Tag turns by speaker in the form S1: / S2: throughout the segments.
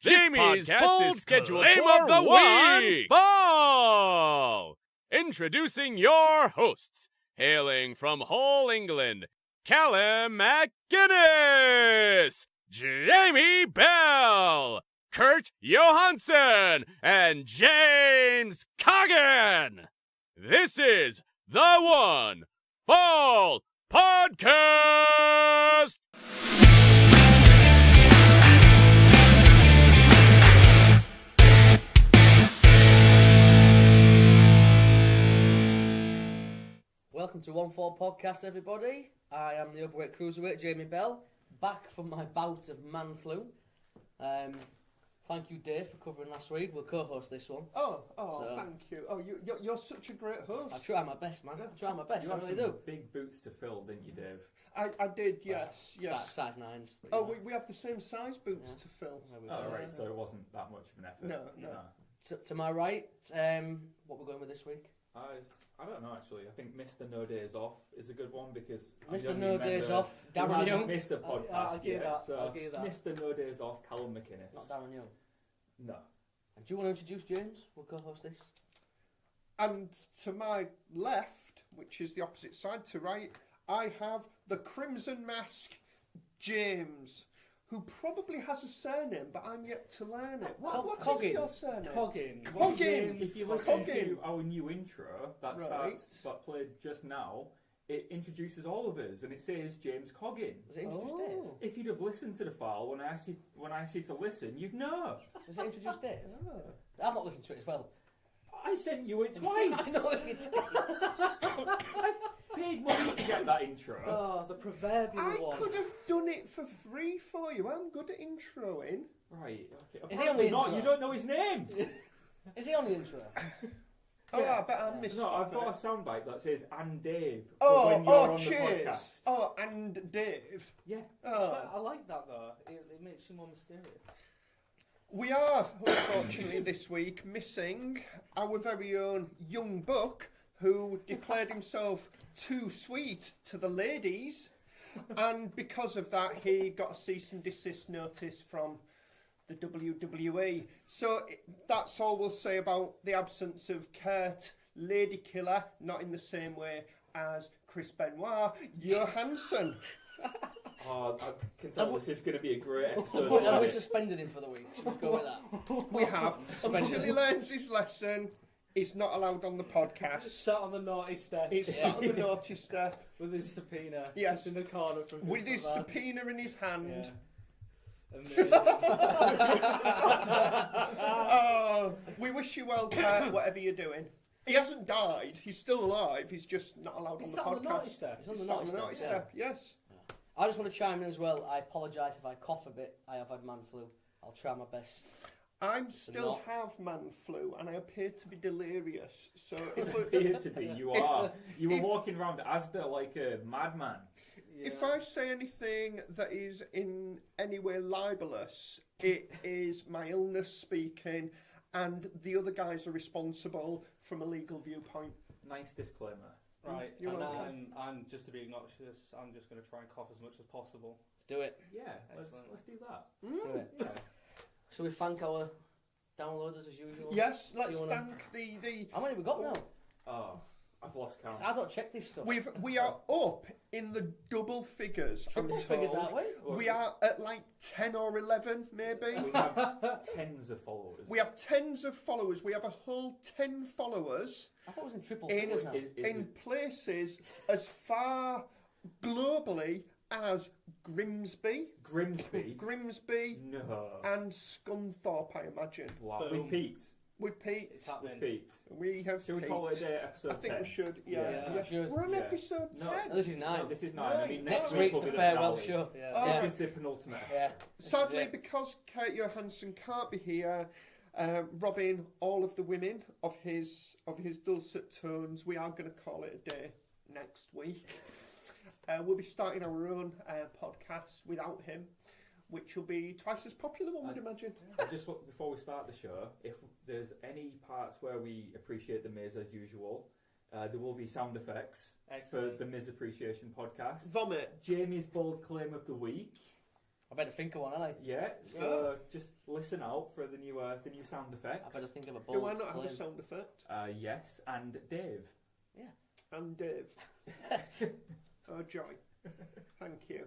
S1: Jamie's bold scheduled claim of the week. Fall! Introducing your hosts, hailing from Hull, England, Callum McGuinness, Jamie Bell, Kurt Johansson, and James Coggan. This is the One Fall Podcast.
S2: Welcome to One Fall Podcast, everybody. I am the overweight cruiserweight, Jamie Bell, back from my bout of man flu. Thank you, Dave, for covering last week. We'll co-host this one.
S3: Thank you. Oh, you're such a great host.
S2: I try my best, man. I try my best.
S4: You
S2: I
S4: had
S2: really
S4: some
S2: do.
S4: big boots to fill, didn't you, Dave?
S3: I did, yes.
S2: Size 9s.
S3: Oh, we have the same size boots to fill.
S4: Oh, right, so it wasn't that much of an effort.
S3: No.
S2: To my right, what we're going with this week?
S4: I don't know, actually. I think Mr. No Days Off is a good one because
S2: Mr. No Days Off,
S4: who
S2: Darren
S4: hasn't
S2: Young.
S4: missed a podcast
S5: I'll give
S4: yet,
S5: that.
S4: so
S5: I'll give that.
S4: Mr. No Days Off, Callum McInnes.
S2: Not Darren Young.
S4: No.
S2: And do you want to introduce James? We'll co-host this.
S3: And to my left, which is the opposite side to right, I have the Crimson Mask, James, who probably has a surname, but I'm yet to learn it. What is
S2: Coggin.
S3: your surname?
S5: Coggin.
S4: If you listen to our new intro that
S3: Right.
S4: that played just now, it introduces all of us, and it says James Coggin.
S2: Was it introduced Dave?
S4: If you'd have listened to the file when I asked you to listen, you'd know.
S2: Was it introduced Dave?
S3: Oh.
S2: I've not listened to it as well.
S4: I sent you it twice.
S2: I know it.
S4: Paid money to get that intro.
S5: Oh, the proverbial
S3: I
S5: one.
S3: could have done it for free for you. I'm good at introing.
S4: Right, okay.
S2: Is he on the
S4: not,
S2: intro?
S4: you don't know his name.
S2: Is he on the intro?
S3: Oh, I bet I missed
S4: No,
S3: it.
S4: I've got a soundbite that says "and Dave" for
S3: Oh,
S4: when you're on
S3: cheers.
S4: the podcast.
S3: Oh, and Dave.
S4: Yeah.
S3: Oh.
S5: I like that though. It makes you more mysterious.
S3: We are, unfortunately, this week missing our very own young buck who declared himself too sweet to the ladies, and because of that, he got a cease and desist notice from the WWE. So that's all we'll say about the absence of Kurt, Lady Killer, not in the same way as Chris Benoit, Johansson.
S4: Oh, I can tell this is going to be a great episode.
S2: And we suspended him for the week. Should we go with that?
S3: We have, until he learns his lesson, he's not allowed on the podcast.
S5: Sat on the naughty step.
S3: He's sat on the naughty step
S5: with his subpoena.
S3: Yes.
S5: Just in the corner from
S3: with his
S5: like that.
S3: subpoena in his hand.
S5: Yeah. Amazing.
S3: Oh, we wish you well, Kurt, whatever you're doing. He hasn't died. He's still alive. He's just not allowed
S5: He's
S3: on
S5: sat
S3: the
S5: on the naughty
S3: podcast.
S5: step.
S2: He's on the
S3: He's sat
S2: naughty
S3: naughty
S2: step,
S3: step. Yes.
S2: I just want to chime in as well. I apologise if I cough a bit. I have had man flu. I'll try my best.
S3: I still
S2: not-
S3: have man flu, and I appear to be delirious. So if,
S4: Appear to be, you
S3: If-
S4: are. You were
S3: if-
S4: walking around Asda like a madman.
S3: if I say anything that is in any way libelous, it is my illness speaking, and the other guys are responsible from a legal viewpoint.
S4: Nice disclaimer.
S5: Right,
S3: You're
S5: and
S3: welcome.
S5: I'm just to be obnoxious. I'm just going to try and cough as much as possible.
S2: Do it.
S4: Yeah, let's
S5: Excellent.
S4: do that.
S2: Do it.
S4: Yeah.
S2: Shall we thank our downloaders as usual?
S3: Yes, let's
S2: you wanna-
S3: thank the.
S2: How many have we got now?
S4: Oh, I've lost count.
S2: I don't check this stuff.
S3: We are up in the double figures.
S2: Triple
S3: I'm
S2: figures,
S3: told.
S2: aren't we?
S3: We are at like 10 or 11, maybe.
S4: We have tens of followers.
S3: We have tens of followers. We have a whole 10 followers
S2: I thought it was in triple
S3: in,
S2: figures now.
S4: Is
S3: in
S4: it-
S3: places as far globally as Grimsby,
S4: No.
S3: and Scunthorpe, I imagine.
S4: Wow.
S5: Boom.
S4: With Pete.
S3: With Pete.
S5: It's happening.
S4: Pete.
S3: We have
S4: Should we
S3: Pete.
S4: call it a day, episode
S3: I think
S4: 10?
S3: we should, yeah.
S5: Yeah,
S2: we should.
S3: We're on
S4: Yeah.
S3: episode 10.
S4: No,
S2: This is 9.
S4: No, this is 9. I mean,
S2: Next
S4: week
S2: week's
S4: will
S2: the
S4: be
S2: farewell
S4: finale.
S2: show.
S5: Yeah.
S3: Oh.
S4: This is the penultimate.
S2: Yeah.
S3: Sadly,
S2: Yeah.
S3: because Kurt Johansson can't be here, robbing all of the women of his dulcet tones, we are going to call it a day next week. We'll be starting our own podcast without him, which will be twice as popular, one would imagine.
S4: Just before we start the show, if there's any parts where we appreciate the Miz as usual, there will be sound effects
S5: Excellent.
S4: for the Miz Appreciation podcast.
S3: Vomit.
S4: Jamie's bold claim of the week.
S2: I better think of one, haven't I?
S4: Yeah, so just listen out for the new sound effects.
S2: I better think of a bold
S3: Do I not have
S2: claim.
S3: a sound effect?
S4: Yes, and Dave.
S3: And Dave. Oh, joy. Thank you.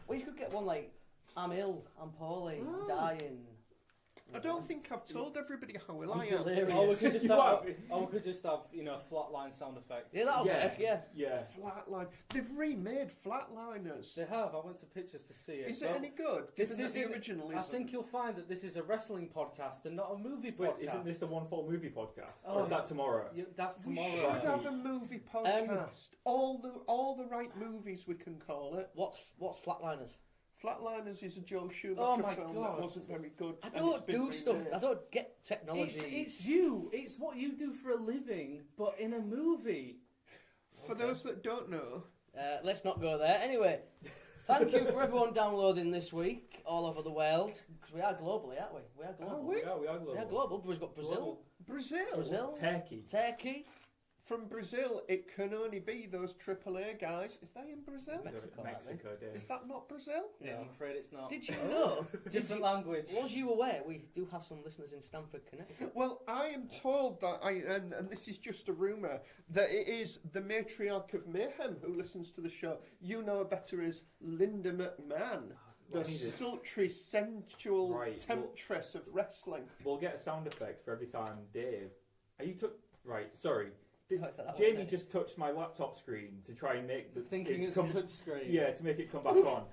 S2: Well, you could get one like, I'm ill, I'm poorly, I'm dying.
S3: I don't think I've told everybody how ill
S2: I'm
S3: I am.
S2: delirious.
S5: Oh, we could just
S4: You
S5: have,
S4: are.
S5: we could just have, flatline sound effects.
S2: Yeah, that'll work, yeah.
S4: Yeah.
S3: Flatline. They've remade Flatliners.
S5: They have. I went to pictures to see it.
S3: Is it
S5: Well,
S3: any good?
S5: This
S3: Given that the
S5: isn't-
S3: original
S5: I
S3: isn't.
S5: think you'll find that this is a wrestling podcast and not a movie
S4: Wait,
S5: podcast.
S4: isn't this the One Full Movie podcast?
S5: Oh,
S4: Or is that tomorrow?
S5: That's
S3: We
S5: tomorrow.
S3: should have a movie podcast. All the right movies we can call it.
S2: What's Flatliners?
S3: Flatliners is a Joe Schumacher
S5: Oh my
S3: film
S5: God.
S3: that wasn't very good.
S2: I
S3: and
S2: don't
S3: it's been
S2: do stuff.
S3: remade.
S2: I don't get technology.
S5: It's you. It's what you do for a living, but in a movie.
S3: For those that don't know,
S2: Let's not go there. Anyway, thank you for everyone downloading this week all over the world. Because we are globally, aren't we? We are global.
S3: Are we?
S4: Yeah, we are global.
S2: We are global. We've got Brazil,
S3: Brazil.
S4: Turkey.
S2: Turkey,
S3: From Brazil, it can only be those AAA guys. Is that in Brazil?
S2: Mexico,
S4: Mexico, Dave.
S3: Is that not Brazil?
S5: Yeah,
S2: No.
S5: I'm afraid it's not.
S2: Did you know?
S5: Different language.
S2: Was you aware we do have some listeners in Stamford, Connecticut?
S3: Well, I am told that and this is just a rumour, that it is the matriarch of Mayhem who listens to the show. You know her better as Linda McMahon, the
S4: What is it?
S3: sultry, sensual
S4: Right,
S3: temptress of wrestling.
S4: We'll get a sound effect for every time Dave. Are you took? Right, sorry.
S2: Oh, it's like that
S4: Jamie
S2: one, isn't it?
S4: just touched my laptop screen to try and make the
S5: Thinking it's
S4: come.
S5: a touch screen.
S4: Yeah, to make it come back on.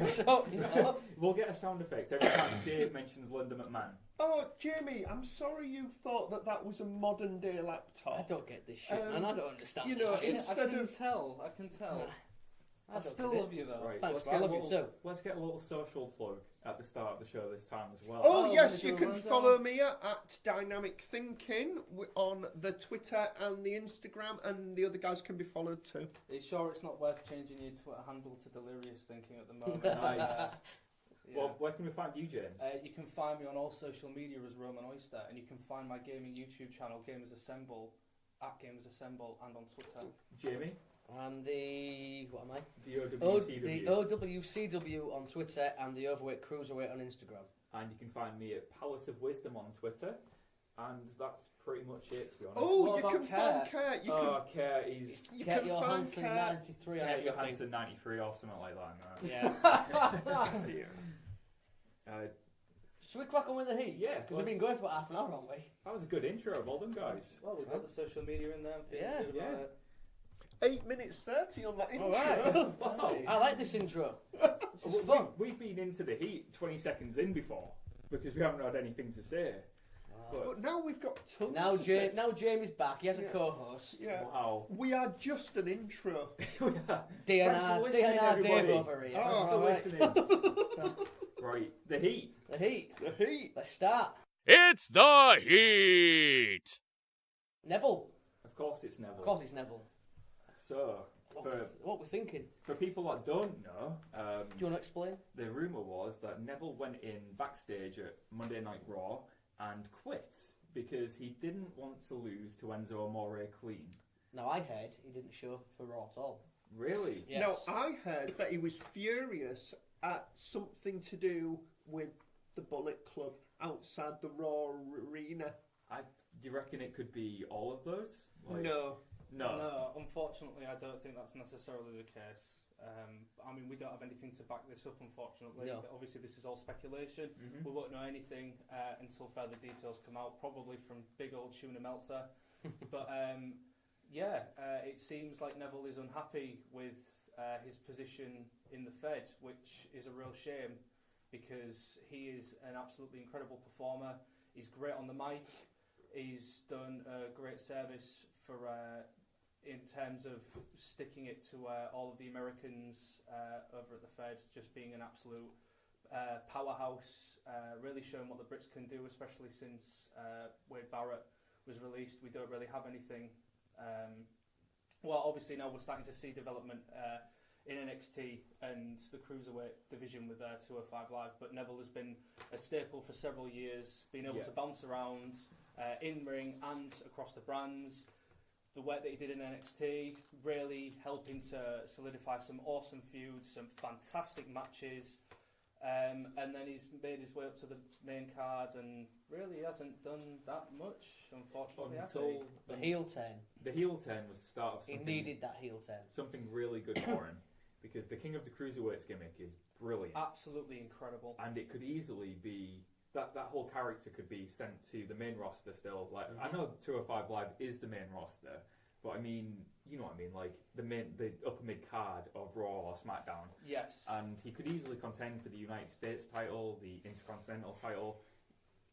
S2: So,
S4: We'll get a sound effect every time Dave mentions Linda McMahon.
S3: Oh, Jamie, I'm sorry you thought that was a modern day laptop.
S2: I don't get this shit,
S3: Um,
S2: and I don't understand
S3: you
S2: this
S3: know,
S2: shit.
S5: I
S3: Instead
S5: can
S3: of-
S5: tell. I can tell. I
S2: don't
S5: still
S2: get it.
S5: love you though.
S4: Right,
S2: Thanks,
S4: let's
S2: I
S4: get a
S2: love you
S4: little,
S2: too.
S4: let's get a little social plug at the start of the show this time as well.
S3: Oh,
S5: Oh,
S3: yes,
S5: we're
S3: you
S5: gonna
S3: can
S5: do a
S3: follow
S5: rundown.
S3: me at Dynamic Thinking on the Twitter and the Instagram, and the other guys can be followed too.
S5: Are you sure it's not worth changing your Twitter handle to Delirious Thinking at the moment?
S4: Nice.
S5: Yeah.
S4: Well, where can we find you, James?
S5: You can find me on all social media as Roman Oyster, and you can find my gaming YouTube channel, Gamers Assemble, at Gamers Assemble, and on Twitter.
S4: Jamie?
S2: And the what am I?
S4: The
S2: The
S4: OWCW.
S2: OWCW on Twitter and the Overweight Cruiserweight on Instagram.
S4: And you can find me at Palace of Wisdom on Twitter. And that's pretty much it, to be honest.
S3: Oh,
S5: What
S3: you
S5: about
S3: can find Care.
S4: Care is
S3: You
S2: Get
S3: can
S2: your
S3: find
S2: Hansen
S3: Care.
S2: 93 on
S4: Care
S2: everything.
S4: Johansson 93 or something like that. Man.
S2: Yeah.
S3: Here.
S2: Should we crack on with the heat?
S4: Yeah,
S2: Because we've been going for about half an hour, haven't we?
S4: that was a good intro. Well done, guys.
S5: Well, we've got the social media in there.
S2: Yeah,
S5: Feeling good about
S4: yeah.
S5: it.
S3: 8 minutes 30 on that intro.
S2: All right.
S4: Wow.
S2: I like this intro. This
S4: We-
S2: is fun.
S4: We've been into the heat 20 seconds in before because we haven't had anything to say.
S3: But now we've got tons
S2: Now,
S3: to say.
S2: now Jamie's back. He has a
S3: Yeah.
S2: co-host.
S3: Yeah.
S4: Wow.
S3: We are just an intro.
S4: Thanks for
S2: DNR
S4: listening,
S2: Dave
S4: everybody.
S2: over here.
S3: Oh,
S4: Thanks for
S2: All right.
S4: listening. Right, the heat.
S2: The heat.
S3: The heat.
S2: Let's start.
S1: It's the heat.
S2: Neville.
S4: Of course, it's Neville.
S2: Of course, it's Neville.
S4: So,
S2: What we're thinking?
S4: for people that don't know,
S2: Do you want to explain?
S4: the rumour was that Neville went in backstage at Monday Night Raw and quit because he didn't want to lose to Enzo Amore clean.
S2: Now I heard he didn't show for Raw at all.
S4: Really?
S2: Yes.
S3: Now, I heard that he was furious at something to do with the Bullet Club outside the Raw arena.
S4: Do you reckon it could be all of those? Like-
S3: No.
S4: No.
S5: No, unfortunately, I don't think that's necessarily the case. I mean, we don't have anything to back this up, unfortunately.
S2: No.
S5: Obviously, this is all speculation.
S4: Mhm.
S5: We won't know anything until further details come out, probably from big old Tuna Meltzer. But it seems like Neville is unhappy with his position in the Fed, which is a real shame because he is an absolutely incredible performer. He's great on the mic. He's done a great service for in terms of sticking it to all of the Americans over at the Fed, just being an absolute powerhouse, really showing what the Brits can do, especially since Wade Barrett was released. We don't really have anything. Well, obviously now we're starting to see development in NXT and the Cruiserweight division with 205 Live, but Neville has been a staple for several years, being able to bounce around in-ring and across the brands. The work that he did in NXT really helping to solidify some awesome feuds, some fantastic matches. And then he's made his way up to the main card and really hasn't done that much, unfortunately.
S4: Until
S2: The heel turn.
S4: the heel turn was the start of
S2: He
S4: something.
S2: needed that heel turn.
S4: Something really good for him, because the King of the Cruiserweights gimmick is brilliant,
S5: Absolutely incredible.
S4: and it could easily be that whole character could be sent to the main roster still. Like I know 205 Live is the main roster, but I mean, you know what I mean, like the upper mid card of Raw or SmackDown.
S5: Yes.
S4: And he could easily contend for the United States title, the Intercontinental title,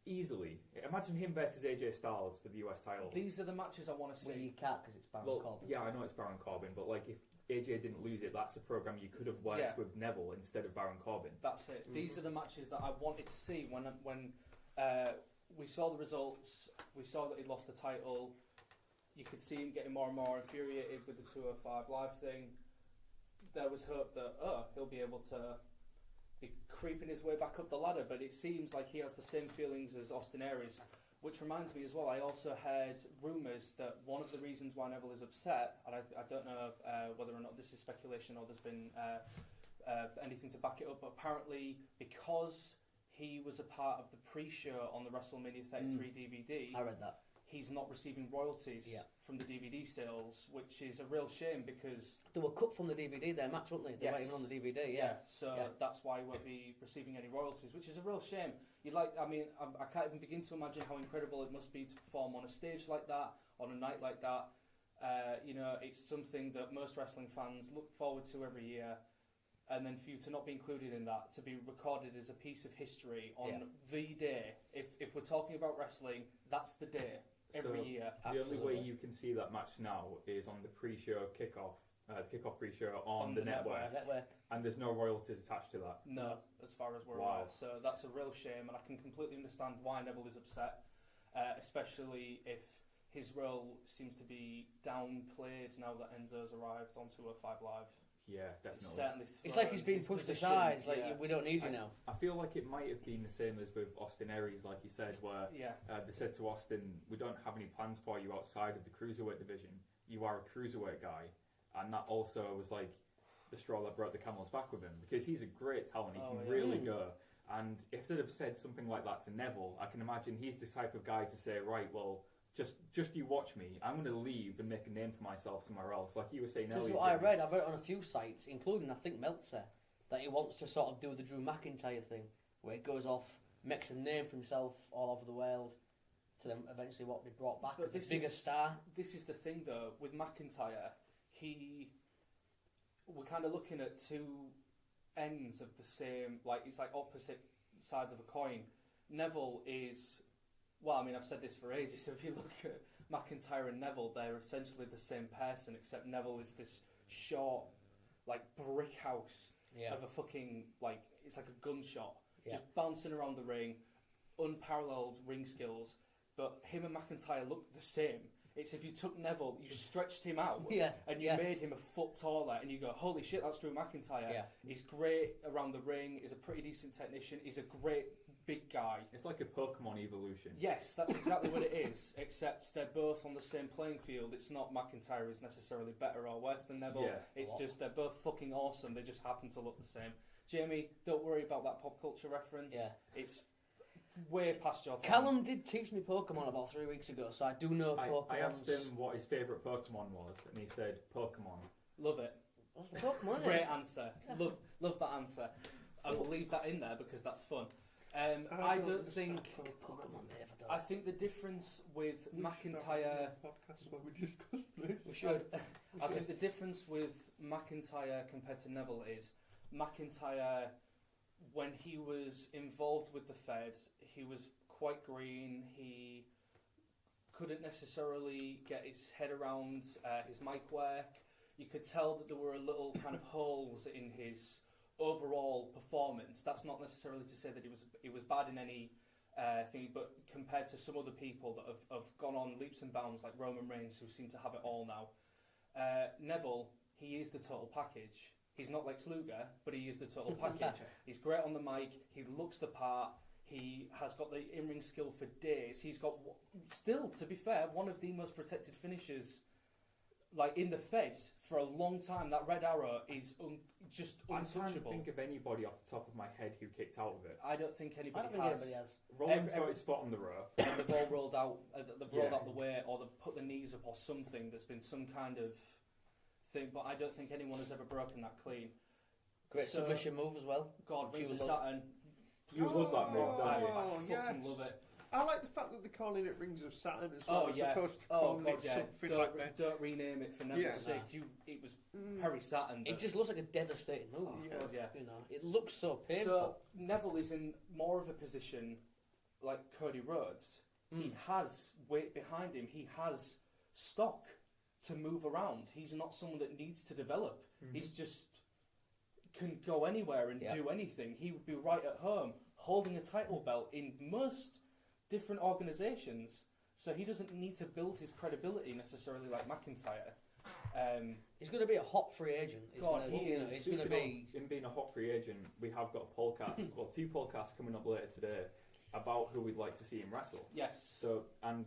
S4: easily. Imagine him versus AJ Styles for the US title.
S5: These are the matches I want to
S2: Well, you
S5: see.
S2: can't because it's Baron
S4: Well,
S2: Corbin.
S4: yeah, I know it's Baron Corbin, but like if AJ didn't lose it, that's a program you could have worked
S5: Yeah.
S4: with Neville instead of Baron Corbin.
S5: That's it. These are the matches that I wanted to see when we saw the results. We saw that he lost the title. You could see him getting more and more infuriated with the 205 Live thing. There was hope that he'll be able to be creeping his way back up the ladder, but it seems like he has the same feelings as Austin Aries. Which reminds me as well, I also heard rumours that one of the reasons why Neville is upset, and I don't know whether or not this is speculation or there's been anything to back it up, but apparently because he was a part of the pre-show on the WrestleMania 33 DVD,
S2: I read that.
S5: he's not receiving royalties
S2: Yeah.
S5: from the DVD sales, which is a real shame because...
S2: They were cut from the DVD, their match, weren't they? They weren't
S5: Yes.
S2: even on the DVD, yeah.
S5: So
S2: Yeah.
S5: that's why he won't be receiving any royalties, which is a real shame. I can't even begin to imagine how incredible it must be to perform on a stage like that, on a night like that. It's something that most wrestling fans look forward to every year. And then for you to not be included in that, to be recorded as a piece of history on the day. If we're talking about wrestling, that's the day every
S4: So
S5: year.
S4: the only way
S2: Absolutely.
S4: you can see that match now is on the pre-show kickoff, the kickoff pre-show on the network,
S2: Network.
S4: and there's no royalties attached to that.
S5: No, as far as we're
S4: Wow.
S5: aware. So that's a real shame, and I can completely understand why Neville is upset, especially if his role seems to be downplayed now that Enzo's arrived on 205 Live.
S4: Yeah,
S5: It's
S4: definitely.
S5: certainly
S2: It's like he's
S5: thrown
S2: being
S5: his
S2: pushed
S5: position,
S2: aside. It's like,
S5: yeah.
S2: we don't need you now.
S4: I feel like it might have been the same as with Austin Aries, like you said, where
S5: Yeah.
S4: they said to Austin, we don't have any plans for you outside of the cruiserweight division. You are a cruiserweight guy. And that also was like the straw that broke the camel's back with him, because he's a great talent. He
S5: Oh,
S4: can
S5: yeah.
S4: really go. And if they'd have said something like that to Neville, I can imagine he's the type of guy to say, right, well, just you watch me. I'm going to leave and make a name for myself somewhere else. Like you were saying
S2: This is
S4: earlier.
S2: what I
S4: Jimmy.
S2: read. I've read it on a few sites, including, I think, Meltzer, that he wants to sort of do the Drew McIntyre thing, where he goes off, makes a name for himself all over the world, to then eventually what be brought back
S5: But
S2: as a
S5: this
S2: bigger
S5: is-
S2: star.
S5: This is the thing, though, with McIntyre, we're kind of looking at two ends of the same, like, it's like opposite sides of a coin. Neville is, well, I mean, I've said this for ages, so if you look at McIntyre and Neville, they're essentially the same person, except Neville is this short, like, brick house
S2: Yeah.
S5: of a fucking, like, it's like a gunshot,
S2: Yeah.
S5: just bouncing around the ring, unparalleled ring skills, but him and McIntyre look the same. It's if you took Neville, you stretched him out,
S2: Yeah,
S5: and you
S2: yeah.
S5: made him a foot taller, and you go, holy shit, that's Drew McIntyre.
S2: Yeah.
S5: He's great around the ring, he's a pretty decent technician, he's a great big guy.
S4: It's like a Pokemon evolution.
S5: Yes, that's exactly what it is, except they're both on the same playing field. It's not McIntyre is necessarily better or worse than Neville.
S4: Yeah.
S5: It's just they're both fucking awesome, they just happen to look the same. Jamie, don't worry about that pop culture reference.
S2: Yeah.
S5: It's way past your time.
S2: Callum did teach me Pokemon about 3 weeks ago, so I do know Pokemon.
S4: I asked him what his favourite Pokemon was, and he said Pokemon.
S5: Love it.
S2: What's the Pokemon? isn't
S5: Great
S2: it?
S5: answer. Love that answer. I will leave that in there because that's fun. I don't think.
S2: Pokemon, Dave,
S5: I think the difference with McIntyre.
S3: Podcast where we discuss this.
S2: We should.
S5: I think the difference with McIntyre compared to Neville is McIntyre, when he was involved with the Feds, he was quite green. He couldn't necessarily get his head around his mic work. You could tell that there were a little kind of holes in his overall performance. That's not necessarily to say that he was bad in any thing, but compared to some other people that have gone on leaps and bounds, like Roman Reigns, who seem to have it all now, Neville, he is the total package. He's not Lex Luger, but he is the total package. He's great on the mic. He looks the part. He has got the in-ring skill for days. He's got, still, to be fair, one of the most protected finishers like in the Fed for a long time. That red arrow is just
S4: I'm trying to
S5: untouchable.
S4: think of anybody off the top of my head who kicked out of it.
S5: I don't think
S2: I
S5: anybody
S2: don't think
S5: has.
S2: anybody has.
S4: Roland's got his foot on the rope.
S5: And they've all rolled out. They've rolled
S4: Yeah.
S5: out the way, or they've put their knees up, or something. There's been some kind of thing, but I don't think anyone has ever broken that clean.
S2: Great
S5: So-
S2: submission move as well.
S5: God, Rings of
S2: Human love.
S5: Saturn.
S4: You love that move, don't you?
S5: I fucking
S3: yes.
S5: love it.
S3: I like the fact that they're calling it Rings of Saturn as well,
S5: Oh
S3: as
S5: yeah.
S3: opposed to
S5: Oh
S3: calling
S5: god,
S3: it
S5: yeah.
S3: something
S5: Don't,
S3: like that.
S5: don't rename it for Neville's
S3: Yeah.
S5: sake. It was Perry Saturn.
S2: It
S5: but-
S2: just looks like a devastating move.
S5: Oh
S3: Yeah.
S5: god, yeah.
S2: You know, it looks so painful.
S5: So Neville is in more of a position like Cody Rhodes. He has weight behind him. He has stock to move around. He's not someone that needs to develop. He's just can go anywhere and
S2: Yeah.
S5: do anything. He would be right at home holding a title belt in most different organisations. So he doesn't need to build his credibility necessarily like McIntyre.
S2: He's going to be a hot free agent. He's
S5: God,
S2: gonna,
S5: he
S2: you know,
S5: is.
S2: he's going to be.
S4: In being a hot free agent, we have got a podcast, well, 2 podcasts coming up later today about who we'd like to see him wrestle.
S5: Yes.
S4: So, and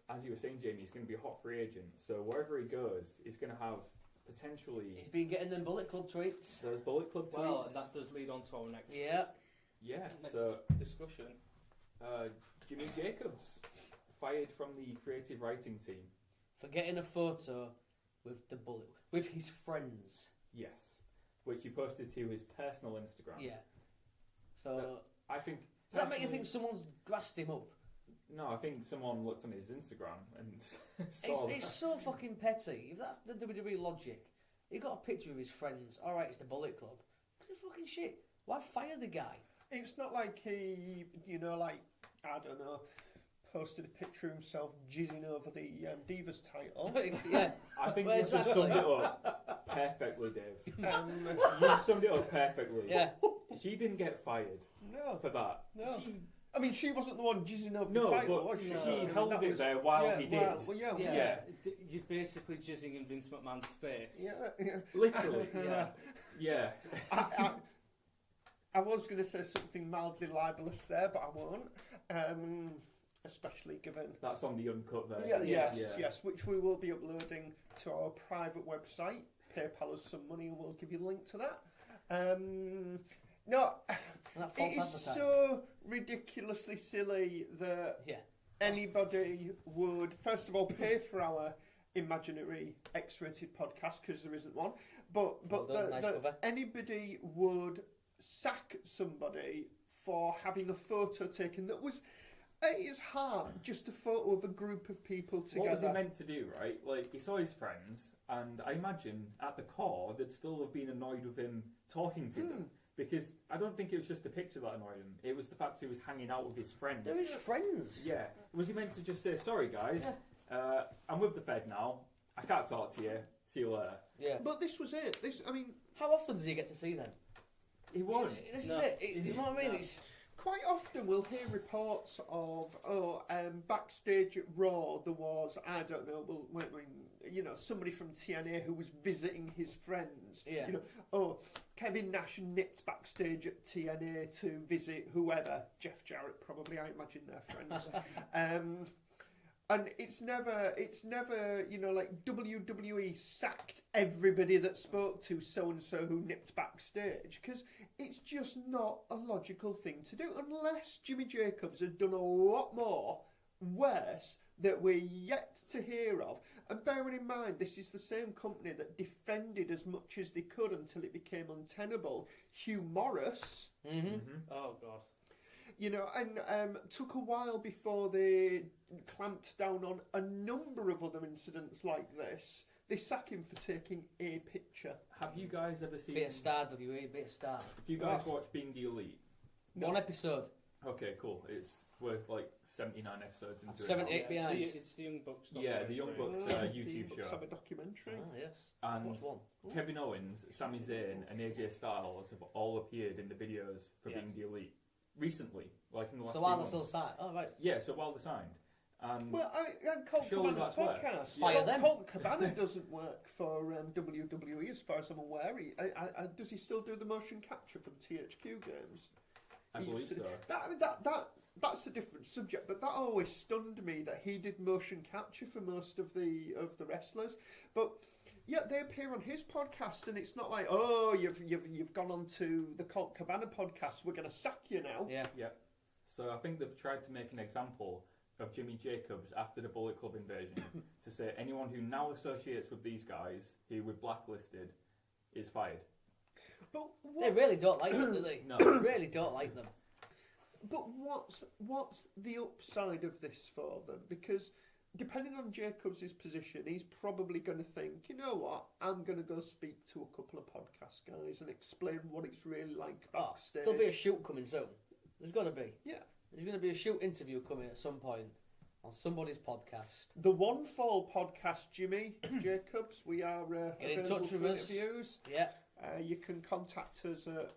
S4: as you were saying, Jamie, he's going to be a hot free agent. So wherever he goes, he's going to have potentially
S2: He's been getting them Bullet Club tweets.
S4: those Bullet Club tweets.
S5: Well, that does lead on to our next
S2: Yeah.
S4: Yeah.
S5: next
S4: So
S5: discussion.
S4: Jimmy Jacobs fired from the creative writing team.
S2: For getting a photo with the bullet, with his friends.
S4: Yes, which he posted to his personal Instagram.
S2: Yeah. So,
S4: I think.
S2: does that make you
S4: personally-
S2: think someone's grassed him up?
S4: No, I think someone looked on his Instagram and saw
S2: It's so fucking petty. If that's the WWE logic, he got a picture of his friends. All right, it's the Bullet Club. It's fucking shit. Why fire the guy?
S3: It's not like he, you know, like, I don't know, posted a picture of himself jizzing over the Divas title.
S2: Yeah.
S4: I think
S2: Well,
S4: you just
S2: exactly.
S4: summed it up perfectly, Dave.
S3: Um,
S4: You summed it up perfectly.
S2: Yeah.
S4: She didn't get fired
S3: no,
S4: for that.
S3: no.
S4: She,
S3: I mean, she wasn't the one jizzing over
S4: No,
S3: the title,
S4: but
S3: was she?
S5: no.
S3: I mean,
S4: held
S3: that
S4: it
S3: was-
S4: there while
S3: yeah,
S4: he did.
S3: Well, yeah,
S5: Yeah,
S4: Yeah.
S5: You're basically jizzing in Vince McMahon's face.
S3: yeah.
S4: literally.
S5: Yeah.
S4: Yeah.
S3: I was going to say something mildly libelous there, but I won't. Especially given.
S4: That's on the uncut version.
S3: Yeah, yes,
S4: Yeah.
S3: yes, which we will be uploading to our private website. PayPal us some money and we'll give you a link to that. No,
S2: And that
S3: it
S2: false
S3: is
S2: advertising.
S3: so ridiculously silly that
S2: Yeah.
S3: anybody would, first of all, pay for our imaginary X-rated podcast because there isn't one, but
S2: Well done, nice
S3: that
S2: cover.
S3: anybody would sack somebody for having a photo taken that was at its heart just a photo of a group of people together.
S4: What was he meant to do, right? Like, he saw his friends, and I imagine at the core they'd still have been annoyed with him talking to them. Because I don't think it was just a picture that annoyed him. It was the fact he was hanging out with his friends.
S2: They're his friends.
S4: Yeah. Was he meant to just say, sorry guys, I'm with the Fed now, I can't talk to you, see you later?
S2: Yeah.
S3: But this was it. I mean,
S2: How often does he get to see them?
S4: He won.
S2: This
S5: No.
S2: is it. You know what I mean?
S5: No.
S2: It's,
S3: quite often we'll hear reports of, backstage at Raw there was, I don't know, somebody from TNA who was visiting his friends.
S2: Yeah.
S3: You know, Kevin Nash nipped backstage at TNA to visit whoever, Jeff Jarrett probably, I imagine they're friends. And it's never, like WWE sacked everybody that spoke to so-and-so who nipped backstage, because it's just not a logical thing to do, unless Jimmy Jacobs had done a lot more worse that we're yet to hear of. And bearing in mind, this is the same company that defended as much as they could until it became untenable. Hugh Morris...
S5: Oh god.
S3: You know, and took a while before they clamped down on a number of other incidents like this. They sack him for taking a picture.
S4: Have you guys ever seen...
S2: be a star, WE, be a star.
S4: Do you guys watch Being the Elite?
S3: No.
S2: One episode.
S4: Okay, cool. We're like 79 episodes into it.
S2: 78
S4: now.
S2: behind.
S5: It's the Young Bucks.
S4: Yeah, the Young Bucks YouTube
S3: Books
S4: show.
S3: have a documentary.
S2: Ah, yes.
S4: And
S2: What's one?
S4: Kevin Owens, Sami Zayn, and AJ Styles have all appeared in the videos for
S5: Yes.
S4: Being the Elite recently, like in the last
S2: So
S4: 2
S2: while
S4: months.
S2: they're still signed. Oh, right.
S4: Yeah, so while they're signed. And
S3: Well, Colt
S4: Surely
S3: Cabana's
S4: that's worse.
S3: podcast.
S2: Fire them.
S3: Colt Cabana doesn't work for WWE as far as I'm aware. Does he still do the motion capture for the THQ games?
S4: I
S3: He
S4: believe
S3: used to
S4: so.
S3: do- That's a different subject, but that always stunned me that he did motion capture for most of the wrestlers. But Yeah, they appear on his podcast, and it's not like, oh, you've gone on to the Colt Cabana podcast, we're going to sack you now.
S2: Yeah.
S4: Yeah. So I think they've tried to make an example of Jimmy Jacobs after the Bullet Club invasion to say anyone who now associates with these guys who we've blacklisted is fired.
S3: But
S2: They really don't like them, do they?
S4: No.
S2: They really don't like them.
S3: But what's the upside of this for them? Because depending on Jacobs' position, he's probably going to think, you know what, I'm going to go speak to a couple of podcast guys and explain what it's really like backstage.
S2: There'll be a shoot coming soon. There's got to be.
S3: Yeah.
S2: There's going to be a shoot interview coming at some point on somebody's podcast.
S3: The One Fall podcast, Jimmy Jacobs, we are
S2: Get in
S3: available
S2: touch
S3: for
S2: with us.
S3: interviews.
S2: Yeah.
S3: You can contact us at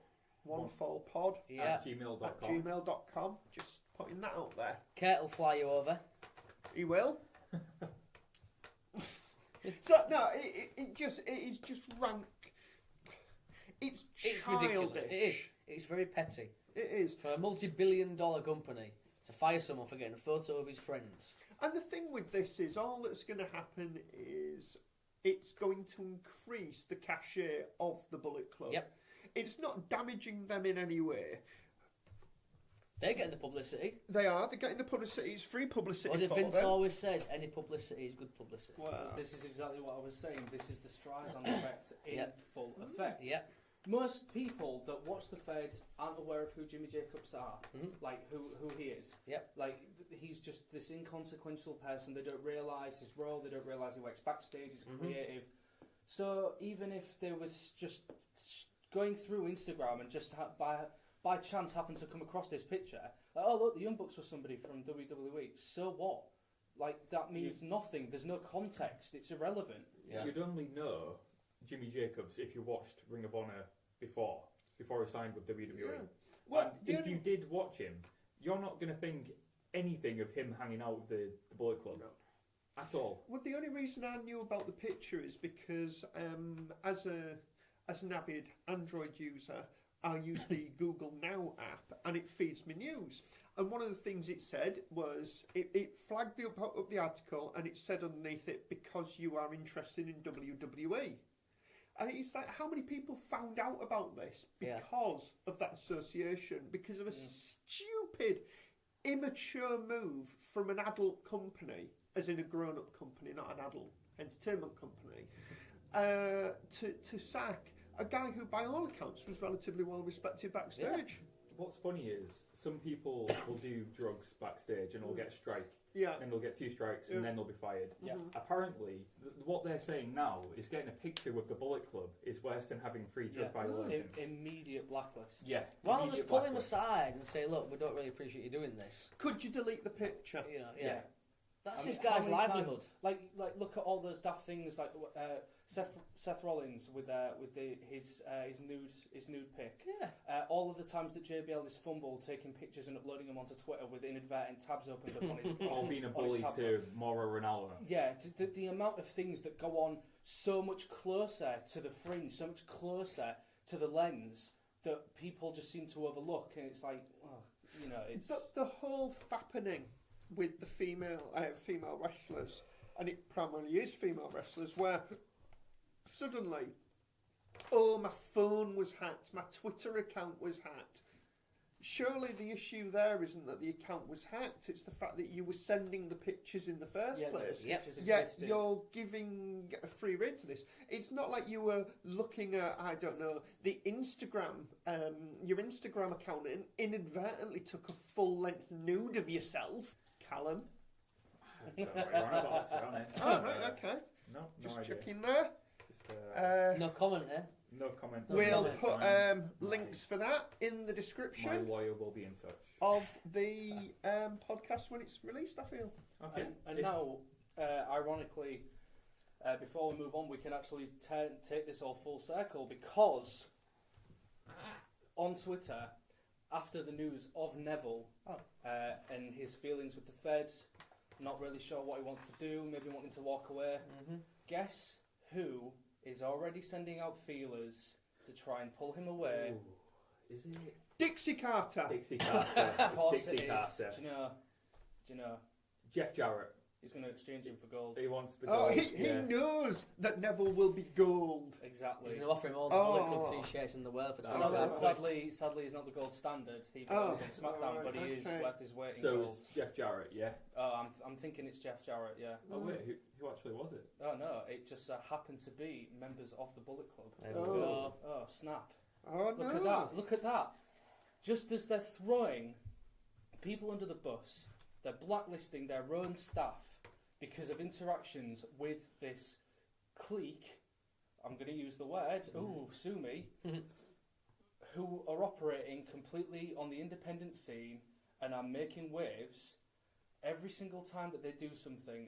S3: onefallpod
S2: Yeah.
S4: At gmail.com.
S3: at gmail.com. Just putting that out there.
S2: Kurt will fly you over.
S3: He will. So no, it is just rank. It's
S2: It's
S3: childish.
S2: ridiculous. It is. It's very petty.
S3: It is.
S2: For a multi-billion-dollar company to fire someone for getting a photo of his friends.
S3: And the thing with this is, all that's going to happen is it's going to increase the cachet of the Bullet Club.
S2: Yep.
S3: It's not damaging them in any way.
S2: They're getting the publicity.
S3: They're getting the publicity. It's free publicity
S2: As
S3: for
S2: Vince
S3: them.
S2: always says, any publicity is good publicity.
S3: Well,
S5: This is exactly what I was saying. This is the Streisand effect in
S2: Yep.
S5: full effect.
S2: Yeah.
S5: Most people that watch the Feds aren't aware of who Jimmy Jacobs are, like who he is.
S2: Yep.
S5: Like he's just this inconsequential person. They don't realise his role. They don't realise he works backstage. He's creative. So even if they was just going through Instagram and just by chance happened to come across this picture, like, oh look, the Young Bucks was somebody from WWE. So what? Like that means nothing. There's no context. It's irrelevant.
S2: Yeah.
S4: You'd only know Jimmy Jacobs if you watched Ring of Honor before he signed with WWE.
S3: Yeah. Well,
S4: and if you did watch him, you're not going to think anything of him hanging out with the Bullet Club at all.
S3: Well, the only reason I knew about the picture is because as an avid Android user, I use the Google Now app and it feeds me news. And one of the things it said was, it flagged up the article and it said underneath it, because you are interested in WWE. And it's like, how many people found out about this because of that association, because of a stupid, immature move from an adult company, as in a grown-up company, not an adult entertainment company, to sack a guy who, by all accounts, was relatively well respected backstage.
S2: Yeah.
S4: What's funny is some people will do drugs backstage and they'll get a strike.
S3: Yeah.
S4: And they'll get 2 strikes and then they'll be fired.
S5: Yeah.
S4: Apparently, what they're saying now is getting a picture with the Bullet Club is worse than having 3 drug violations.
S5: Immediate blacklist.
S4: Yeah.
S2: Well,
S4: immediate
S2: just pull him
S4: blacklist.
S2: aside and say, look, we don't really appreciate you doing this.
S3: Could you delete the picture?
S2: You know,
S5: Yeah.
S2: That's
S5: I mean,
S2: this guy's
S5: how many
S2: livelihood.
S5: times- like look at all those daft things like Seth Rollins with his nude pic.
S2: Yeah.
S5: All of the times that JBL is fumbled, taking pictures and uploading them onto Twitter with inadvertent tabs opened up on his
S4: Or being a
S5: on his
S4: bully
S5: tablet.
S4: to Mauro Ranallo.
S5: Yeah, the amount of things that go on so much closer to the fringe, so much closer to the lens that people just seem to overlook, and it's like, oh, you know, it's
S3: The whole fappening with the female wrestlers, and it primarily is female wrestlers, where suddenly, oh, my phone was hacked, my Twitter account was hacked. Surely the issue there isn't that the account was hacked, it's the fact that you were sending the pictures in the first place.
S5: The pictures
S3: Yet
S5: existed.
S3: you're giving a free rein to this. It's not like you were looking at, I don't know, the Instagram, your Instagram account, and inadvertently took a full-length nude of yourself, Callum.
S4: I don't know what you're on about, to be honest.
S3: Oh, right, okay.
S4: No
S3: Just
S4: idea.
S3: checking there.
S4: Just,
S2: No comment there.
S4: no comment.
S3: We'll
S4: That's
S3: put
S4: fine.
S3: links for that in the
S4: My
S3: description
S4: lawyer will be in touch.
S3: of the podcast when it's released, I feel.
S4: Okay.
S5: And now, ironically, before we move on, we can actually take this all full circle, because on Twitter, after the news of Neville and his feelings with the Feds, not really sure what he wants to do, maybe wanting to walk away, guess who is already sending out feelers to try and pull him away?
S4: Ooh, is it
S3: Dixie Carter.
S4: Dixie Carter?
S5: Of course
S4: It's Dixie
S5: it is.
S4: Carter.
S5: Do you know?
S4: Jeff Jarrett.
S5: He's going to exchange him for gold.
S4: He wants the
S3: Oh,
S4: gold.
S3: he knows that Neville will be gold.
S5: Exactly.
S2: He's going to offer him all the Bullet Club t-shirts in the world for
S5: Sadly, he's not the gold standard. He belongs on SmackDown, but he is worth his weight in
S4: so
S5: gold.
S4: it's Jeff Jarrett, yeah?
S5: Oh, I'm thinking it's Jeff Jarrett, yeah.
S4: Oh, wait, who actually was it?
S5: Oh, no, it just happened to be members of the Bullet Club.
S2: There we go.
S5: Oh, snap.
S3: Oh, no.
S5: Look at that. Just as they're throwing people under the bus, they're blacklisting their own staff because of interactions with this clique, I'm going to use the word, sue me, who are operating completely on the independent scene and are making waves every single time that they do something,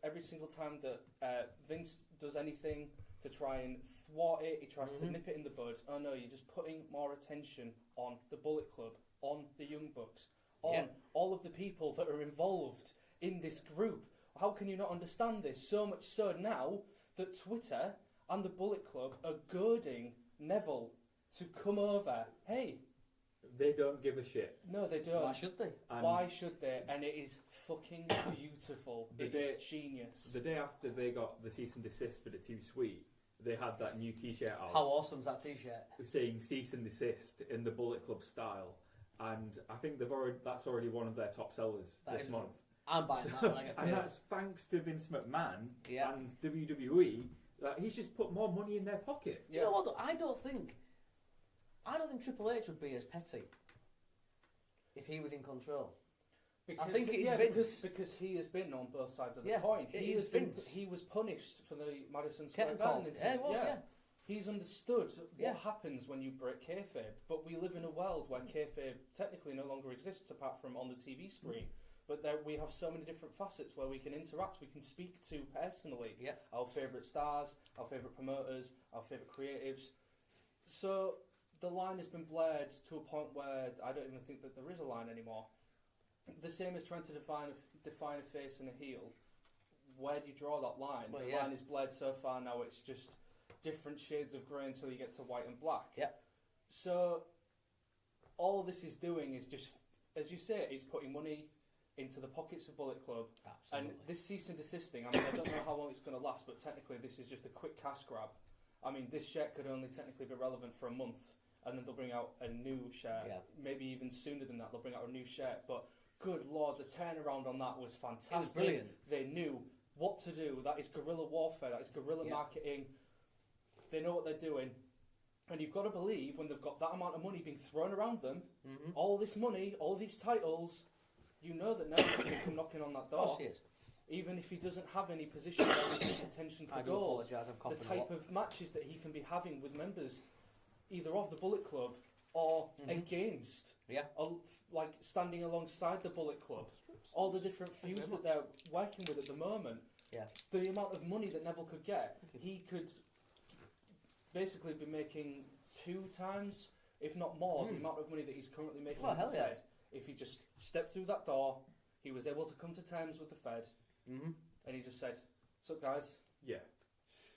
S5: every single time that Vince does anything to try and thwart it, he tries to nip it in the bud. Oh no, you're just putting more attention on the Bullet Club, on the Young Bucks, on all of the people that are involved in this group. How can you not understand this? So much so now that Twitter and the Bullet Club are goading Neville to come over. Hey.
S4: They don't give a shit.
S5: No, they don't.
S2: Why should they?
S5: Why should they? And it is fucking beautiful. It's genius.
S4: The day after they got the cease and desist for the Too Sweet, they had that new T-shirt out.
S2: How awesome's that T-shirt?
S4: Saying cease and desist in the Bullet Club style. And I think that's already one of their top sellers this month.
S2: I'm buying that when I get paid.
S4: And that's thanks to Vince McMahon
S2: Yeah.
S4: and WWE. That he's just put more money in their pocket.
S2: Do you know what, though? I don't think Triple H would be as petty if he was in control.
S5: Because,
S2: I think it's Vince.
S5: because he has been on both sides of the
S2: Yeah,
S5: coin.
S2: it
S5: He
S2: is
S5: has been.
S2: Vince.
S5: He was punished for the Madison Square
S2: Curtain
S5: Garden
S2: call.
S5: incident.
S2: Yeah, he was, yeah.
S5: He's understood
S2: Yeah.
S5: what happens when you break kayfabe. But we live in a world where kayfabe technically no longer exists apart from on the TV screen. But there, we have so many different facets where we can interact, we can speak to personally our favourite stars, our favourite promoters, our favourite creatives. So the line has been blurred to a point where I don't even think that there is a line anymore. The same as trying to define a face and a heel. Where do you draw that line?
S2: Well,
S5: the line is blurred so far now it's just different shades of grey until you get to white and black.
S2: Yeah.
S5: So all this is doing is just, as you say, it's putting money into the pockets of Bullet Club.
S2: Absolutely.
S5: And this cease and desisting, I mean, I don't know how long it's going to last, but technically this is just a quick cash grab. I mean, this shirt could only technically be relevant for a month, and then they'll bring out a new shirt.
S2: Yeah.
S5: Maybe even sooner than that, they'll bring out a new shirt. But good Lord, the turnaround on that was fantastic.
S2: It was brilliant.
S5: They knew what to do. That is guerrilla warfare. That is guerrilla marketing. They know what they're doing. And you've got to believe when they've got that amount of money being thrown around them, all this money, all these titles, you know that Neville's going to come knocking on that door.
S2: Of course he is.
S5: Even if he doesn't have any position where he's in contention for
S2: I do
S5: gold,
S2: apologise, I'm
S5: the
S2: coughing a
S5: type
S2: lot.
S5: of matches that he can be having with members either of the Bullet Club or against, like standing alongside the Bullet Club, all the different feuds that they're working with at the moment, the amount of money that Neville could get, he could basically be making 2 times, if not more, the amount of money that he's currently making with the Fed. If he just stepped through that door, he was able to come to terms with the Fed, and he just said, "What's up, guys?
S4: Yeah.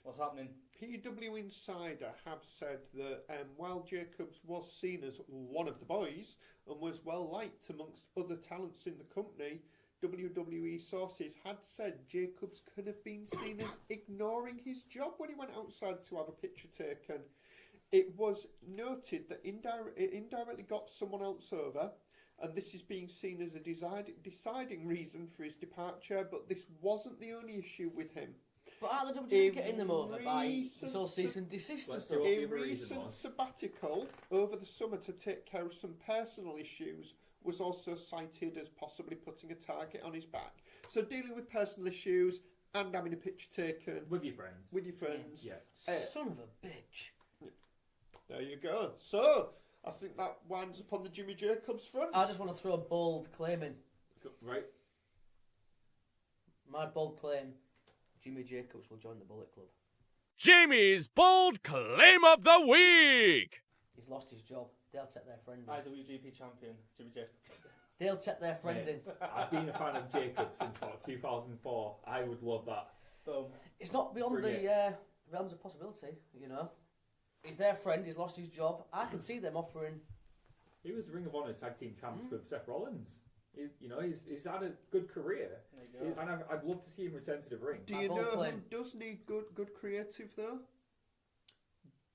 S5: What's happening?"
S3: PW Insider have said that while Jacobs was seen as one of the boys and was well liked amongst other talents in the company, WWE sources had said Jacobs could have been seen as ignoring his job when he went outside to have a picture taken. It was noted that it indirectly got someone else over, and this is being seen as a deciding reason for his departure, but this wasn't the only issue with him.
S2: But are the WWE getting them over by this whole cease and desist and stuff?
S3: A recent sabbatical over the summer to take care of some personal issues was also cited as possibly putting a target on his back. So dealing with personal issues and having a picture taken
S4: with your friends.
S3: Yeah.
S2: Son of a bitch.
S3: There you go. So I think that winds up on the Jimmy Jacobs front.
S2: I just want to throw a bold claim in.
S4: Right.
S2: My bold claim: Jimmy Jacobs will join the Bullet Club.
S1: Jamie's bold claim of the week.
S2: He's lost his job. They'll take their friend in.
S5: IWGP champion Jimmy Jacobs.
S2: They'll take their friend in.
S4: I've been a fan of Jacobs since about 2004. I would love that.
S5: Boom.
S2: It's not beyond the realms of possibility, you know. He's their friend. He's lost his job. I can see them offering.
S4: He was Ring of Honor Tag Team Champs with Seth Rollins. He's had a good career,
S5: There you go.
S4: and I'd love to see him return to the ring.
S3: Do
S2: My
S3: you
S2: bold
S3: know
S2: claim.
S3: who does need good creative though?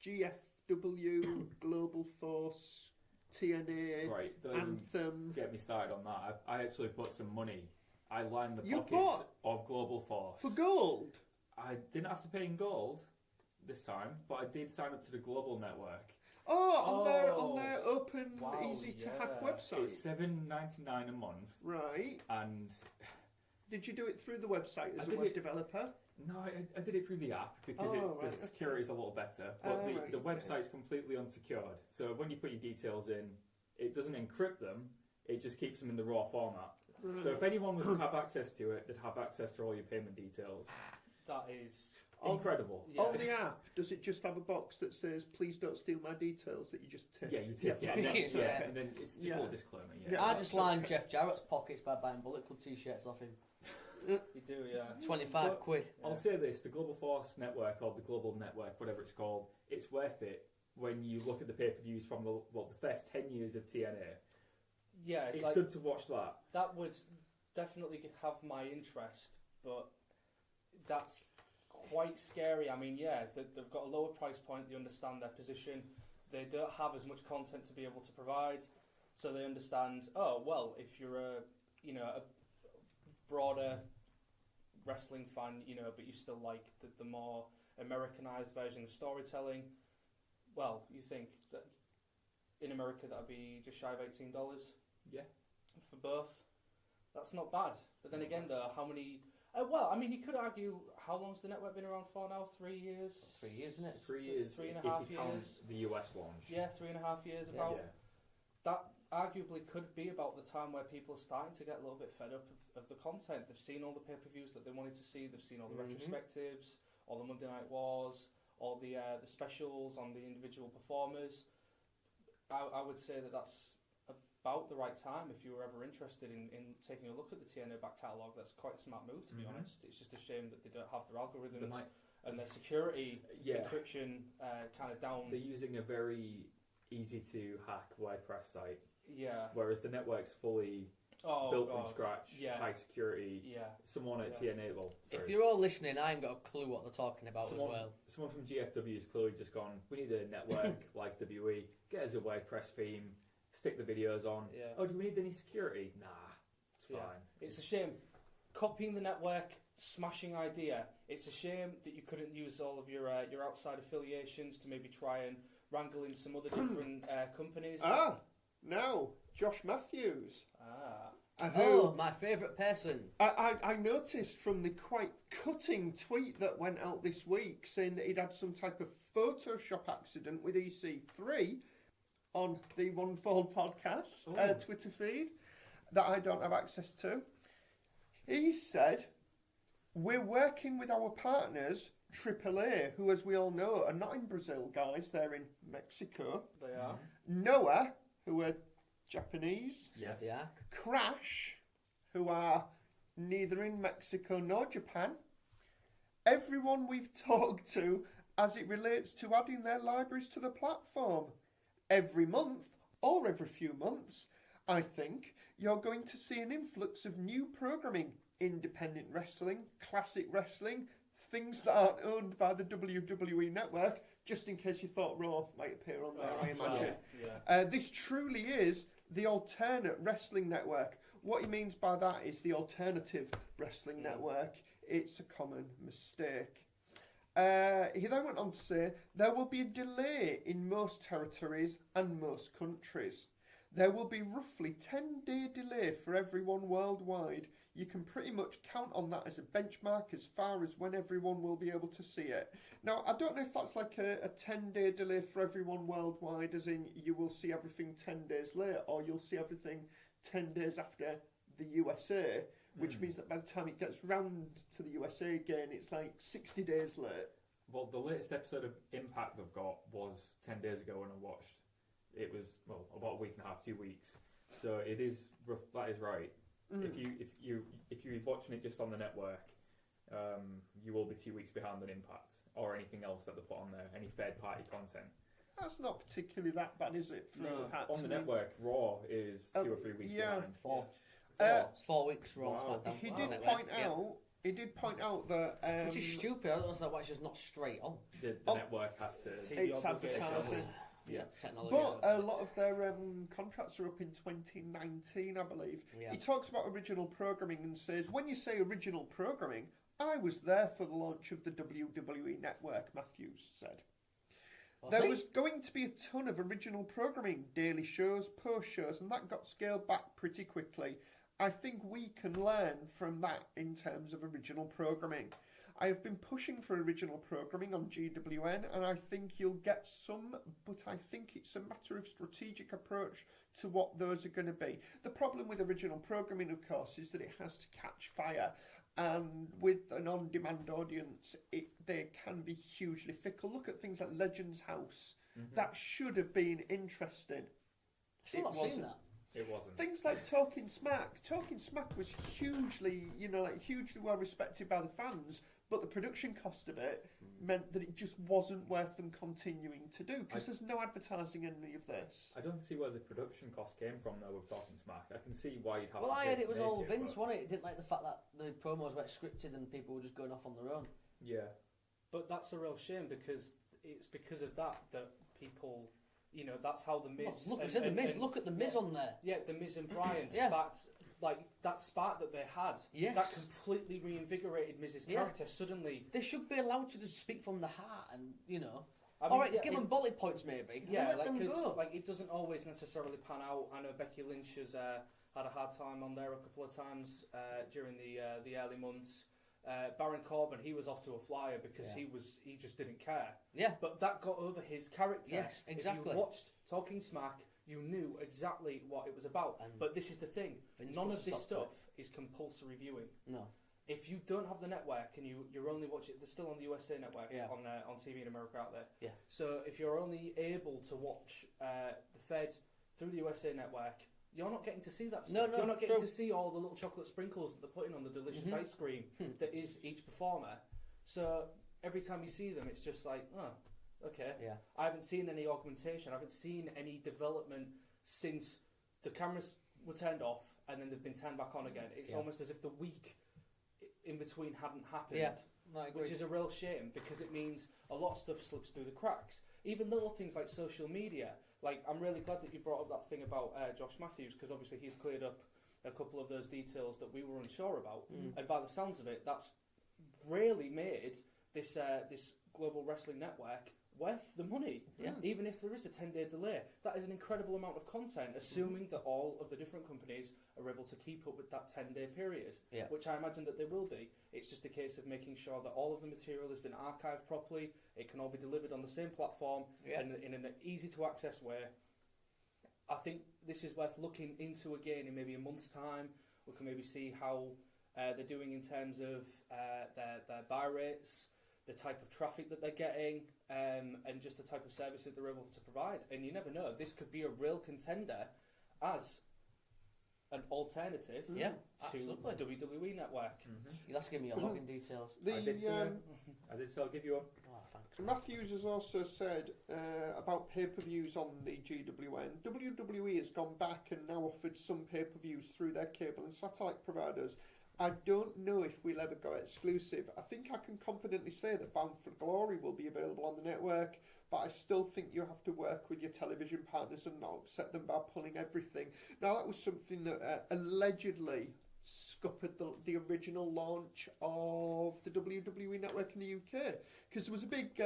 S3: GFW, Global Force, TNA,
S4: Right, don't
S3: Anthem.
S4: get me started on that. I actually put some money. I lined the
S3: You
S4: pockets
S3: bought-
S4: of Global Force.
S3: For gold?
S4: I didn't have to pay in gold this time, but I did sign up to the Global Network.
S3: Oh,
S5: Oh.
S3: on their open,
S5: Wow,
S3: easy to hack
S5: yeah.
S3: website.
S4: It's $7.99 a month,
S3: Right.
S4: and
S3: Did you do it through the website
S4: I
S3: as a
S4: did
S3: web
S4: it-
S3: developer?
S4: no, I did it through the app because
S3: Oh, right,
S4: the security is a little better. But
S3: Oh, right,
S4: the
S3: okay.
S4: website's completely unsecured, so when you put your details in, it doesn't encrypt them. It just keeps them in the raw format. So if anyone was to have access to it, they'd have access to all your payment details.
S5: That is...
S4: Incredible.
S5: Yeah.
S3: On the app, does it just have a box that says, please don't steal my details, that you just tick?
S4: Yeah, you tick it, and then,
S2: Yeah.
S4: and then it's just
S3: Yeah.
S4: a little disclaimer. Yeah.
S3: Yeah.
S2: I
S3: that's
S2: just lined
S3: okay.
S2: Jeff Jarrett's pockets by buying Bullet Club t-shirts off him.
S5: You do, yeah.
S2: 25
S4: But-
S2: quid.
S4: I'll say this: the Global Force Network, or the Global Network, whatever it's called, it's worth it when you look at the pay-per-views from the first 10 years of TNA.
S5: Yeah,
S4: It's
S5: like,
S4: good to watch that.
S5: that would definitely have my interest, but that's quite scary. I mean, yeah, they've got a lower price point, they understand their position, they don't have as much content to be able to provide, so they understand, oh, well, if you're a broader wrestling fan, but you still like the more Americanized version of storytelling, well, you think that in America that'd be just shy of $18
S4: Yeah.
S5: for both. That's not bad. But then again, though, how many... well, I mean, you could argue, how long's the network been around for now? 3 years?
S2: 3 years, isn't it?
S4: 3 years.
S5: 3.5
S4: if you count
S5: years.
S4: the US launch.
S5: Yeah, 3.5 years
S2: Yeah.
S5: about.
S4: Yeah.
S5: That arguably could be about the time where people are starting to get a little bit fed up of the content. They've seen all the pay-per-views that they wanted to see. They've seen all the retrospectives, all the Monday Night Wars, all the specials on the individual performers. I would say that that's about the right time if you were ever interested in taking a look at the TNA back catalogue. That's quite a smart move, to be honest. It's just a shame that they don't have their algorithms and their security encryption kind of down.
S4: They're using a very easy to hack WordPress site,
S5: Yeah.
S4: whereas the network's fully built from scratch, high security.
S5: Yeah.
S4: Someone at TNA,
S2: If you're all listening, I ain't got a clue what they're talking about
S4: someone,
S2: as well.
S4: Someone from GFW has clearly just gone, we need a network like WE, get us a WordPress theme, stick the videos on.
S5: Yeah.
S4: Oh, do we need any security? Nah, it's fine.
S5: Yeah. It's a shame. Copying the network, smashing idea. It's a shame that you couldn't use all of your outside affiliations to maybe try and wrangle in some other different companies.
S3: Now, Josh Matthews.
S2: Oh, my favourite person.
S3: I noticed from the quite cutting tweet that went out this week saying that he'd had some type of Photoshop accident with EC3 on the One Fall podcast Twitter feed that I don't have access to. He said, we're working with our partners, AAA, who, as we all know, are not in Brazil, guys. They're in Mexico.
S5: They are.
S3: Noah, who are Japanese.
S2: Yes. Yeah.
S3: Crash, who are neither in Mexico nor Japan. Everyone we've talked to as it relates to adding their libraries to the platform. Every month, or every few months, I think, you're going to see an influx of new programming. Independent wrestling, classic wrestling, things that aren't owned by the WWE network, just in case you thought Raw might appear on there, I imagine.
S5: Yeah.
S3: This truly is the alternate wrestling network. What he means by that is the alternative wrestling network. It's a common mistake. He then went on to say, there will be a delay in most territories and most countries. There will be roughly 10-day delay for everyone worldwide. You can pretty much count on that as a benchmark as far as when everyone will be able to see it. Now, I don't know if that's like a 10-day delay for everyone worldwide, as in you will see everything 10 days later, or you'll see everything 10 days after the USA, which means that by the time it gets round to the USA again, it's like 60 days late.
S4: Well, the latest episode of Impact they've got was 10 days ago when I watched. It was, about a week and a half, 2 weeks. So it is, that is right. If you're watching it just on the network, you will be 2 weeks behind on Impact or anything else that they put on there, any third-party content.
S3: That's not particularly that bad, is it?
S4: On the network, Raw is 2 or 3 weeks behind.
S2: It's 4 weeks for all
S4: Wow.
S2: SmackDown.
S3: He
S2: on
S3: did
S2: the network.
S3: point out that
S2: Which is stupid. I don't understand why it's just not straight on.
S4: The
S3: Oh.
S4: network has to.
S5: TV
S3: it's
S5: obligation.
S3: advertising.
S4: Yeah.
S2: Technology.
S3: But a lot of their contracts are up in 2019, I believe.
S2: Yeah.
S3: He talks about original programming and says, when you say original programming, I was there for the launch of the WWE Network, Matthews said. There was going to be a ton of original programming, daily shows, post shows, and that got scaled back pretty quickly. I think we can learn from that in terms of original programming. I have been pushing for original programming on GWN, and I think you'll get some, but I think it's a matter of strategic approach to what those are going to be. The problem with original programming, of course, is that it has to catch fire. And with an on-demand audience, they can be hugely fickle. Look at things like Legends House. That should have been interesting.
S2: Still not seen that.
S4: It wasn't.
S3: Things like Talking Smack. Talking Smack was hugely well respected by the fans, but the production cost of it meant that it just wasn't worth them continuing to do, because there's no advertising in any of this.
S4: I don't see where the production cost came from though with Talking Smack. I can see why you'd have
S2: Well,
S4: to
S2: I
S4: pay
S2: heard
S4: to
S2: it was
S4: make
S2: all
S4: it,
S2: Vince,
S4: but-
S2: wasn't it? It didn't like the fact that the promos were scripted and people were just going off on their own.
S4: Yeah.
S5: But that's a real shame because it's because of that people, that's how the Miz.
S2: Look at the Miz. Look at the Miz on there.
S5: Yeah, the Miz and Bryan
S2: Yeah.
S5: sparked, like that spark that they had.
S2: Yes.
S5: That completely reinvigorated Miz's character. Suddenly,
S2: They should be allowed to just speak from the heart, and
S5: I mean,
S2: all right,
S5: yeah,
S2: give them bullet points maybe. and
S5: Yeah,
S2: let
S5: like,
S2: them
S5: 'cause,
S2: go.
S5: like it doesn't always necessarily pan out. I know Becky Lynch has had a hard time on there a couple of times during the early months. Baron Corbin, he was off to a flyer because he just didn't care.
S2: Yeah.
S5: But that got over his character.
S2: Yes, exactly.
S5: If you watched Talking Smack, you knew exactly what it was about.
S2: And
S5: but this is the thing:
S2: Vince
S5: none
S2: puts
S5: of
S2: a
S5: this
S2: stop to
S5: stuff is compulsory viewing.
S2: No.
S5: If you don't have the network and you're only watching it, they're still on the USA network on TV in America out there.
S2: Yeah.
S5: So if you're only able to watch the Fed through the USA network, you're not getting to see that stuff.
S2: No,
S5: you're not getting
S2: true.
S5: to see all the little chocolate sprinkles that they're putting on the delicious ice cream that is each performer. So every time you see them, it's just like, oh, okay.
S2: Yeah.
S5: I haven't seen any augmentation. I haven't seen any development since the cameras were turned off and then they've been turned back on again. It's almost as if the week in between hadn't happened.
S2: Yeah. No, I agree.
S5: Which is a real shame because it means a lot of stuff slips through the cracks. Even little things like social media. Like, I'm really glad that you brought up that thing about Josh Matthews because obviously he's cleared up a couple of those details that we were unsure about. And by the sounds of it, that's really made this global wrestling network worth the money.
S2: Yeah.
S5: Even if there is a 10-day delay, that is an incredible amount of content, assuming that all of the different companies are able to keep up with that 10-day period, which I imagine that they will be. It's just a case of making sure that all of the material has been archived properly, it can all be delivered on the same platform and in an easy-to-access way. I think this is worth looking into again in maybe a month's time. We can maybe see how they're doing in terms of their buy rates, the type of traffic that they're getting, and just the type of services they're able to provide. And you never know, this could be a real contender as an alternative to
S2: absolutely.
S5: the WWE network.
S2: You'll have to give me your login details.
S4: I did so I'll give you one.
S2: Oh, thanks.
S3: Matthews has also said about pay-per-views on the GWN. WWE has gone back and now offered some pay-per-views through their cable and satellite providers. I don't know if we'll ever go exclusive. I think I can confidently say that Bound for Glory will be available on the network, but I still think you have to work with your television partners and not upset them by pulling everything. Now, that was something that allegedly scuppered the original launch of the WWE network in the UK, because there was a big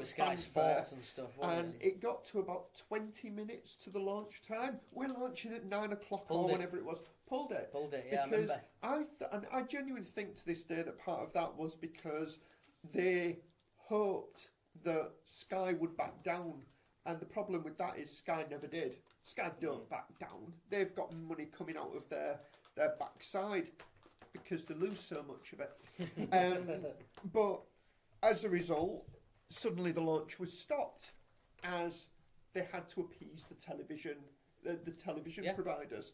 S2: Sky Sports and stuff,
S3: and it got to about 20 minutes to the launch time. We're launching at 9 o'clock
S2: Pulled
S3: or
S2: it.
S3: whenever it was. Pulled it,
S2: yeah, I
S3: because
S2: remember.
S3: I genuinely think to this day that part of that was because they hoped that Sky would back down, and the problem with that is Sky never did. Sky don't back down. They've got money coming out of their backside because they lose so much of it. But as a result, suddenly the launch was stopped as they had to appease the television providers.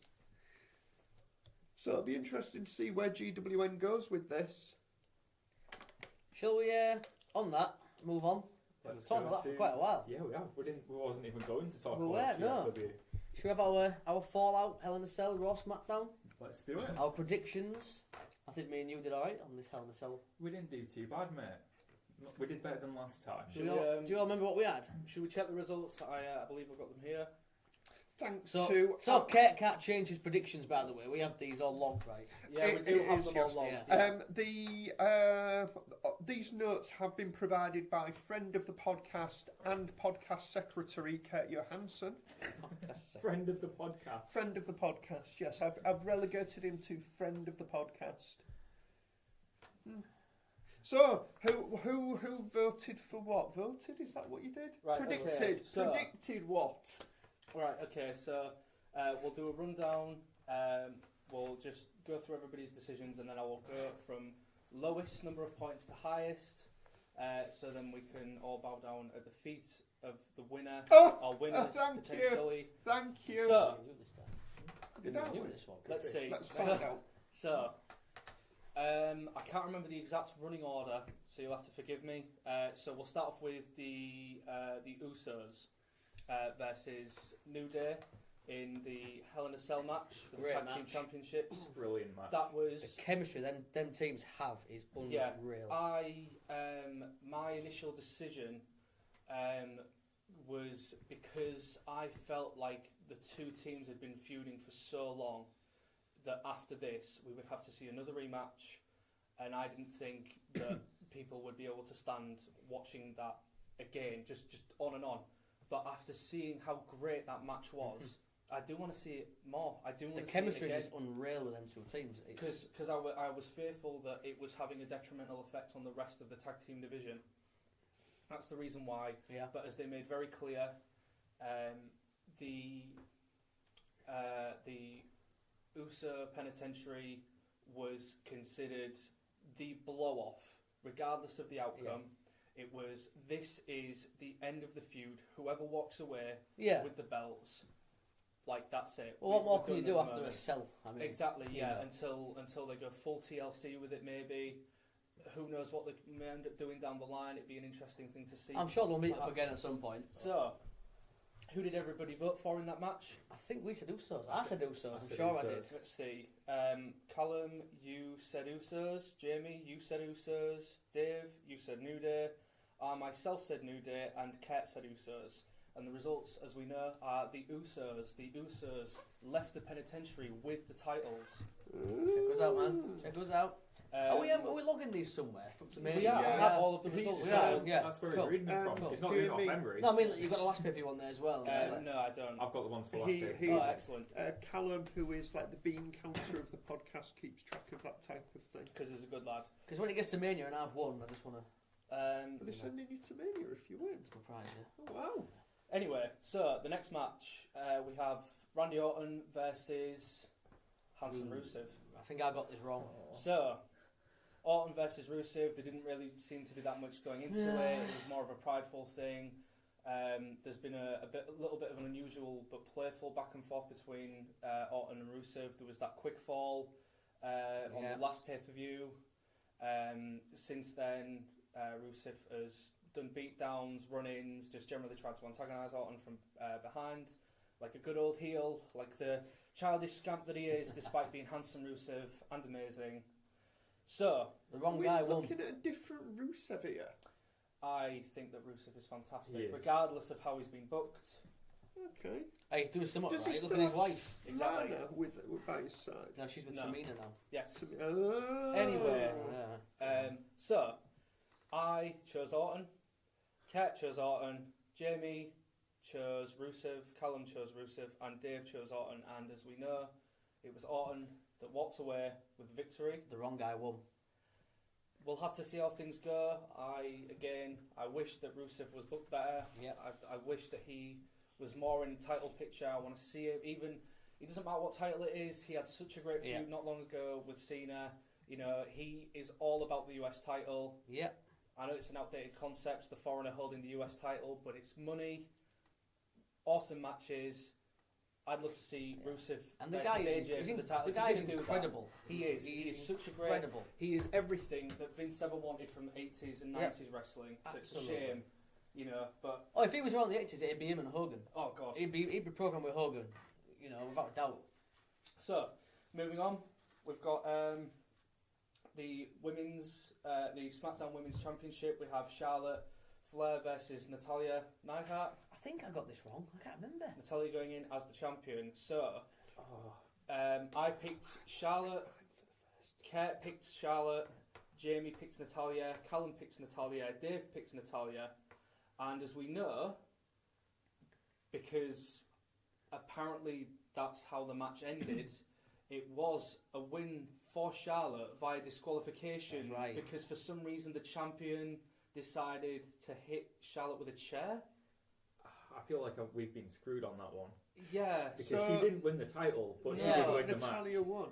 S3: So it'll be interesting to see where GWN goes with this.
S2: Shall we, on that, move on?
S4: Let's
S2: We've talked
S4: go
S2: about that
S4: to-
S2: for quite a while.
S4: Yeah, we have. We wasn't even going to talk
S2: We
S4: about
S2: weren't, no.
S4: GFW.
S2: Should we have our fallout, Hell in a Cell, Raw SmackDown?
S4: Let's do it.
S2: Our predictions. I think me and you did alright on this Hell in a Cell.
S4: We didn't do too bad, mate. We did better than last time.
S2: Do you all remember what we had?
S5: Should we check the results? I believe I've got them here.
S3: Thanks
S2: So
S3: to...
S2: Kate can't change his predictions, by the way. We have these all logged, right?
S5: Yeah, we do
S3: It
S5: have
S3: is,
S5: them
S3: yes.
S5: all logged.
S2: Yeah.
S3: These notes have been provided by friend of the podcast and podcast secretary Kurt Johansson.
S4: Friend of the podcast.
S3: Friend of the podcast, yes. I've relegated him to friend of the podcast. So, who voted for what? Voted? Is that what you did?
S5: Right,
S3: Predicted.
S5: okay. So-
S3: Predicted what?
S5: Right, okay, so we'll do a rundown. We'll just go through everybody's decisions and then I will go from lowest number of points to highest. So then we can all bow down at the feet of the winner or winners
S3: thank
S5: potentially.
S3: Thank you.
S5: So,
S3: Could be that way.
S2: This one.
S5: let's see.
S3: Let's find out.
S5: So, I can't remember the exact running order, so you'll have to forgive me. So we'll start off with the Usos versus New Day in the Hell in a Cell match for the
S2: Great
S5: Tag Team
S2: match.
S5: Championships.
S4: Brilliant match.
S5: That was
S2: The chemistry them teams have is unreal.
S5: My initial decision was because I felt like the two teams had been feuding for so long that after this we would have to see another rematch, and I didn't think that people would be able to stand watching that again, just on and on. But after seeing how great that match was, I do want to see it more. I do want
S2: The
S5: to see it
S2: chemistry
S5: again.
S2: is just unreal with them two teams.
S5: Because I was fearful that it was having a detrimental effect on the rest of the tag team division. That's the reason why.
S2: Yeah.
S5: But as they made very clear, the USA Penitentiary was considered the blow-off, regardless of the outcome. It was, this is the end of the feud. Whoever walks away with the belts, like, that's it.
S2: Well, what more
S5: We're
S2: can you
S5: done
S2: do
S5: at the
S2: after a
S5: moment.
S2: cell? I mean,
S5: Exactly, yeah.
S2: know.
S5: Until they go full TLC with it, maybe. Who knows what they may end up doing down the line? It'd be an interesting thing to see.
S2: I'm sure they'll meet up
S5: perhaps.
S2: again at some point.
S5: So, who did everybody vote for in that match?
S2: I think we said Usos. I said Usos. I'm
S4: said
S2: sure I
S4: Usos.
S2: did.
S5: Let's see. Callum, you said Usos. Jamie, you said Usos. Dave, you said New Day. I myself said New Day, and Kurt said Usos. And the results, as we know, are the Usos. The Usos left the penitentiary with the titles.
S2: Check us out, man. Check us out. Are we logging these somewhere?
S5: We have all of the results.
S2: We are, yeah.
S4: That's where
S2: Cool.
S4: he's reading them from.
S2: Cool.
S4: It's not going off
S3: Jamie-
S4: memory.
S2: No, I mean, you've got the last paper one there as well.
S5: No, I don't.
S4: I've got the ones for last
S3: He-
S4: year.
S3: he-
S5: Oh, excellent.
S3: Callum, who is like the bean counter of the podcast, keeps track of that type of thing.
S5: Because he's a good lad.
S2: Because when it gets to Mania and I've won, I just want to
S3: Are they sending you to Mania if you win?
S2: surprise you.
S3: Oh, wow.
S5: Anyway, so the next match, we have Randy Orton versus Hanson Rusev.
S2: I think I got this wrong.
S5: So, Orton versus Rusev, there didn't really seem to be that much going into it. It was more of a prideful thing. There's been a little bit of an unusual but playful back and forth between Orton and Rusev. There was that quick fall on the last pay-per-view. Since then, Rusev has done beatdowns, run-ins, just generally tried to antagonise Orton from behind, like a good old heel, like the childish scamp that he is, despite being handsome Rusev and amazing. So,
S2: The wrong
S3: We're
S2: guy won.
S3: looking at a different Rusev here.
S5: I think that Rusev is fantastic,
S4: He is.
S5: regardless of how he's been booked.
S3: Okay.
S2: Hey, he's doing something
S3: Does he
S2: right. Look
S3: still
S2: at his
S3: have
S2: wife.
S5: Exactly.
S3: Lana with by his side?
S2: No, she's with
S5: No.
S2: Tamina now.
S5: Yes.
S3: Oh.
S5: Anyway.
S2: Yeah.
S5: So, I chose Orton, Kurt chose Orton, Jamie chose Rusev, Callum chose Rusev, and Dave chose Orton. And as we know, it was Orton that walked away with the victory.
S2: The wrong guy won.
S5: We'll have to see how things go. I wish that Rusev was booked better.
S2: Yeah.
S5: I wish that he was more in the title picture. I want to see him. Even, it doesn't matter what title it is. He had such a great feud not long ago with Cena. You know, he is all about the US title.
S2: Yeah.
S5: I know it's an outdated concept, the foreigner holding the US title, but it's money, awesome matches. I'd love to see Rusev
S2: And the
S5: versus
S2: guy
S5: AJ
S2: is,
S5: for the title.
S2: the
S5: If he
S2: guy's
S5: can do that,
S2: incredible.
S5: he is. He is such a great.
S2: Incredible.
S5: He is everything that Vince ever wanted from 80s and 90s wrestling. So
S2: Absolutely.
S5: it's a shame you know. But
S2: Oh, if he was around the 80s, it'd be him and Hogan.
S5: oh god.
S2: He'd be programmed with Hogan, you know, without a doubt.
S5: So moving on, we've got the women's, the SmackDown Women's Championship. We have Charlotte Flair versus Natalya Neidhart.
S2: I think I got this wrong. I can't remember.
S5: Natalya going in as the champion. So I picked Charlotte. Kurt picked Charlotte. Jamie picked Natalya. Callum picked Natalya. Dave picked Natalya. And as we know, because apparently that's how the match ended, it was a win for Charlotte via disqualification.
S2: That's right.
S5: Because for some reason the champion decided to hit Charlotte with a chair.
S4: I feel like we've been screwed on that one.
S5: Yeah.
S4: Because
S3: So-
S4: she didn't win the title, but she
S5: Yeah.
S4: did win the match.
S3: Natalya won.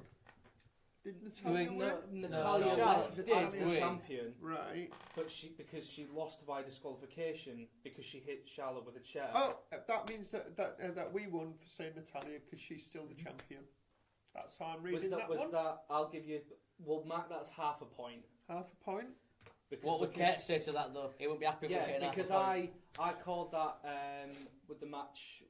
S3: Did Natalya win?
S5: Natalia
S2: No, Charlotte
S5: left
S2: did
S5: as the
S2: win.
S5: champion,
S3: Right.
S5: but because she lost via disqualification because she hit Charlotte with a chair.
S3: Oh, that means that we won for saying Natalya because she's still the champion. That's how I'm reading that one.
S5: I'll give you. We'll mark that as half a point.
S3: Half a point.
S5: Because
S2: What would
S5: looking-
S2: Kurt say to that, though? He wouldn't be happy with
S5: Yeah,
S2: getting half a
S5: because
S2: point.
S5: I called that with the match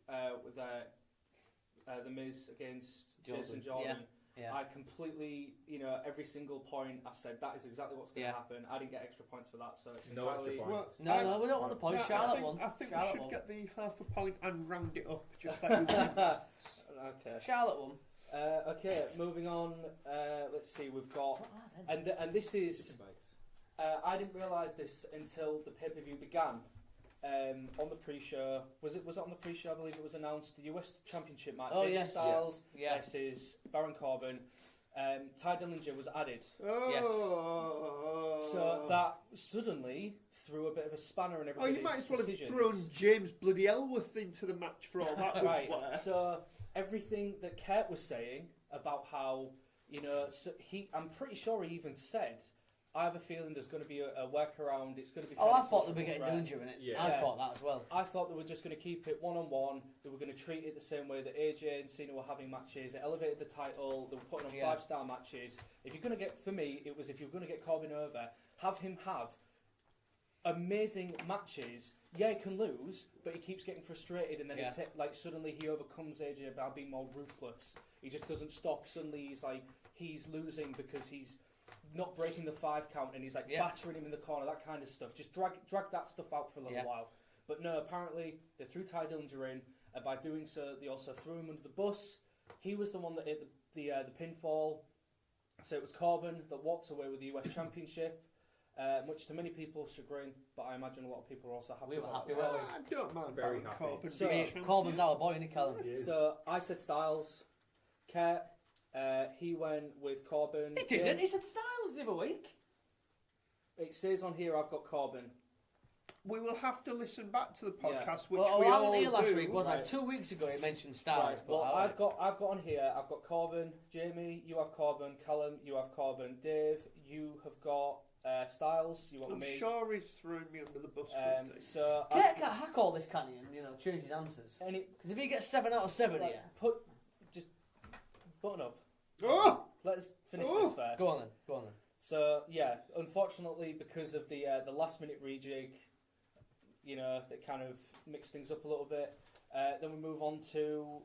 S5: with the Miz against Jason Jordan.
S2: Yeah.
S5: I completely, every single point I said that is exactly what's going to happen. I didn't get extra points for that, so it's
S4: No extra
S5: entirely.
S4: points.
S2: No, we don't want the points. Charlotte won.
S3: I think
S2: Charlotte
S3: we should
S2: won.
S3: get the half a point and round it up, just like we did.
S5: Okay.
S2: Charlotte won.
S5: Okay, moving on. Let's see. We've got,
S2: What are they?
S5: and this is. I didn't realise this until the pay-per-view began. On the pre-show, was it on the pre-show? I believe it was announced the US Championship match.
S2: Oh,
S5: AJ
S2: yes.
S5: Styles
S2: Yeah.
S5: versus Baron Corbin. Ty Dillinger was added,
S3: Oh.
S5: so that suddenly threw a bit of a spanner in
S3: Oh,
S5: everybody's
S3: you might as well have
S5: decisions.
S3: thrown James Bloody Elworth into the match for all that was
S5: Right.
S3: worth.
S5: So everything that Kurt was saying about how I'm pretty sure he even said, I have a feeling there's going to be a workaround. It's going to be.
S2: Oh, I
S5: turned into
S2: thought
S5: a
S2: they were getting
S5: triple
S2: Dillinger in it.
S4: Yeah.
S2: I
S5: Yeah.
S2: thought that as well.
S5: I thought they were just going to keep it one-on-one. They were going to treat it the same way that AJ and Cena were having matches. It elevated the title. They were putting on
S2: Yeah.
S5: 5-star matches. If you're going to get, for me, it was if you're going to get Corbin over, have him have amazing matches. Yeah, he can lose, but he keeps getting frustrated, and then suddenly he overcomes AJ by being more ruthless. He just doesn't stop. Suddenly he's losing because he's not breaking the 5 count, and he's battering him in the corner, that kind of stuff. Just drag that stuff out for a little while. But no, apparently they threw Ty Dillinger in, and by doing so, they also threw him under the bus. He was the one that hit the pinfall. So it was Corbin that walked away with the US Championship, much to many people's chagrin, but I imagine a lot of people are also happy.
S2: We were
S5: about
S2: happy,
S5: it.
S2: weren't we?
S3: I don't mind
S4: Very
S3: Baron
S4: happy.
S3: Corbin
S5: So-
S3: being
S2: Mate,
S3: champion.
S2: Corbin's our boy, isn't he, Callum?
S4: He is.
S5: So I said Styles. Kurt, he went with Corbin.
S2: He didn't. He said Styles the other week.
S5: It says on here I've got Corbin.
S3: We will have to listen back to the
S5: Yeah.
S3: podcast, which
S2: Well,
S3: we
S2: I
S3: all
S2: wasn't here last
S3: do.
S2: week, was I?
S5: Right.
S2: 2 weeks ago he mentioned Styles.
S5: Right.
S2: But
S5: Well,
S2: I
S5: I've got on here. I've got Corbin. Jamie, you have Corbin. Callum, you have Corbin. Dave, you have got Styles. You want
S3: I'm
S5: me?
S3: sure he's throwing me under the bus with this.
S5: So
S2: Kurt can't hack all this, can he? And change his answers. Because if he gets 7 out of 7 here,
S5: just button up.
S3: Oh!
S5: Let's finish
S3: Oh!
S5: this first.
S2: go on then.
S5: So yeah, unfortunately, because of the last minute rejig, that kind of mixed things up a little bit. Then we move on to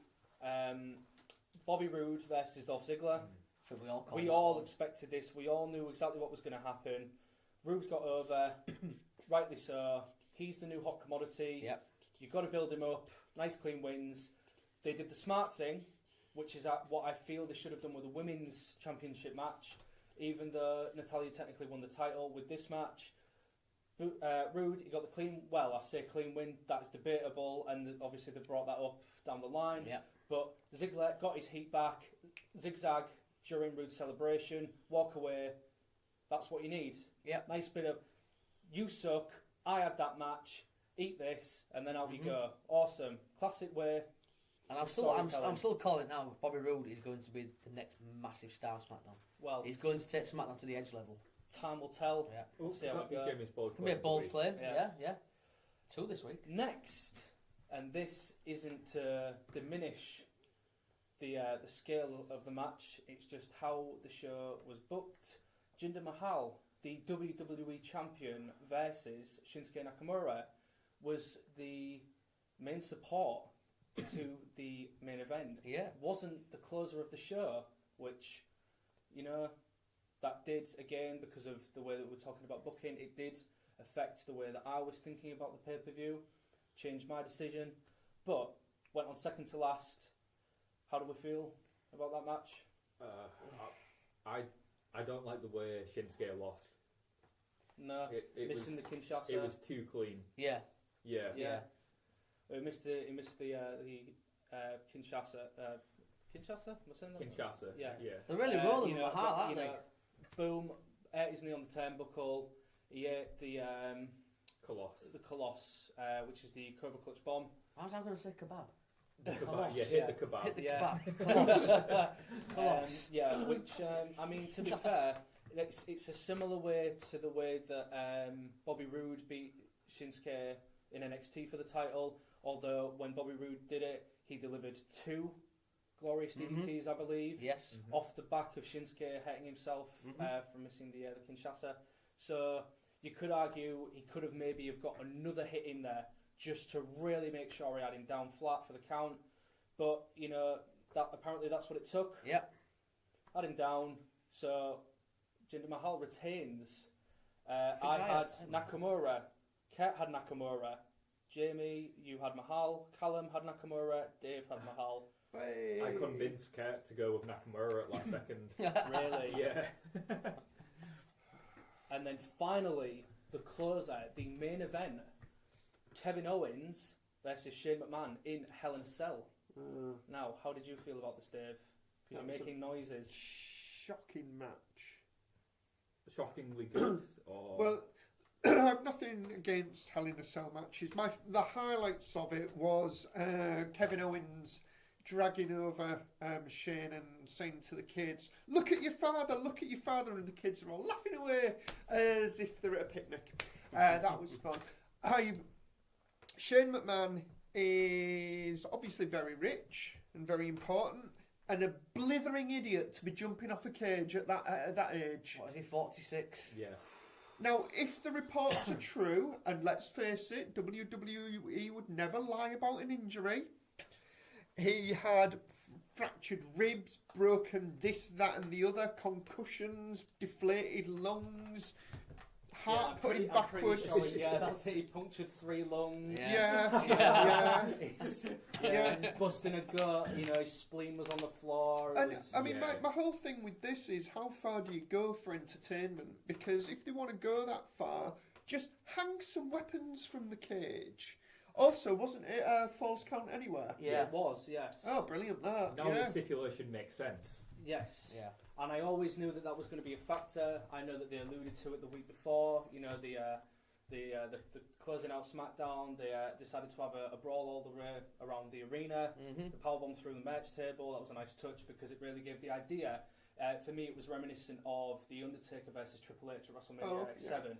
S5: Bobby Roode versus Dolph Ziggler.
S2: Should we all call
S5: We
S2: that
S5: all
S2: one?
S5: expected this. We all knew exactly what was going to happen. Roode got over, rightly so. He's the new hot commodity.
S2: Yep.
S5: You've got to build him up. Nice clean wins. They did the smart thing, which is what I feel they should have done with the women's championship match. Even though Natalya technically won the title with this match, Roode, he got the clean. Well, I say clean win. That's debatable, and obviously they brought that up down the line.
S2: Yeah.
S5: But Ziggler got his heat back. Zigzag during Roode's celebration. Walk away. That's what you need.
S2: Yeah.
S5: Nice bit of, you suck. I had that match. Eat this, and then out you go. Awesome, classic way.
S2: And I'm
S5: Storytelling.
S2: still calling it now. Bobby Roode is going to be the next massive star of SmackDown.
S5: Well,
S2: He's going to take SmackDown to the edge level.
S5: time will tell.
S2: Yeah.
S4: Oh,
S5: See how
S4: that'd
S5: it
S4: be
S5: goes.
S4: Jamie's bold
S2: Can be a
S4: claim
S2: bold
S4: of the
S2: claim.
S5: Yeah.
S2: Yeah. 2 this week.
S5: Next, and this isn't to diminish the scale of the match. It's just how the show was booked. Jinder Mahal, the WWE champion, versus Shinsuke Nakamura, was the main support to the main event.
S2: Yeah.
S5: Wasn't the closer of the show, which, you know, that did, again, because of the way that we're talking about booking, it did affect the way that I was thinking about the pay-per-view, changed my decision, but went on second to last. How do we feel about that match?
S4: I don't like the way Shinsuke lost.
S5: No,
S4: It
S5: missing
S4: was,
S5: the Kinshasa.
S4: It was too clean.
S2: Yeah.
S4: Yeah.
S5: He missed the Kinshasa. Kinshasa? Am I saying that?
S4: Kinshasa.
S5: Yeah.
S2: They're really rolling
S5: you
S2: with
S5: know,
S2: the heart, aren't
S5: you
S2: they?
S5: know, boom, ate his knee on the turnbuckle. He ate the Coloss, which is the Cobra Clutch Bomb.
S2: I was going to say kebab.
S4: The kebab.
S2: Coloss,
S4: Yeah, hit the kebab.
S2: Hit the
S5: Yeah.
S2: kebab. Coloss.
S5: Which, I mean, to be fair, it's a similar way to the way that Bobby Roode beat Shinsuke in NXT for the title, although when Bobby Roode did it, he delivered 2 glorious DDTs, I believe,
S2: Yes.
S5: off the back of Shinsuke hurting himself from missing the Kinshasa. So you could argue he could have maybe have got another hit in there just to really make sure he had him down flat for the count. But, you know, apparently that's what it took.
S2: Yep.
S5: Had him down, so Jinder Mahal retains. I had Nakamura, Kurt had Nakamura, Jamie, you had Mahal, Callum had Nakamura, Dave had Mahal.
S3: Hey.
S4: I convinced Kurt to go with Nakamura at last second.
S5: Really?
S4: Yeah.
S5: And then finally, the closer, the main event, Kevin Owens versus Shane McMahon in Hell in a Cell. Now, how did you feel about this, Dave? Because you're making noises.
S3: Shocking match.
S4: Shockingly good. Or...
S3: Well, I have nothing against Hell in a Cell matches. The highlights of it was Kevin Owens dragging over Shane and saying to the kids, look at your father, and the kids are all laughing away as if they're at a picnic. That was fun. Shane McMahon is obviously very rich and very important, and a blithering idiot to be jumping off a cage at that age.
S2: What is he, 46?
S4: Yeah.
S3: Now, if the reports are true, and let's face it, WWE would never lie about an injury. He had fractured ribs, broken this, that and the other, concussions, deflated lungs, heart putting backwards.
S5: That's it. He punctured 3 lungs.
S3: Yeah.
S5: Busting a gut. You know, his spleen was on the floor.
S3: My whole thing with this is how far do you go for entertainment? Because if they want to go that far, just hang some weapons from the cage. Also, wasn't it a false count anywhere?
S5: Yeah, it was, yes.
S3: Oh, brilliant, that.
S4: Now the stipulation makes sense.
S5: Yes.
S2: Yeah.
S5: And I always knew that was going to be a factor. I know that they alluded to it the week before. You know, the closing out SmackDown, they decided to have a brawl all the way around the arena. The powerbomb through the merch table. That was a nice touch because it really gave the idea. For me, it was reminiscent of The Undertaker versus Triple H at WrestleMania X7.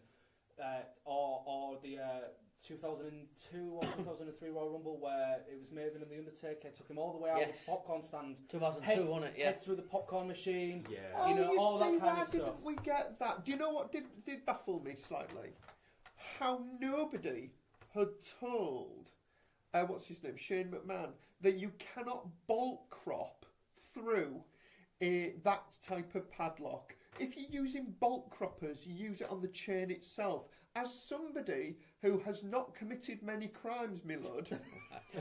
S5: Or the 2002 or 2003 Royal Rumble where it was Maven and The Undertaker, took him all the way out of the popcorn stand.
S2: 2002, wasn't it? Yeah.
S5: Head through the popcorn machine.
S4: Yeah.
S5: All that kind of stuff.
S3: Why didn't we get that? Do you know what did baffle me slightly? How nobody had told, what's his name, Shane McMahon, that you cannot bolt crop through that type of padlock. If you're using bolt croppers, you use it on the chain itself. As somebody who has not committed many crimes, my lord,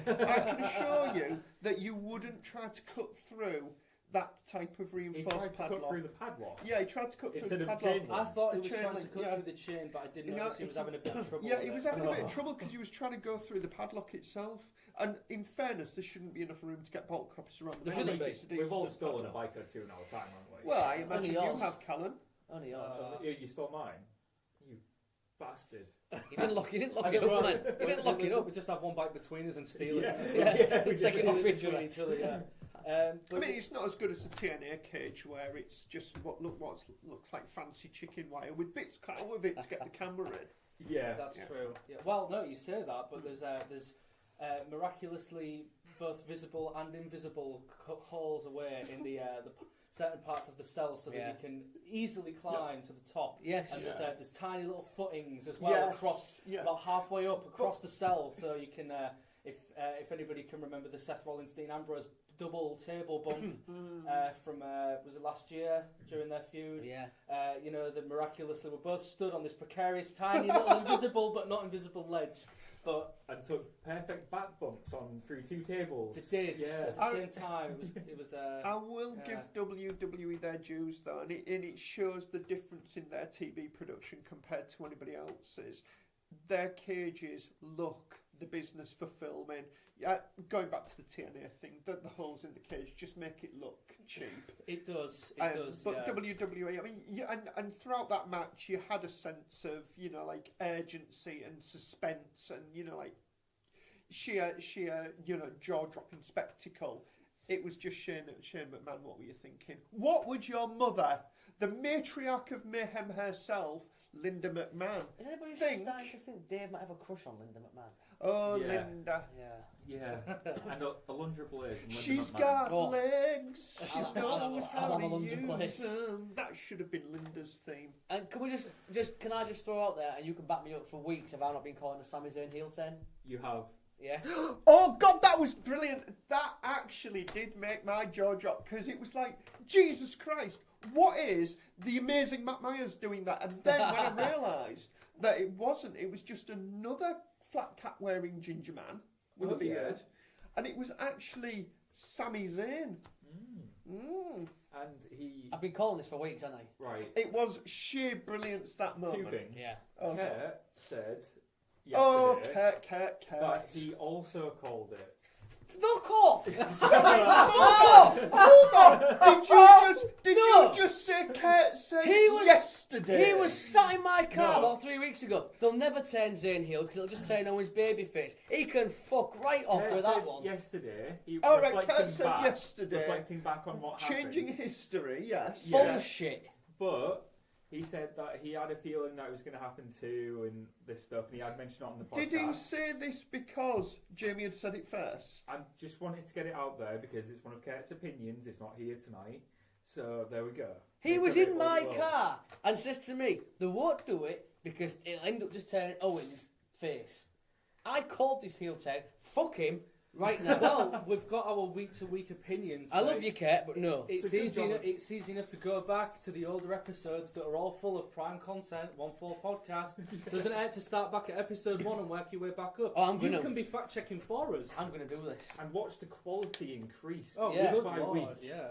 S3: I can assure you that you wouldn't try to cut through that type of reinforced
S4: padlock. He tried to
S3: padlock.
S4: cut through the padlock?
S3: Yeah, he tried to cut
S4: Instead
S3: through the
S4: of
S3: padlock.
S4: chain
S5: I thought he was
S3: chain
S5: trying
S3: link,
S5: to cut through the chain, but I didn't notice he was having a bit of trouble.
S3: Yeah,
S5: with
S3: he was
S5: it.
S3: having a bit of trouble because he was trying to go through the padlock itself. And in fairness, there shouldn't be enough room to get bolt croppers around.
S2: There shouldn't be.
S4: We've all stolen a bike or two in our time, haven't we?
S3: Well, I imagine
S2: Only
S3: you
S2: yours.
S3: have, Callum.
S2: Only yours.
S4: You stole mine? You bastard.
S2: He didn't lock it up, man. He didn't look it
S5: We
S2: up.
S5: just have one bike between us and steal it.
S2: Yeah,
S5: we
S2: we take it off each
S5: between
S2: other.
S5: each other. Yeah.
S3: I mean, it's not as good as the TNA cage where it's just what looks like fancy chicken wire with bits cut out of it to get the camera in.
S4: Yeah.
S5: That's true. Yeah. Well, no, you say that, but there's miraculously both visible and invisible holes away in the certain parts of the cell so that you can easily climb to the top.
S2: Yes.
S5: And there's tiny little footings as well across, about halfway up across the cell, so you can, if anybody can remember the Seth Rollins Dean Ambrose double table bump from was it last year during their feud?
S2: Yeah.
S5: You know, that miraculously were both stood on this precarious, tiny little invisible but not invisible ledge. And
S4: took perfect back bumps on through 2 tables.
S5: They did at the same time. It was.
S3: I will give WWE their dues though, and it shows the difference in their TV production compared to anybody else's. Their cages look the business for filming. Yeah, going back to the TNA thing, the holes in the cage just make it look cheap.
S5: It does.
S3: But WWE, I mean, and throughout that match, you had a sense of, you know, like urgency and suspense, and you know, like sheer, you know, jaw-dropping spectacle. It was just Shane McMahon. What were you thinking? What would your mother, the matriarch of mayhem herself, Linda McMahon,
S2: Is anybody
S3: think?
S2: starting to think Dave might have a crush on Linda McMahon?
S3: Oh,
S4: Yeah.
S3: Linda.
S4: Yeah. And Alundra Blaze and Linda
S3: She's
S4: McMahon.
S3: got legs. She
S2: I'll
S3: knows
S2: have
S3: how to
S2: Alundra
S3: use
S2: Blaze.
S3: them. That should have been Linda's theme.
S2: And can we just can I just throw out there, and you can back me up for weeks, have I not been calling the Sami Zayn heel turn?
S4: You have.
S2: Yeah.
S3: Oh God, that was brilliant. That actually did make my jaw drop, because it was like, Jesus Christ, what is the amazing Matt Myers doing that? And then when I realised that it wasn't, it was just another flat cap wearing ginger man with a beard, and it was actually Sami Zayn.
S4: And he.
S2: I've been calling this for weeks, haven't I?
S4: Right.
S3: It was sheer brilliance that moment.
S4: 2 things.
S2: Yeah.
S3: Oh, God.
S4: Kurt said
S3: Oh,
S4: yesterday
S3: Kurt.
S4: that he also called it.
S2: Fuck off!
S3: Hold on. Did you just say Kurt said yesterday?
S2: He was sat in my car
S4: No.
S2: about 3 weeks ago. They'll never turn Zayn heel because it'll just turn Owens babyface. He can fuck right off
S4: Kurt
S2: with
S4: said
S2: that one.
S4: yesterday. He
S3: Oh, right,
S4: reflecting
S3: Kurt said
S4: back,
S3: yesterday.
S4: Reflecting back on what
S3: Changing
S4: happened.
S3: history, yes.
S4: Yeah.
S2: Bullshit.
S4: But he said that he had a feeling that it was going to happen too, and this stuff, and he had mentioned it on the podcast.
S3: Did he say this because Jamie had said it first?
S4: I just wanted to get it out there because it's one of Kurt's opinions. It's not here tonight. So there we go.
S2: He
S4: Make
S2: was
S4: of it
S2: in
S4: what
S2: my
S4: you will.
S2: car and says to me, they won't do it because it'll end up just turning Owens' face. I called this heel turn. Fuck him right now.
S5: Well, we've got our week-to-week opinions.
S2: I
S5: so
S2: love you, Kurt, but no.
S5: It's
S4: a good
S5: easy.
S4: job.
S5: It's easy enough to go back to the older episodes that are all full of prime content. 1-4 podcast doesn't hurt to start back at episode 1 and work your way back up.
S2: Oh, I'm
S5: you
S2: gonna.
S5: can be fact checking for us.
S2: I'm going to do this.
S4: And watch the quality increase
S5: Oh,
S2: Yeah.
S5: good
S4: by
S5: Lord,
S4: week.
S5: yeah.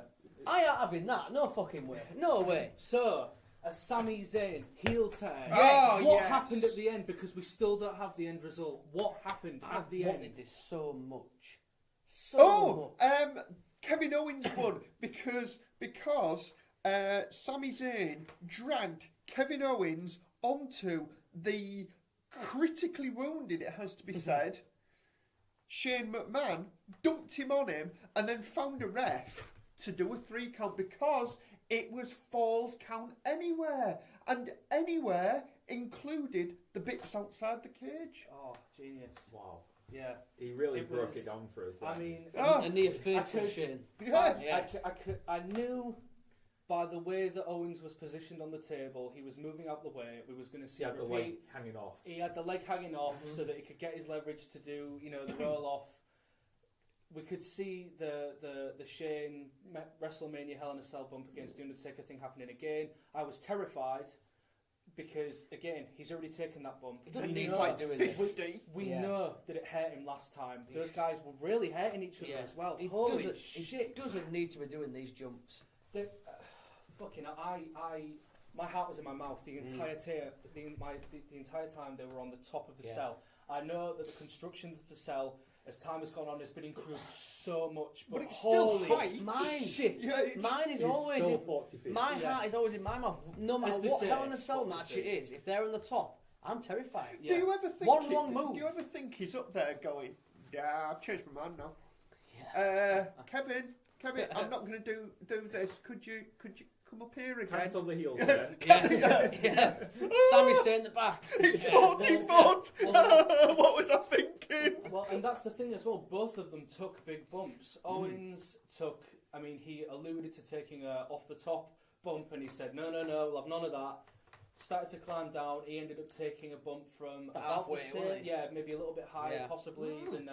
S2: I ain't having that. No fucking way. No way.
S5: So, a Sami Zayn heel turn.
S3: Yes. Oh,
S5: What
S3: yes.
S5: happened at the end? Because we still don't have the end result. What happened at the
S2: I
S5: end?
S2: wanted this so much.
S3: Kevin Owens won because Sami Zayn dragged Kevin Owens onto the critically wounded, it has to be said, Shane McMahon, dumped him on him, and then found a ref to do a 3 count because it was falls count anywhere, and anywhere included the bits outside the cage.
S5: Oh, genius.
S4: Wow.
S5: Yeah.
S4: He really
S5: It
S4: broke
S5: was-
S4: it down for us.
S5: I
S4: then.
S5: mean,
S2: A near
S5: I
S2: fatal
S5: could-
S2: Shane.
S3: Yes.
S2: Yeah.
S5: I knew by the way that Owens was positioned on the table, he was moving out the way. We was going to see
S4: he
S5: a
S4: had the
S5: repeat.
S4: leg hanging off.
S5: He had the leg hanging off so that he could get his leverage to do, the roll off. We could see the Shane WrestleMania Hell in a Cell bump against The Undertaker thing happening again. I was terrified because, again, he's already taken that bump.
S2: He doesn't
S5: We
S2: need
S5: know-
S2: to be doing this.
S3: 50.
S5: We
S2: Yeah.
S5: know that it hurt him last time. Those guys were really hurting each other as well.
S2: He
S5: Holy
S2: doesn't,
S5: shit.
S2: He doesn't need to be doing these jumps.
S5: Fucking, my heart was in my mouth the entire the entire time they were on the top of the
S2: Yeah.
S5: cell. I know that the construction of the cell, as time has gone on, has been improved so much, but,
S3: But it's still
S5: holy
S3: height.
S2: Mine.
S5: shit!
S3: Yeah, it's-
S2: Mine is
S4: He's
S2: always
S4: still
S2: in,
S4: 40 feet.
S2: my
S5: Yeah.
S2: heart is always in my mouth. No matter
S5: As they
S2: what
S5: say,
S2: Hell in a Cell
S5: 40
S2: match
S5: feet.
S2: it is, if they're on the top, I'm terrified.
S5: Yeah.
S3: Do you ever think
S2: One wrong move.
S3: Do you ever think he's up there going, "Yeah, I've changed my mind now.
S2: Yeah.
S3: Kevin, I'm not going to do this. Could you come up here again?"
S4: Cancel the heel turn.
S2: Yeah. Sammy's staying in the back.
S3: It's
S2: Yeah.
S3: 40 foot. What was I thinking?
S5: Well, and that's the thing as well. Both of them took big bumps. Owens took I mean, he alluded to taking a off the top bump, and he said, no, we'll have none of that. Started to climb down. He ended up taking a bump from about
S2: halfway,
S5: the same, maybe a little bit higher, possibly than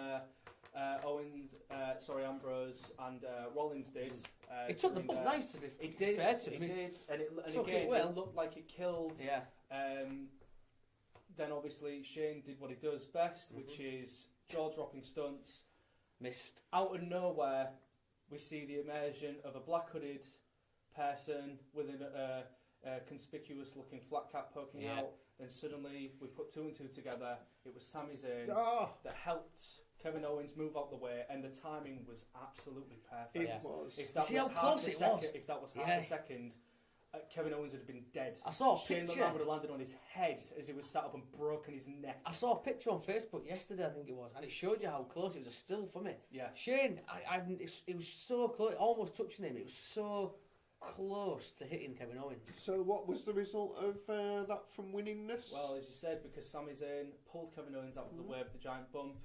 S5: Ambrose and Rollins did.
S2: It took the bump nice to be
S5: It did,
S2: fair to
S5: it
S2: me.
S5: did, and
S2: Took
S5: again,
S2: it well.
S5: it looked like it killed.
S2: Yeah.
S5: Then obviously Shane did what he does best, which is jaw-dropping stunts.
S2: Missed.
S5: Out of nowhere, we see the immersion of a black-hooded person with a conspicuous-looking flat cap poking out. Then suddenly, we put two and two together. It was Sami Zayn that helped Kevin Owens move out the way, and the timing was absolutely perfect.
S3: It was.
S5: If that
S2: See
S5: was
S2: how
S5: half
S2: close
S5: a
S2: it
S5: second,
S2: was?
S5: if that was half a second, Kevin Owens would have been dead.
S2: I saw a
S5: Shane
S2: picture.
S5: McMahon would have landed on his head as he was sat up and broken his neck.
S2: I saw a picture on Facebook yesterday, I think it was, and it showed you how close. It was a still from it.
S5: Yeah.
S2: Shane, it was so close, almost touching him. It was so close to hitting Kevin Owens.
S3: So what was the result of that from winning this?
S5: Well, as you said, because Sami Zayn pulled Kevin Owens out of the way of the giant bump,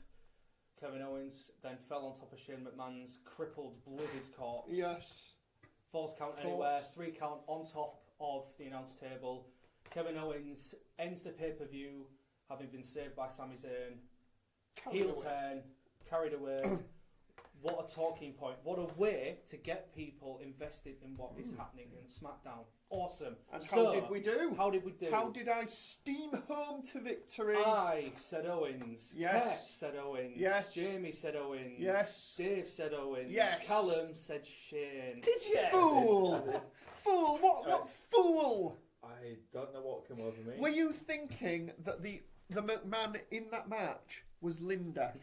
S5: Kevin Owens then fell on top of Shane McMahon's crippled, blooded corpse.
S3: Yes.
S5: False count anywhere, 3 count on top of the announce table. Kevin Owens ends the pay-per-view having been saved by Sami Zayn. Heel turn, carried away. What a talking point. What a way to get people invested in what is happening in SmackDown. Awesome.
S3: And
S5: so,
S3: how did we do?
S5: How did we do?
S3: How did I steam home to victory?
S5: I said Owens.
S3: Yes.
S5: Ket said Owens.
S3: Yes.
S5: Jamie said Owens.
S3: Yes.
S5: Dave said Owens.
S3: Yes.
S5: Callum said Shane.
S2: Did you?
S3: Fool! Fool! What fool?
S4: I don't know what came over me.
S3: Were you thinking that the McMahon in that match was Linda?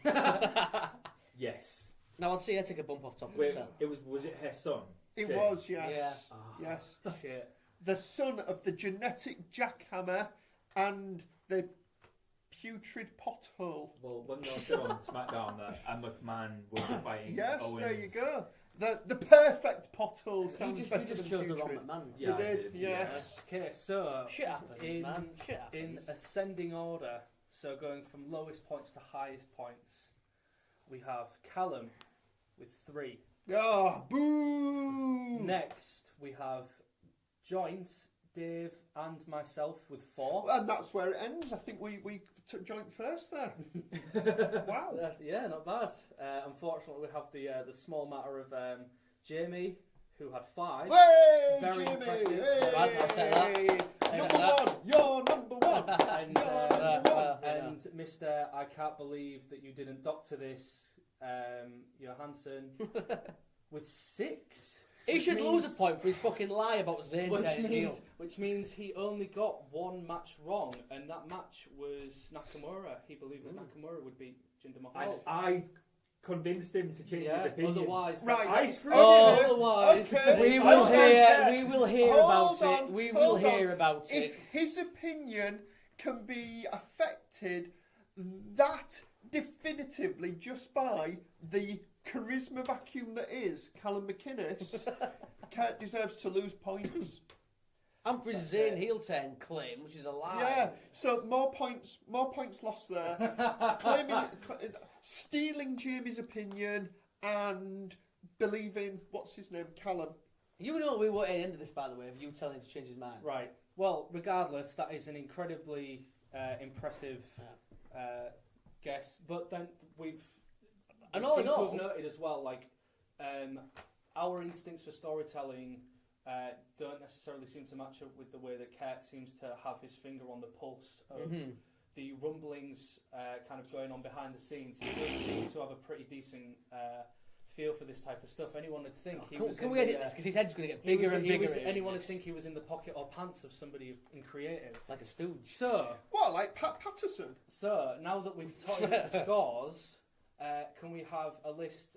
S4: Yes.
S2: Now I'll see her take a bump off top of
S4: Wait,
S2: herself.
S4: was it her son?
S3: It
S4: Shane?
S3: was, yes.
S2: Yeah.
S3: Yes.
S5: Shit.
S3: The son of the genetic jackhammer and the putrid pothole.
S4: Well, when they said on SmackDown that McMahon will be fighting
S3: Yes,
S4: Owens.
S3: there you go. The perfect pothole
S2: You
S3: sounds
S2: just,
S3: better than
S2: chose the wrong
S3: putrid.
S2: McMahon.
S4: Yeah,
S3: You
S4: I
S3: did,
S4: did,
S3: yes.
S5: Okay, so
S2: Shit happens, man. Shit
S5: in
S2: happens.
S5: ascending order, so going from lowest points to highest points, we have Callum with 3.
S3: Oh, boo!
S5: Next, we have Joint, Dave, and myself with 4.
S3: And that's where it ends. I think we took joint first there. Wow.
S5: Yeah, not bad. Unfortunately, we have the small matter of Jamie, who had 5.
S3: Hey,
S5: Very
S3: Jimmy!
S5: impressive.
S3: Hey,
S2: Right, I'll say that.
S3: Number one! You're number one!
S5: And,
S3: You're number one!
S5: and Mr. I can't believe that you didn't doctor this, Johansson, with 6.
S2: He
S5: Which
S2: should
S5: means-
S2: lose a point for his fucking lie about Zayn turning heel.
S5: Which means he only got 1 match wrong, and that match was Nakamura. He believed that Nakamura would beat Jinder Mahal.
S4: I convinced him to change his opinion.
S5: Otherwise,
S3: Right.
S4: I screwed
S2: Oh,
S4: him.
S5: otherwise,
S3: Okay.
S2: We
S3: Hold
S2: will
S3: on,
S2: hear.
S3: Ted.
S2: We will hear
S3: Hold
S2: about
S3: on,
S2: it. We
S3: hold
S2: will
S3: on.
S2: hear about
S3: If
S2: it.
S3: his opinion can be affected that definitively just by the charisma vacuum that is Callum McInnes, Kurt deserves to lose points.
S2: And for his Zayn heel turn claim, which is a lie.
S3: Yeah, so more points lost there. Stealing Jamie's opinion and believing, what's his name, Callum.
S2: You know we won't end this, by the way, of you telling him to change his mind.
S5: Right. Well, regardless, that is an incredibly impressive guess. But then we've
S2: And
S5: we
S2: all
S5: seem
S2: in
S5: to
S2: all-
S5: have noted as well, like our instincts for storytelling don't necessarily seem to match up with the way that Kurt seems to have his finger on the pulse of the rumblings kind of going on behind the scenes. He does seem to have a pretty decent feel for this type of stuff. Anyone would think he was.
S2: Can
S5: in
S2: we
S5: the,
S2: edit this? Because his head's going to get
S5: he
S2: bigger
S5: was-
S2: and
S5: he
S2: bigger.
S5: was-
S2: at the
S5: anyone
S2: end
S5: would
S2: of
S5: think
S2: this.
S5: he was in the pocket or pants of somebody in creative.
S2: Like a stooge.
S5: So
S3: Like Pat Patterson?
S5: now that we've tallied up the scores, can we have a list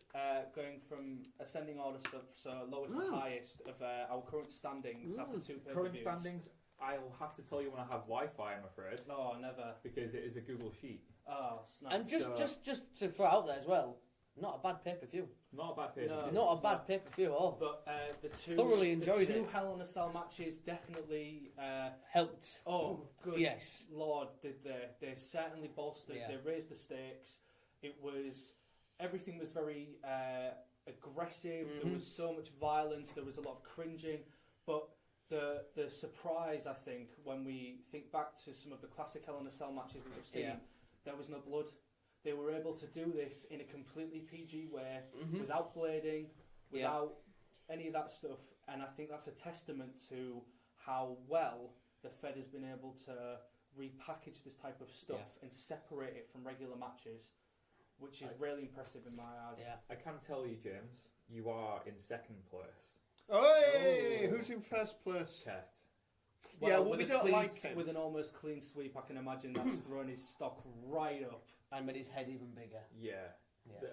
S5: going from ascending order stuff, so lowest to highest of our current standings after 2
S4: Current
S5: pay-per-views?
S4: standings, I'll have to tell you when I have Wi-Fi, I'm afraid,
S5: No, never.
S4: because it is a Google Sheet.
S5: Oh, snap.
S2: And just to throw out there as well, not a bad pay-per-view.
S4: Not a bad pay.
S5: No.
S2: Not a bad pay-per-view at all.
S5: But the two
S2: Thoroughly enjoyed
S5: the two
S2: it.
S5: Hell in a Cell matches definitely.
S2: Helped.
S5: Oh, good
S2: Yes.
S5: Lord, did they? They certainly bolstered.
S2: Yeah.
S5: They raised the stakes. It was everything was very aggressive. There was so much violence. There was a lot of cringing. But the surprise, I think, when we think back to some of the classic Hell in a Cell matches that we've seen, there was no blood. They were able to do this in a completely PG way, without blading, without any of that stuff. And I think that's a testament to how well the Fed has been able to repackage this type of stuff and separate it from regular matches, which is really impressive in my eyes.
S2: Yeah.
S4: I can tell you, James, you are in second place.
S3: Hey, who's in first place?
S4: Ket.
S3: Well,
S5: with
S3: we
S5: a
S3: don't
S5: clean,
S3: like him.
S5: with an almost clean sweep, I can imagine that's thrown his stock right up.
S2: And made his head even bigger.
S4: Yeah.
S2: Yeah.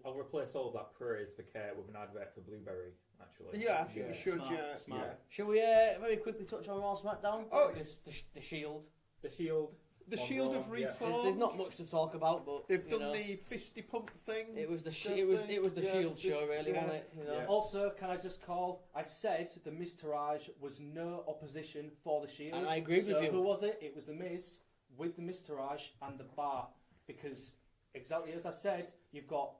S4: I'll replace all of that praise for Ket with an advert for Blueberry, actually.
S3: Yeah, I think we should,
S5: Smart, smart.
S3: yeah.
S2: Shall we very quickly touch on Raw SmackDown?
S3: Oh,
S2: the Shield.
S4: The Shield.
S3: The
S4: on
S3: Shield
S4: Raw,
S3: have
S4: yeah.
S3: reformed.
S2: There's not much to talk about, but
S3: They've
S2: you
S3: done
S2: know,
S3: the fisty pump thing.
S2: It was the
S3: stuff
S2: it was
S3: thing.
S2: it was the
S3: Yeah,
S2: Shield show, really,
S3: yeah.
S2: wasn't it? You know.
S4: Yeah.
S5: Also, can I just call? I said the Miz Taraj was no opposition for the Shield.
S2: And I agree with you.
S5: Who was it? It was the Miz with the Miz Taraj and the Bar, because exactly as I said, you've got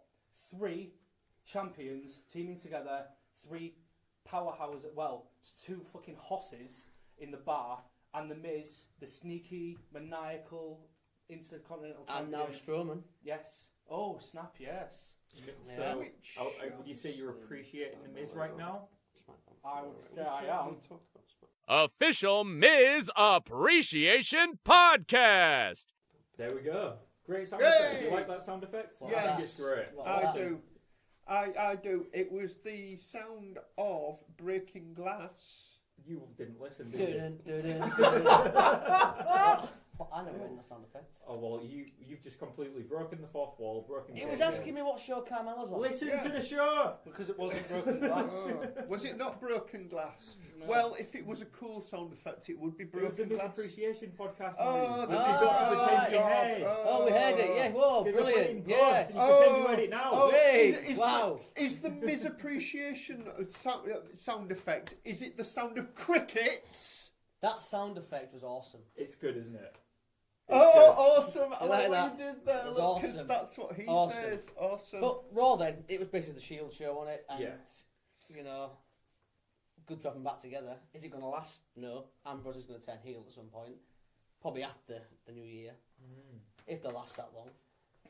S5: 3 champions teaming together, 3 powerhouses. Well, 2 fucking hosses in the Bar, and the Miz, the sneaky, maniacal Intercontinental
S2: And
S5: champion.
S2: now Strowman.
S5: Yes. Oh snap! Yes.
S4: So,
S3: Which
S4: would you say you're appreciating the Miz right now?
S5: I would say I am.
S1: Official Miz Appreciation Podcast.
S4: There we go. Great sound
S3: Yay!
S4: effect. You like that sound effect?
S3: Yes.
S4: I think it's great.
S3: I do. I do. It was the sound of breaking glass.
S4: You didn't listen, did you?
S2: Dun, dun, dun, dun, dun. I never heard the sound effect.
S4: Oh well, you've just completely broken the fourth wall, broken.
S2: He was asking me what show Carmella's on.
S4: Listen
S3: Yeah.
S4: to the show.
S5: Because it wasn't broken glass.
S3: Oh, was it not broken glass?
S5: No.
S3: Well, if it was a cool sound effect, it would be
S4: It was the
S3: broken
S4: Miz
S3: glass.
S4: Appreciation Podcast.
S3: Oh,
S4: Miz.
S3: the
S4: Which is got to
S2: Miz-
S4: pretend you
S3: oh,
S4: heard.
S2: Oh, we heard it. Yeah. Whoa,
S4: There's a
S2: brilliant.
S4: printing
S2: Yeah.
S4: post, and you pretend you heard it now.
S3: Oh,
S2: Hey, wow.
S3: Is the misappreciation sound effect? Is it the sound of crickets?
S2: That sound effect was awesome.
S4: It's good, isn't it?
S3: Oh, awesome! I
S2: You
S3: like
S2: like
S3: what you did there.
S2: It was
S3: Look, 'cause
S2: awesome.
S3: that's what he
S2: Awesome.
S3: says. Awesome.
S2: But Raw then, it was basically the Shield show on it, and
S4: Yeah.
S2: you know, good to have them back together. Is it going to last? No. Ambrose is going to turn heel at some point, probably after the new year, if they last that long.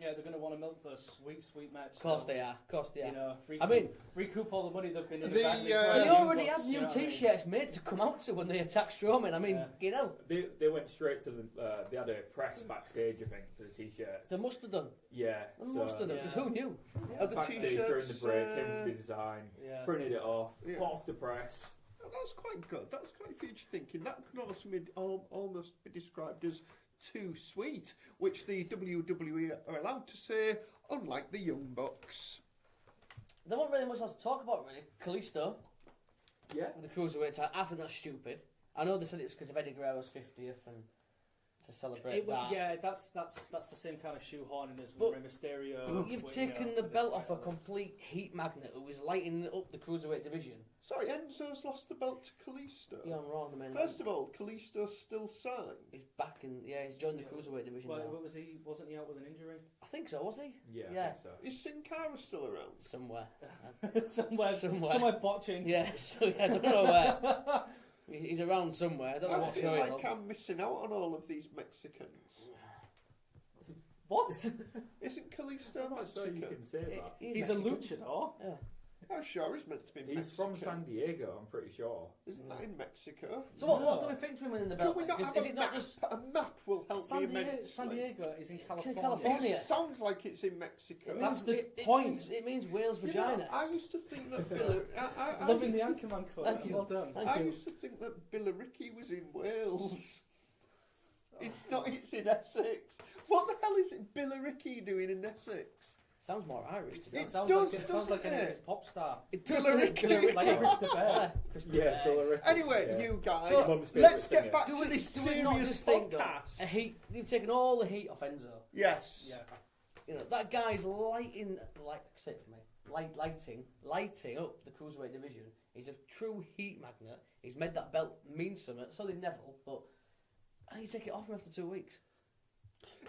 S5: Yeah, they're going to want to milk those sweet match.
S2: Of course they are. Of course they are.
S5: You know,
S2: I mean,
S5: recoup all the money they've been in
S3: The,
S5: the back.
S2: they already had new T-shirts made to come out to when they attacked Strowman. I mean,
S5: Yeah.
S2: you know,
S4: They went straight to the. They had a press backstage, I think, for the t-shirts.
S2: they must have done.
S4: Yeah.
S2: They must have done. Because
S5: yeah.
S2: who knew?
S3: Are the
S4: Backstage
S3: t-shirts,
S4: during the break, came with the design,
S5: Yeah.
S4: printed it off,
S3: Yeah.
S4: put off the press.
S3: Oh, that's quite good. That's quite future thinking. That could also be almost be described as too sweet, which the WWE are allowed to say, unlike the Young Bucks.
S2: There wasn't really much else to talk about, really. Kalisto,
S4: Yeah.
S2: with the Cruiserweight title, I think that's stupid. I know they said it was because of Eddie Guerrero's 50th and to celebrate that.
S5: Yeah, that's the same kind of shoehorning as
S2: But
S5: with Rey Mysterio.
S2: You've
S5: with,
S2: taken
S5: you know,
S2: the
S5: with
S2: belt off a
S5: titles.
S2: complete heat magnet who was lighting up the Cruiserweight division.
S3: Sorry, Enzo's lost the belt to Kalisto.
S2: Yeah, on Raw in the main
S3: First
S2: event.
S3: of all, Kalisto's still signed.
S2: He's back in, he's joined the
S5: Yeah.
S2: Cruiserweight division
S5: Well,
S2: now.
S5: what was he? Wasn't he out with an injury?
S2: I think so, was he?
S4: Yeah.
S2: Yeah.
S4: I think so.
S3: Is Sin Cara still around?
S2: Somewhere.
S5: somewhere botching.
S2: Yeah, so I don't know where. He's around somewhere. I don't know
S3: I
S2: what
S3: feel
S2: show he's
S3: like
S2: on.
S3: I'm missing out on all of these Mexicans.
S5: What?
S3: Isn't Kalisto
S4: I'm not sure you
S3: Mexican?
S4: can say that.
S5: He's a
S2: Mexican.
S5: luchador.
S2: Yeah.
S3: I'm sure he's meant to be
S4: He's
S3: Mexican.
S4: from San Diego, I'm pretty sure.
S3: Isn't that in Mexico?
S2: So what
S5: No.
S2: do we think to him in the
S3: Can
S2: belt?
S3: we not
S2: Because
S3: have
S2: is
S3: a
S2: it
S3: map?
S2: not just
S3: A map will help me immensely.
S5: San Diego is in California.
S2: California.
S3: It sounds like it's in Mexico.
S5: That's the
S2: it
S5: point.
S2: It means Wales
S3: You know,
S2: vagina.
S3: I used to think that Billericay...
S5: Loving the Anchorman quote.
S2: Thank you.
S5: Well done.
S2: Thank
S3: I
S2: you.
S3: used to think that Billericay was in Wales. It's not, it's in Essex. What the hell is it Billericay doing in Essex?
S2: Sounds more Irish.
S3: It
S5: It
S2: doesn't
S5: sounds
S3: does,
S5: like an
S3: doesn't it?
S5: 80s pop star.
S2: It does
S3: Billericay.
S5: Like Chris de Bear.
S4: Yeah, Billericay.
S3: Anyway,
S4: yeah.
S3: you guys,
S2: So,
S4: Mum's favourite
S3: let's
S4: singer.
S3: get back
S2: Do
S3: to
S2: we,
S3: this
S2: do we not
S3: serious
S2: just think though,
S3: podcast.
S2: you've taken all the heat off Enzo.
S3: Yes.
S5: Yeah.
S2: You know, that guy's lighting up the Cruiserweight division. He's a true heat magnet. He's made that belt mean something. So did Neville, but and you take it off him after 2 weeks.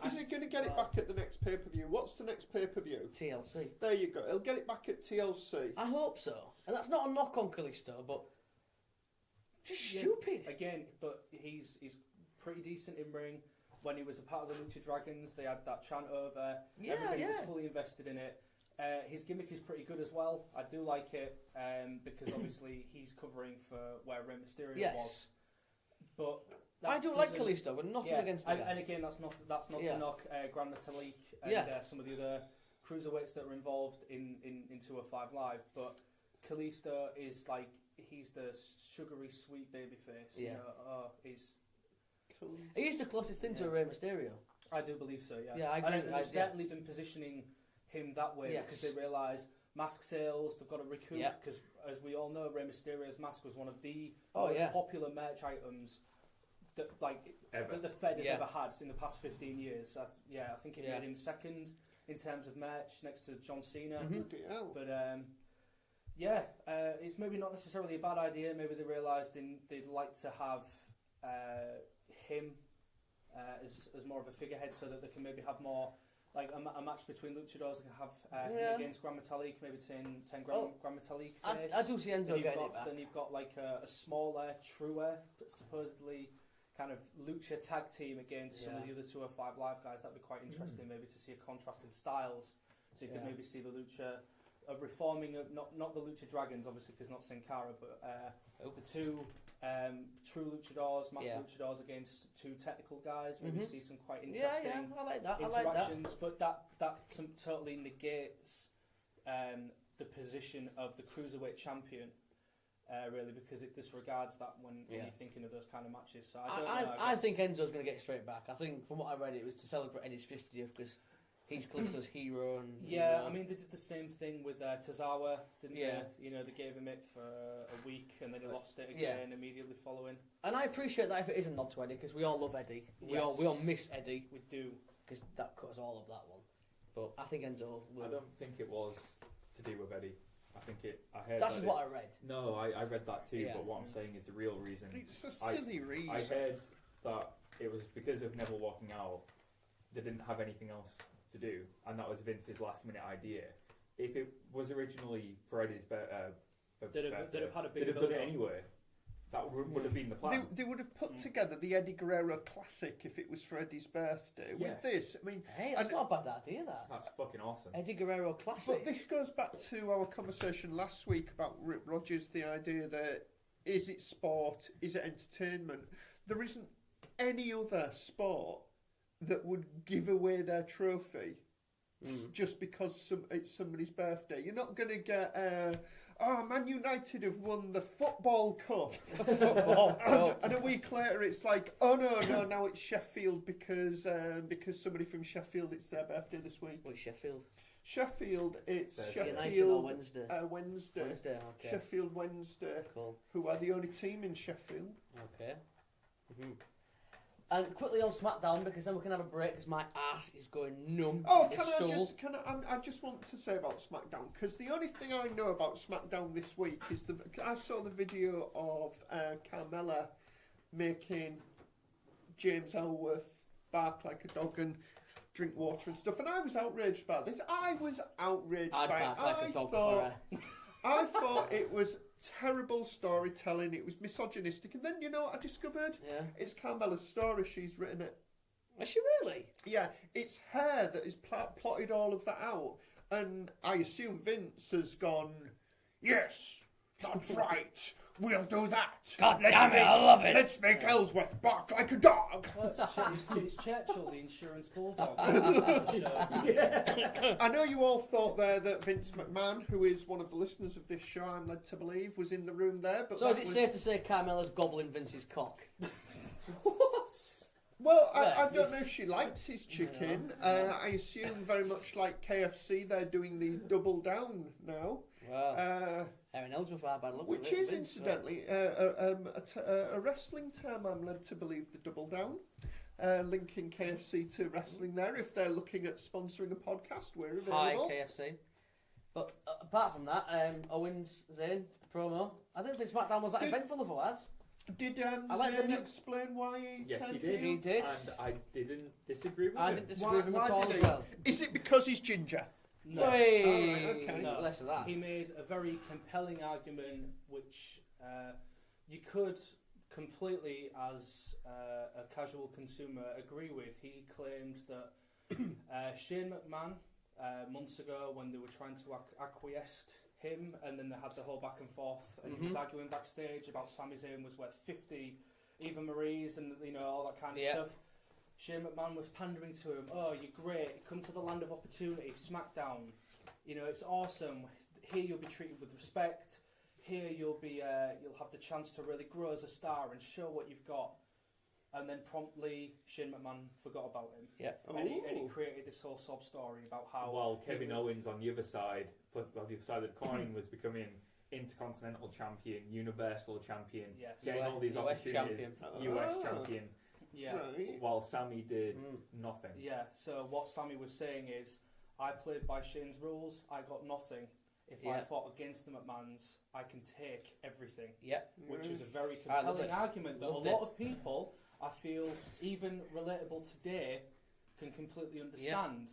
S3: Is he going to get it back at the next pay-per-view? What's the next pay-per-view?
S2: TLC.
S3: There you go. He'll get it back at TLC.
S2: I hope so. And that's not a knock on Kalisto, but just stupid.
S5: Again, but he's pretty decent in ring. When he was a part of the Lucha Dragons, they had that chant over. Everybody was fully invested in it. His gimmick is pretty good as well. I do like it because obviously he's covering for where Rey Mysterio was. But
S2: I do like Kalisto, but nothing against him.
S5: And again, that's not to knock Gran Metalik and some of the other cruiserweights that are involved in 205 Live. But Kalisto is like, he's the sugary sweet baby face.
S2: Yeah.
S5: You know,
S2: He's the closest thing to a Rey Mysterio.
S5: I do believe so, yeah.
S2: Yeah, I agree.
S5: And they've certainly been positioning him that way because they realise mask sales, they've got to recoup, because as we all know, Rey Mysterio's mask was one of the most popular merch items that the Fed has ever had in the past 15 years. I think it made him second in terms of merch next to John Cena. But it's maybe not necessarily a bad idea. Maybe they realised they'd like to have him as more of a figurehead, so that they can maybe have more like a match between luchadors. They can have him against Gran Metalik, maybe 10 Gran Metalik face.
S2: I do see Enzo getting it back.
S5: Then you've got like a smaller, truer, supposedly kind of lucha tag team against some of the other 205 Live guys. That'd be quite interesting, maybe to see a contrast in styles. So you could maybe see the lucha reforming of not the Lucha Dragons, obviously, because not Sin Cara, but the two true luchadors, master luchadors against two technical guys. Maybe see some quite interesting
S2: I like that.
S5: interactions. But that totally negates the position of the cruiserweight champion. Really, because it disregards that when you're thinking of those kind of matches. So
S2: I think Enzo's going to get straight back. I think from what I read, it was to celebrate Eddie's 50th because he's Kalisto's hero. And,
S5: I mean, they did the same thing with Tozawa, didn't they? You know, they gave him it for a week and then he lost it again immediately following.
S2: And I appreciate that if it is a nod to Eddie, because we all love Eddie. We all miss Eddie.
S5: We do.
S2: Because that cut us all of that one. But I think Enzo will.
S4: I don't think it was to do with Eddie. I think I heard
S2: that's just what I read.
S4: No, I read that too, but what I'm saying is the real reason.
S3: It's a silly reason.
S4: I heard that it was because of Neville walking out, they didn't have anything else to do, and that was Vince's last minute idea. If it was originally for Eddie's
S5: they'd have had a bigger
S4: they'd have done it anyway. That would have been the plan.
S3: They would have put together the Eddie Guerrero Classic if it was for Eddie's birthday. With this, I mean...
S2: Hey, that's not a bad idea, that.
S4: That's fucking awesome.
S2: Eddie Guerrero Classic.
S3: But this goes back to our conversation last week about Rip Rogers, the idea that is it sport, is it entertainment? There isn't any other sport that would give away their trophy just because it's somebody's birthday. You're not going to get... Man United have won the football cup. And a week later it's like, oh no, now it's Sheffield because somebody from Sheffield, it's their birthday this week.
S2: What's Sheffield?
S3: Sheffield, it's
S2: Thursday.
S3: Sheffield
S2: Wednesday.
S3: Wednesday.
S2: Okay.
S3: Sheffield Wednesday.
S2: Cool.
S3: Who are the only team in Sheffield.
S2: Okay. And quickly on SmackDown, because then we can have a break, because my ass is going numb.
S3: Oh, I just want to say about SmackDown, because the only thing I know about SmackDown this week is I saw the video of Carmella making James Ellsworth bark like a dog and drink water and stuff, and I was outraged by this. I was outraged by it. I thought it was terrible storytelling. It was misogynistic. And then, you know what I discovered?
S2: Yeah.
S3: It's Carmella's story. She's written it.
S2: Is she really?
S3: Yeah. It's her that has plotted all of that out. And I assume Vince has gone, yes, that's right. We'll do that.
S2: God damn it, I love it.
S3: Let's make Ellsworth bark like a dog.
S5: Well, it's Churchill, the insurance bulldog.
S3: I know you all thought there that Vince McMahon, who is one of the listeners of this show, I'm led to believe, was in the room there. But
S2: so is it safe to say Carmella's gobbling Vince's cock?
S3: Well, I don't know if she likes his chicken. I assume very much like KFC, they're doing the double down now.
S2: Wow. Aaron Ellsworth,
S3: which is incidentally a wrestling term. I'm led to believe, the double down, linking KFC to wrestling. There, if they're looking at sponsoring a podcast, we're available.
S2: Hi KFC. But apart from that, Owens Zayn promo. I don't think SmackDown was that eventful otherwise.
S3: Did
S2: I like
S3: Zayn
S2: the-
S3: explain why he
S4: Yes, he
S3: turned
S4: did.
S3: heel?
S2: He did.
S4: And I didn't disagree with
S2: I
S4: him.
S2: didn't disagree with him at all
S3: did
S2: as
S3: he?
S2: well.
S3: Is it because he's ginger?
S5: No.
S2: Hey,
S3: Alright, okay.
S5: No.
S2: less of that.
S5: He made a very compelling argument, which you could completely, as a casual consumer, agree with. He claimed that Shane McMahon, months ago, when they were trying to acquiesce him, and then they had the whole back and forth, and he was arguing backstage about Sami Zayn was worth 50 Eva Marie's and all that kind of stuff. Shane McMahon was pandering to him. Oh, you're great. Come to the land of opportunity, SmackDown. It's awesome. Here you'll be treated with respect. Here you'll have the chance to really grow as a star and show what you've got. And then promptly, Shane McMahon forgot about him.
S2: Yeah.
S5: And he created this whole sob story about how...
S4: While Kevin Owens on the other side, on the other side of the coin, was becoming Intercontinental Champion, Universal Champion,
S5: Yes.
S4: getting all these
S2: US
S4: opportunities,
S2: champion.
S4: US
S3: Oh.
S4: champion,
S5: Yeah.
S3: Right.
S4: while Sammy did nothing.
S5: Yeah, so what Sammy was saying is, I played by Shane's rules, I got nothing. If I fought against the McMahons, I can take everything.
S2: Yeah.
S5: Which is a very
S2: I love
S5: compelling
S2: it.
S5: argument that
S2: Loved
S5: a lot
S2: it.
S5: of people, I feel, even relatable today, can completely understand.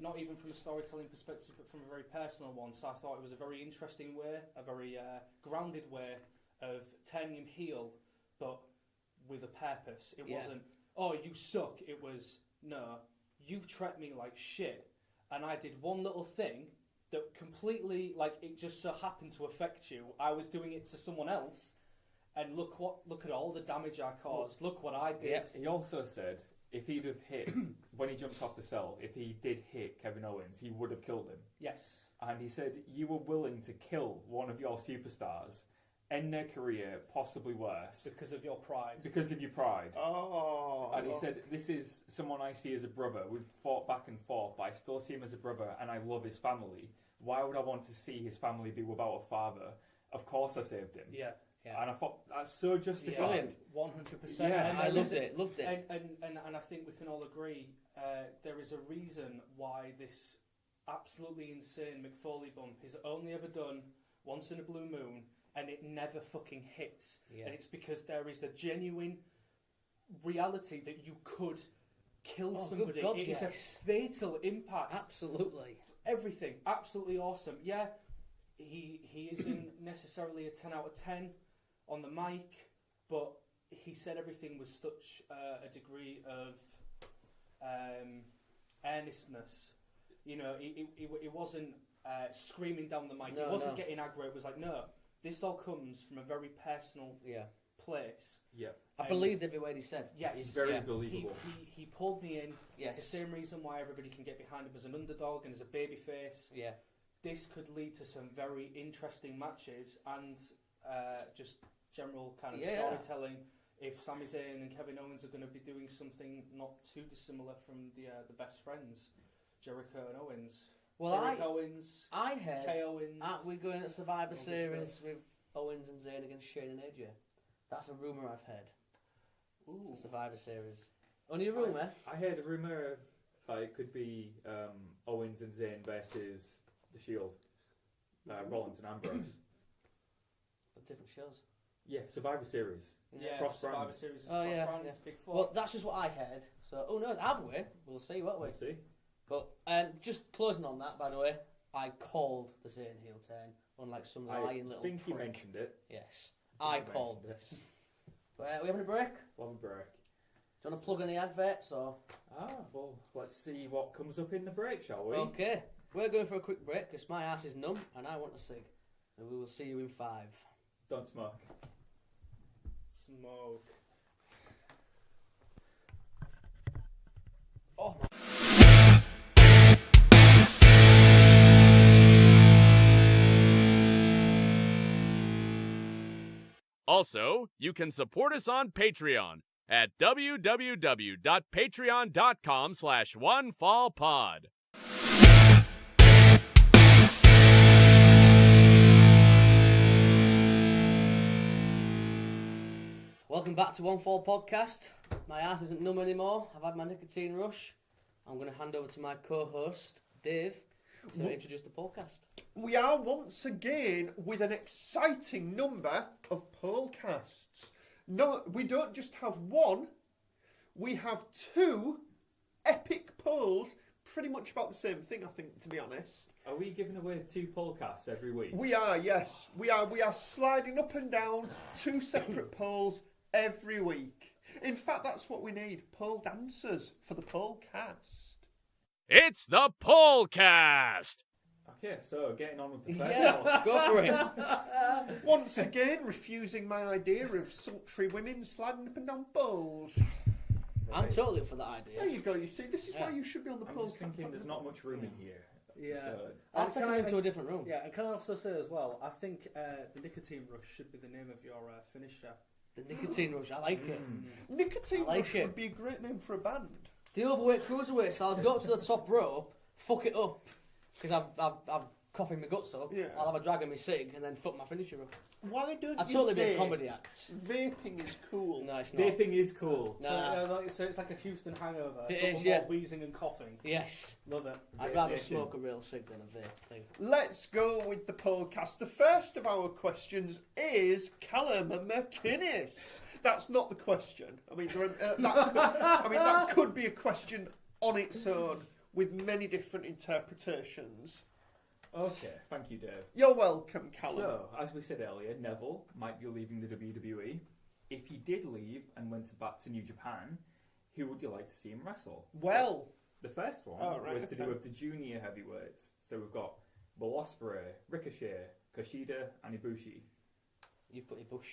S5: Not even from a storytelling perspective, but from a very personal one. So I thought it was a very interesting way, a very grounded way of turning him heel, but with a purpose. It wasn't, oh, you suck. It was, no, you've treated me like shit, and I did one little thing that completely, it just so happened to affect you. I was doing it to someone else, and look at all the damage I caused. Look what I did.
S2: Yeah.
S4: He also said if he'd have hit, when he jumped off the cell, if he did hit Kevin Owens, he would have killed him.
S5: Yes.
S4: And he said you were willing to kill one of your superstars, end their career, possibly worse,
S5: Because of your pride.
S4: because of your pride.
S3: Oh.
S4: And he said, this is someone I see as a brother. We've fought back and forth, but I still see him as a brother, and I love his family. Why would I want to see his family be without a father? Of course I saved him.
S5: Yeah.
S2: Yeah.
S4: And I thought, that's so justified.
S5: 100%.
S4: Yeah,
S5: And
S2: I loved
S5: listen,
S2: it. Loved it.
S5: And I think we can all agree there is a reason why this absolutely insane McFoley bump is only ever done once in a blue moon, and it never fucking hits.
S2: Yeah.
S5: And it's because there is a genuine reality that you could kill
S2: Oh, good
S5: somebody.
S2: God,
S5: It is
S2: yes.
S5: a fatal impact.
S2: Absolutely.
S5: Everything, absolutely awesome. Yeah, he isn't necessarily a 10 out of 10 on the mic, but he said everything with such a degree of earnestness. It wasn't screaming down the mic.
S2: No,
S5: it wasn't
S2: no.
S5: getting aggro. It was like, no, this all comes from a very personal place.
S4: Yeah.
S2: I believed every word he said.
S5: Yes,
S4: He's very
S5: yeah.
S4: believable.
S5: He pulled me in.
S2: Yes.
S5: It's the same reason why everybody can get behind him as an underdog and as a baby face.
S2: Yeah.
S5: This could lead to some very interesting matches and just general kind of storytelling. If Sami Zayn and Kevin Owens are going to be doing something not too dissimilar from the best friends, Jericho and Owens.
S2: Well,
S5: Jericho Owens,
S2: I heard.
S5: Kay Owens.
S2: Aren't we going to Survivor
S5: Lovely
S2: Series
S5: stuff.
S2: with Owens and Zayn against Shane and AJ? That's a rumour I've heard.
S5: Ooh.
S2: Survivor Series. Only a rumour.
S4: I heard a rumour that it could be Owens and Zayn versus The Shield, Rollins and Ambrose.
S2: But different shows.
S4: Yeah, Survivor Series.
S5: Yeah,
S4: Cross
S5: Survivor
S4: brand.
S5: Series is
S2: Oh,
S5: cross
S2: yeah,
S5: brand,
S2: yeah.
S5: it's Big Four.
S2: Well, that's just what I heard. So, who knows? Either way, we'll see, won't we?
S4: We'll see.
S2: But just closing on that, by the way, I called the Zayn heel turn, unlike some lying
S4: I
S2: little
S4: think you
S2: prick.
S4: mentioned it.
S2: Yes, I
S4: you
S2: called this. But, we having a break?
S4: We'll have a break.
S2: Do you want to plug any adverts or?
S4: Well, let's see what comes up in the break, shall we?
S2: Okay, we're going for a quick break because my ass is numb and I want a cig. And we will see you in 5.
S4: Don't smoke.
S5: Smoke.
S2: Oh my.
S1: Also, you can support us on Patreon at www.patreon.com/onefallpod.
S2: Welcome back to One Fall Podcast. My ass isn't numb anymore. I've had my nicotine rush. I'm going to hand over to my co-host, Dave. to introduce the podcast.
S3: We are once again with an exciting number of podcasts. No, we don't just have one, we have two epic polls, pretty much about the same thing, I think, to be honest.
S4: Are we giving away 2 podcasts every week?
S3: We are, yes. We are sliding up and down 2 separate polls every week. In fact, that's what we need, poll dancers for the pollcast.
S1: It's the Pollcast!
S4: Okay, so getting on with the first
S2: Yeah,
S4: one.
S2: go for it.
S3: Once again, refusing my idea of sultry women sliding up and down poles.
S2: I'm totally up for that
S3: There
S2: idea.
S3: you go, you see, this is why you should be on the
S4: I'm
S3: poll.
S4: just thinking there's not much room in here.
S5: Yeah.
S4: So,
S2: I'll take you into a different room.
S5: Yeah, and can I also say as well, I think the nicotine rush should be the name of your finisher.
S2: The nicotine rush, I like it.
S3: Nicotine
S2: I like
S3: Rush
S2: it.
S3: would be a great name for a band.
S2: The overweight cruiserweight, so I'll go up to the top rope, fuck it up, because I'm coughing my guts up.
S3: Yeah.
S2: I'll have a drag in my cig and then fuck my finisher up.
S3: Why don't
S2: I'd
S3: you
S2: totally be a
S3: vape?
S2: comedy act.
S3: Vaping is cool.
S2: No, it's not.
S4: vaping is cool.
S2: Nah.
S5: So it's like a Houston hangover.
S2: It
S5: but
S2: is,
S5: more
S2: yeah.
S5: wheezing and coughing.
S2: Yes.
S5: Love it.
S2: I'd rather
S4: Vaping.
S2: smoke a real cig than a vape thing.
S3: Let's go with the podcast. The first of our questions is Callum McInnes. That's not the question. I mean, that could be a question on its own with many different interpretations.
S4: Okay, thank you, Dave.
S3: You're welcome, Callum.
S4: So, as we said earlier, Neville might be leaving the WWE. If he did leave and went back to New Japan, who would you like to see him wrestle?
S3: Well,
S4: So, the first one was to do with the junior heavyweights. So we've got Will Ospreay, Ricochet, Kushida, and Ibushi.
S2: You've put your bush.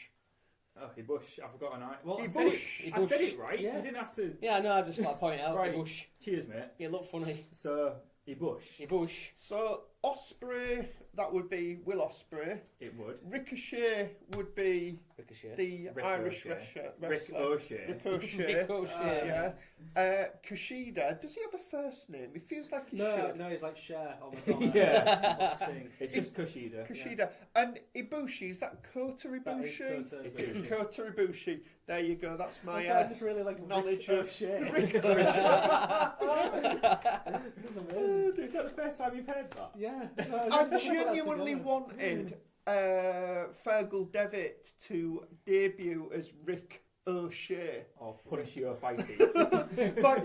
S4: Oh, Ibush, I forgot an I. Well, I
S3: Ibush.
S4: said it right.
S5: Yeah.
S4: You didn't have to.
S2: Yeah, no, I just thought I'd point it out.
S4: Right.
S2: Your bush.
S4: Cheers, mate.
S2: You look funny.
S4: So, Ibush.
S2: Your bush.
S3: so Osprey, that would be Will Ospreay.
S4: It would.
S3: Ricochet would be
S2: Ricochet.
S3: the
S4: Rick
S3: Irish
S4: O'Shea.
S3: wrestler.
S4: Rick O'Shea.
S3: Rick O'Shea.
S2: Ricochet.
S3: Yeah. Kushida, does he have a first name? He feels like he
S5: No,
S3: should.
S5: no, he's like Cher on Madonna.
S4: Yeah.
S5: Or Sting.
S4: It's just Kushida.
S3: Kushida. And Ibushi, is that Kota
S5: That is
S3: Ibushi?
S5: Kota
S4: It
S5: Ibushi.
S4: is.
S3: Kota Ibushi. There you go, that's my
S5: I just really like
S3: knowledge
S5: Rick
S3: of
S5: O'Shea.
S3: Rick O'Shea.
S5: That's amazing.
S4: Is that the first time you've heard that?
S5: Yeah.
S3: I genuinely wanted Fergal Devitt to debut as Rick O'Shea.
S4: Or Punish You or Fighty.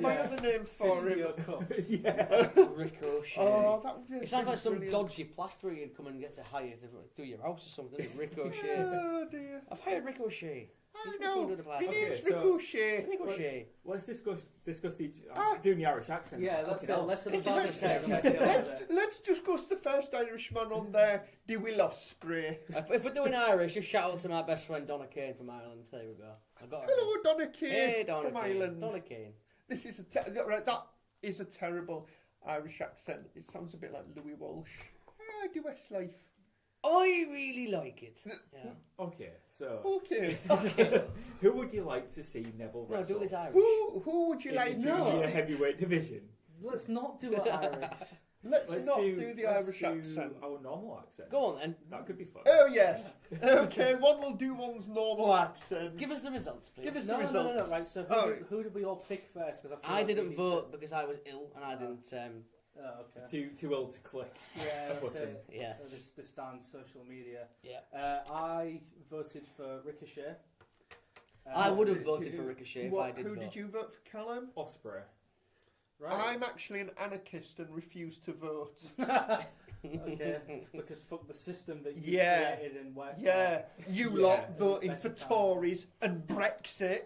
S3: My
S5: Yeah.
S3: other name for him.
S4: Yeah.
S2: Rick O'Shea.
S3: Oh, that would be
S2: It sounds like some
S3: brilliant.
S2: dodgy plasterer you'd come and get to hire to do your house or something. Rick O'Shea.
S3: Oh dear.
S2: I've hired Rick O'Shea.
S3: I
S2: He's
S3: know.
S2: from Cool to the
S3: He
S4: Okay,
S3: needs
S4: so-
S3: Rick O'Shea.
S2: Rick O'Shea.
S4: Let's discuss each. I'm doing the Irish accent.
S5: Yeah,
S4: Fucking
S5: that's it.
S4: hell.
S5: Less of the
S2: It's just
S5: Spanish
S2: like-
S5: and let's get on with it.
S3: Let's discuss the first Irishman on there, the Will Ospreay.
S2: If we're doing Irish, just shout out to my best friend Donna Kane from Ireland. There we go. I got her.
S3: Hello, Donna Kane
S2: Hey, Donna
S3: from
S2: Kane.
S3: Ireland.
S2: Donna Kane.
S3: This is that is a terrible Irish accent. It sounds a bit like Louis Walsh. I do Westlife.
S2: I really like it. Yeah.
S4: Okay, so
S3: Okay.
S4: who would you like to see Neville
S2: No,
S4: wrestle?
S2: do this Irish.
S3: Who would you like to
S5: No.
S4: Junior
S3: see?
S4: heavyweight division.
S5: Let's not do it Irish.
S3: Let's not do the
S4: let's
S3: Irish
S4: do
S3: accent.
S4: Our normal accent.
S2: Go on then.
S4: That could be fun.
S3: Oh yes. Okay, one will do one's normal accent.
S2: Give us the results, please.
S3: Give us
S5: No,
S3: the
S5: no, no,
S3: results.
S5: no, right, so
S3: Oh.
S5: who did we all pick first? Because
S2: I didn't vote because I was ill and I didn't.
S5: Oh, okay.
S4: Too ill to click.
S5: Yeah, that's
S4: button.
S5: it.
S2: Yeah.
S5: This Dan's social media.
S2: Yeah.
S5: I voted for Ricochet.
S2: I would have
S3: Did
S2: voted
S3: you-
S2: for Ricochet if
S3: what-
S2: I did
S3: Who
S2: vote.
S3: did you vote for, Callum?
S4: Osprey.
S5: Right.
S3: I'm actually an anarchist and refuse to vote.
S5: Okay, because fuck the system that you
S3: Yeah.
S5: created and worked
S3: Yeah, you
S4: Yeah.
S3: lot voting
S5: Better
S3: for
S5: time.
S3: Tories and Brexit.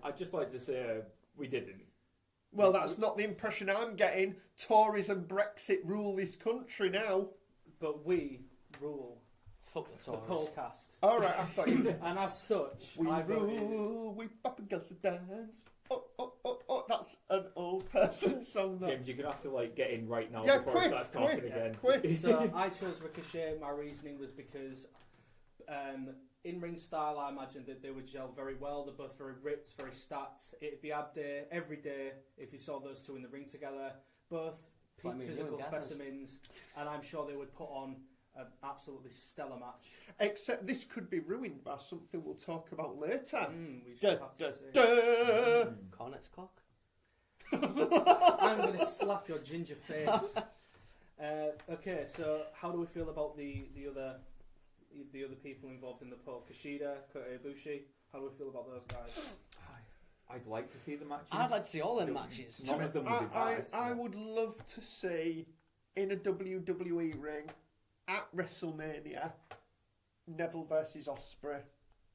S4: I'd just like to say we didn't.
S3: Well, that's not the impression I'm getting. Tories and Brexit rule this country now.
S5: for. But we rule
S2: Fuck the
S5: the
S2: Tories.
S5: podcast.
S3: All right, I thought you.
S5: And as such,
S3: We
S5: I voted.
S3: rule, we pop and girls to dance. Oh, oh, oh, oh, that's an old person song. That.
S4: James, you're gonna have to get in right now
S3: Yeah,
S4: before
S3: quick,
S4: he starts talking
S3: quick,
S4: again.
S3: quick.
S5: So I chose Ricochet. My reasoning was because in ring style, I imagined that they would gel very well. They're both very ripped, very stats. It'd be ab day every day if you saw those two in the ring together. Both
S2: Like
S5: peak
S2: me
S5: physical
S2: doing gathers.
S5: specimens, and I'm sure they would put on an absolutely stellar match.
S3: Except this could be ruined by something we'll talk about later.
S5: We
S3: Da,
S5: should have
S3: da,
S5: to see.
S3: da.
S2: Cornet's cock.
S5: I'm going to slap your ginger face. Okay, so how do we feel about the other people involved in the poll? Kushida, Kota Ibushi. How do we feel about those guys?
S4: I'd like to see the matches.
S2: I'd like to see all them matches.
S4: None of them would be bad.
S3: I would love to see in a WWE ring at WrestleMania Neville versus Ospreay.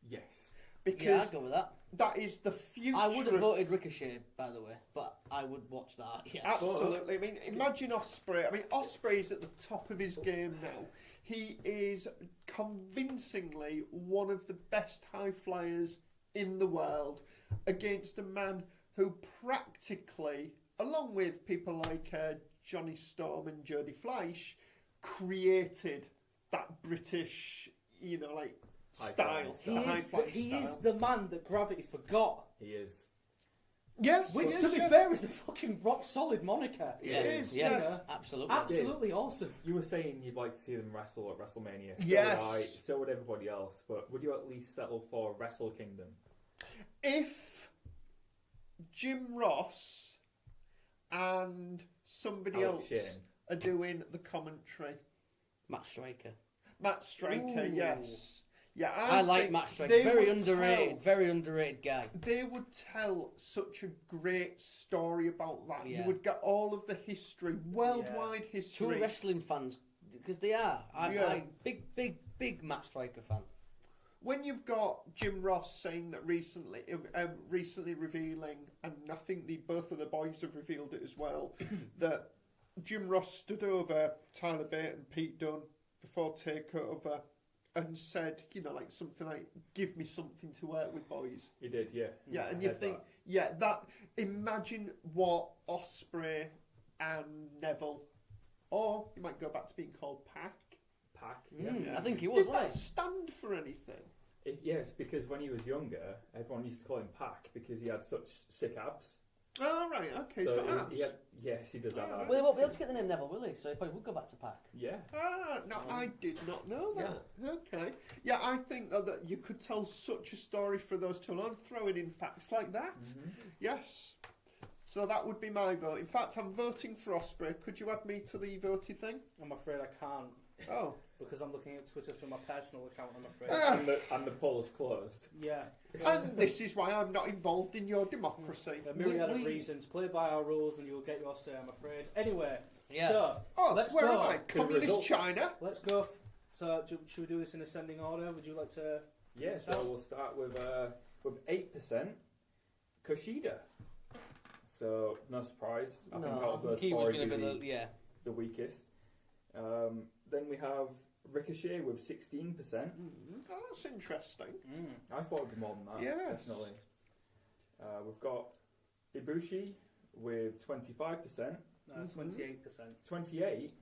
S4: Yes.
S3: Because
S2: Yeah, I'd go with that.
S3: that is the future.
S2: I would have
S3: of-
S2: voted Ricochet, by the way, but I would watch that. Yeah.
S3: Absolutely. I mean, imagine Ospreay. I mean, Ospreay's at the top of his game now. He is convincingly one of the best high flyers in the world against a man who practically, along with people like Johnny Storm and Jodie Fleisch, created that British, like
S4: High-flying
S3: style.
S4: style.
S5: He is the man that Gravity forgot.
S4: He is.
S3: Yes.
S5: Which,
S3: yes,
S5: to be
S3: yes.
S5: fair, is a fucking rock solid moniker.
S2: Yeah,
S3: It is,
S2: yeah,
S3: yes.
S2: absolutely.
S5: Absolutely awesome.
S4: You were saying you'd like to see them wrestle at WrestleMania. So
S3: Yes.
S4: would I. So would everybody else. But would you at least settle for Wrestle Kingdom?
S3: If Jim Ross and somebody
S4: Alex
S3: else
S4: Shane.
S3: are doing the commentary,
S2: Matt Striker.
S3: Matt Striker,
S2: Ooh.
S3: yes. Yeah,
S2: I like
S3: think
S2: Matt Striker.
S3: they
S2: Very
S3: would
S2: underrated. Very underrated guy.
S3: They would tell such a great story about that.
S2: Yeah.
S3: You would get all of the history, worldwide
S2: True
S3: history.
S2: wrestling fans, because they are.
S3: Yeah.
S2: I'm big Matt Striker fan.
S3: When you've got Jim Ross saying that recently revealing, and I think both of the boys have revealed it as well, that Jim Ross stood over Tyler Bate and Pete Dunne before TakeOver and said, something like, "Give me something to work with, boys."
S4: He did, yeah.
S3: Yeah, and
S4: I
S3: you
S4: heard
S3: think,
S4: that.
S3: imagine what Ospreay and Neville, or you might go back to being called Pac.
S4: Pac.
S2: I think he was,
S3: Did
S2: wasn't
S3: that
S2: he?
S3: stand for anything?
S4: Yes, because when he was younger, everyone used to call him Pac because he had such sick abs.
S3: Oh, right, okay,
S4: So
S3: he's got abs.
S4: yes, he does have
S3: Oh,
S4: abs.
S2: Well, he won't be able to get the name Neville, will he? So he probably would go back to Pac.
S4: Yeah.
S3: Ah, no, I did not know that. Okay. Yeah, I think that you could tell such a story for those two alone, throwing in facts like that.
S4: Mm-hmm.
S3: Yes. So that would be my vote. In fact, I'm voting for Ospreay. Could you add me to the voting thing?
S5: I'm afraid I can't,
S3: Oh.
S5: because I'm looking at Twitter through my personal account, I'm afraid.
S4: And the poll's closed.
S5: Yeah.
S3: And this is why I'm not involved in your democracy.
S5: A myriad of
S2: We-
S5: reasons. Play by our rules and you will get your say, I'm afraid. Anyway,
S2: Yeah.
S5: so
S3: Oh,
S5: let's
S3: where
S5: go.
S3: am I? Communist
S4: results.
S3: China?
S5: Let's go. Should we do this in ascending order? Would you like to?
S4: Yeah, so we'll start with 8% Kushida. So no surprise. I think out of those
S2: he
S4: four,
S2: was
S4: he'd
S2: going to
S4: be
S2: be the
S4: the weakest. Then we have Ricochet with 16%.
S3: Oh, that's interesting.
S4: I thought it'd be more than that.
S3: Yes.
S4: Definitely. We've got Ibushi with 25%.
S5: 28%.
S4: 28.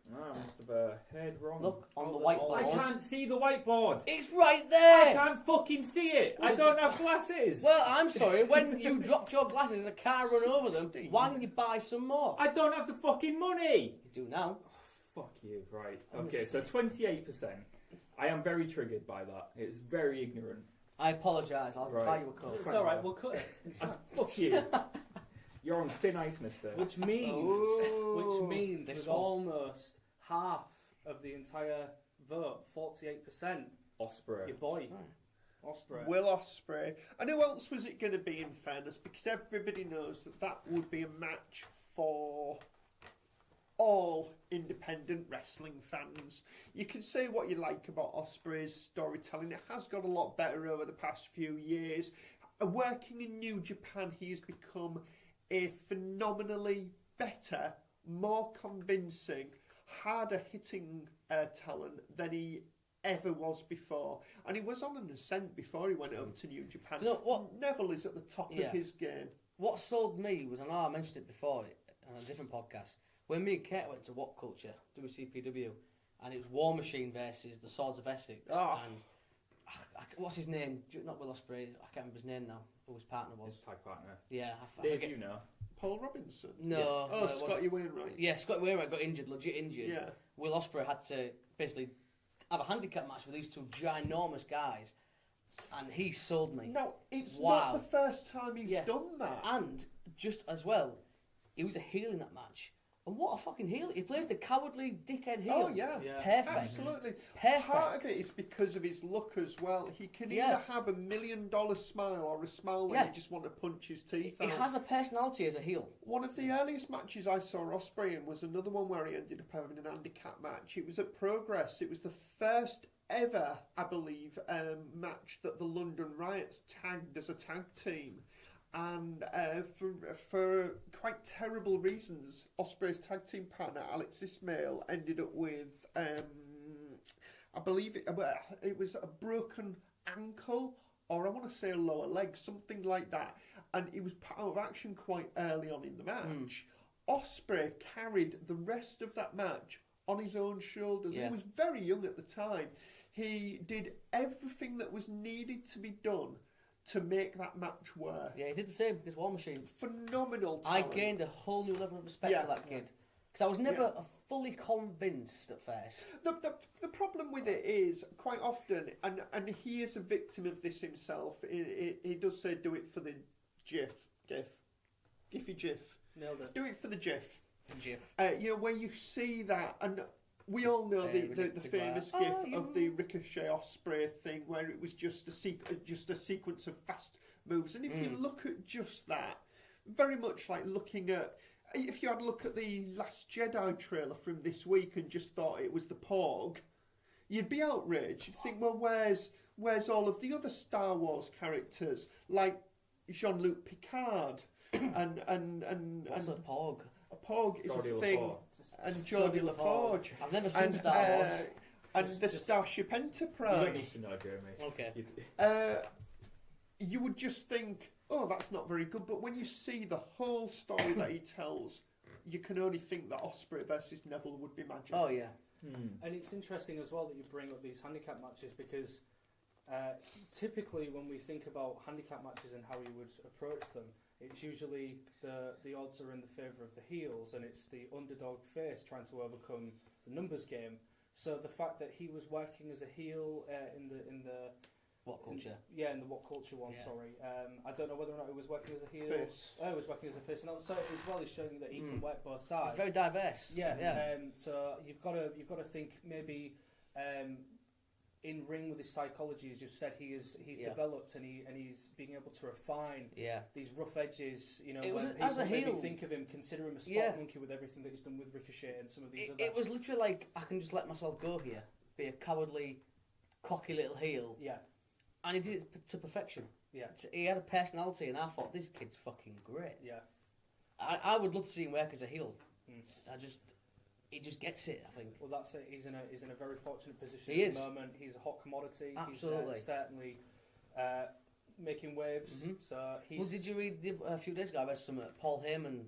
S4: I must have heard wrong.
S2: Look on the
S5: Oh,
S2: whiteboard.
S4: I can't see the whiteboard.
S2: It's right
S4: I
S2: there.
S4: can't fucking see it. I don't have glasses.
S2: Well, I'm sorry. When you dropped your glasses and a car run over them,
S3: 16.
S2: why didn't you buy some more?
S4: I don't have the fucking money.
S2: You do now.
S4: Fuck you. Right. Okay. So 28%. I am very triggered by that. It's very ignorant.
S2: I apologise. I'll
S4: Right.
S2: buy you a coke.
S5: It's all right. We'll cut it. It's fine.
S4: Fuck you. You're on thin ice, mister.
S5: Which means
S3: Oh.
S2: This
S5: with
S2: one.
S5: almost half of the entire vote, 48%.
S4: Osprey.
S5: Your boy, Ospreay.
S3: Will Ospreay. And who else was it going to be, in fairness? Because everybody knows that would be a match for all independent wrestling fans. You can say what you like about Ospreay's storytelling. It has got a lot better over the past few years. Working in New Japan, he has become a phenomenally better, more convincing, harder hitting talent than he ever was before. And he was on an ascent before he went over to New Japan.
S2: You know what?
S3: Neville is at the top
S2: Yeah.
S3: of his game.
S2: What sold me was, I know I mentioned it before on a different podcast, when me and Kate went to What Culture, WCPW, and it was War Machine versus the Swords of Essex.
S3: Oh.
S2: And what's his name? Not Will Ospreay. I can't remember his name now. Who his partner was?
S4: His tag partner.
S2: Yeah, I
S4: Dave,
S2: forget.
S4: you know.
S3: Paul Robinson?
S2: No.
S4: Yeah.
S3: Oh,
S2: no, it wasn't.
S3: Scotty Wainwright.
S2: Yeah, Scott Wainwright got injured, legit injured.
S3: Yeah.
S2: Will Ospreay had to basically have a handicap match with these two ginormous guys, and he sold me.
S3: No, it's
S2: Wow.
S3: not the first time he's
S2: Yeah.
S3: done that.
S2: And just as well, he was a heel in that match. And what a fucking heel. He plays the cowardly dickhead heel.
S3: Oh, yeah.
S2: Perfect.
S3: Absolutely.
S2: Perfect.
S3: Part of it is because of his look as well. He can either have $1 million smile or a smile where you just want to punch his teeth
S2: He
S3: out.
S2: has a personality as a heel.
S3: One of the earliest matches I saw Ospreay in was another one where he ended up having an handicap match. It was at Progress. It was the first ever, I believe, match that the London Riots tagged as a tag team. And for quite terrible reasons, Ospreay's tag team partner, Alex Ismail, ended up with, I believe it was a broken ankle, or I want to say a lower leg, something like that. And he was part of action quite early on in the match. Ospreay carried the rest of that match on his own shoulders. He was very young at the time. He did everything that was needed to be done to make that match work.
S2: Yeah, he did the same against War Machine.
S3: Phenomenal
S2: I
S3: talent.
S2: gained a whole new level of respect for that kid. Because I was never fully convinced at first.
S3: The problem with it is, quite often, and he is a victim of this himself, he does say, do it for the Giffy Jiff.
S2: Nailed it.
S3: Do it for the Jiff.
S2: Jiff.
S3: Where you see that, and we all know the famous gif of the Ricochet Ospreay thing, where it was just a sequence of fast moves. And if you look at just that, very much like looking at, if you had a look at the Last Jedi trailer from this week and just thought it was the Porg, you'd be outraged. You'd think, well, where's all of the other Star Wars characters, like Jean-Luc Picard and
S2: What's a Porg?
S3: A Porg is
S4: Geordie
S3: a thing.
S4: LaForge.
S3: And Geordie LaForge.
S2: I've never seen Star Wars.
S3: And the Starship
S4: You don't need
S3: Enterprise.
S4: to know, Jeremy.
S2: Okay.
S3: You would just think, oh, that's not very good. But when you see the whole story that he tells, you can only think that Ospreay versus Neville would be magic.
S2: Oh, yeah.
S5: And it's interesting as well that you bring up these handicap matches because typically when we think about handicap matches and how you would approach them, it's usually the odds are in the favour of the heels and it's the underdog face trying to overcome the numbers game. So the fact that he was working as a heel in the
S2: What culture?
S5: in the What Culture one, sorry. I don't know whether or not he was working as a heel.
S3: Face.
S5: He was working as a face, and also as well is showing that he can work both sides.
S2: Very diverse.
S5: Yeah. So you've got to think maybe in ring with his psychology, as you've said, he's developed and he's being able to refine these rough edges. You know,
S2: It was
S5: when
S2: as a
S5: people maybe
S2: heel.
S5: think of him, consider him a spot monkey with everything that he's done with Ricochet and some of these other.
S2: It was literally like, I can just let myself go here, be a cowardly, cocky little heel.
S5: Yeah.
S2: And he did it to perfection.
S5: Yeah.
S2: He had a personality, and I thought, this kid's fucking great.
S5: Yeah.
S2: I would love to see him work as a heel. He just gets it, I think.
S5: Well, that's it. He's in a very fortunate position
S2: He
S5: at
S2: is.
S5: the moment. He's a hot commodity.
S2: Absolutely.
S5: He's certainly making waves. So he's.
S2: Well, did you read a few days ago? I read some Paul Heyman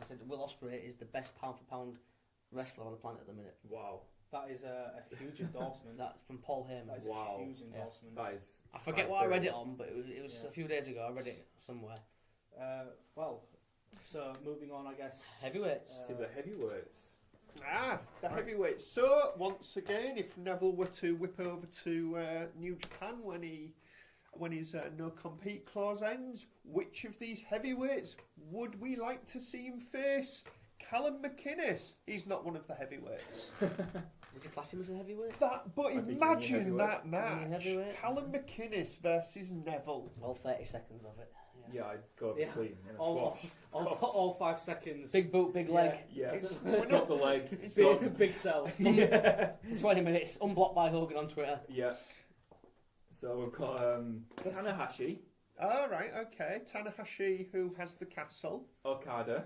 S2: said Will Ospreay is the best pound for pound wrestler on the planet at the minute.
S5: Wow. That is a huge endorsement.
S2: That's from Paul Heyman.
S5: That is a huge endorsement.
S4: That is.
S2: I forget what I read it on, but it was a few days ago. I read it somewhere.
S5: So moving on, I guess.
S2: Heavyweights.
S4: To the heavyweights.
S3: The heavyweights. So, once again, if Neville were to whip over to New Japan when his no-compete clause ends, which of these heavyweights would we like to see him face? Callum McInnes. He's not one of the heavyweights.
S2: Would you class him as a heavyweight?
S3: But imagine that
S2: Junior
S3: match.
S2: heavyweight.
S3: Callum McInnes versus Neville.
S2: All 30 seconds of it.
S4: Yeah, I'd go clean in a
S5: all,
S4: squash.
S5: all 5 seconds.
S2: Big boot, big leg.
S4: Yeah.
S3: We're
S4: Drop the leg.
S5: Big cell.
S2: 20 minutes, unblocked by Hogan on Twitter.
S4: Yeah. So we've got Tanahashi,
S3: All right, okay. Tanahashi, who has the castle.
S4: Okada.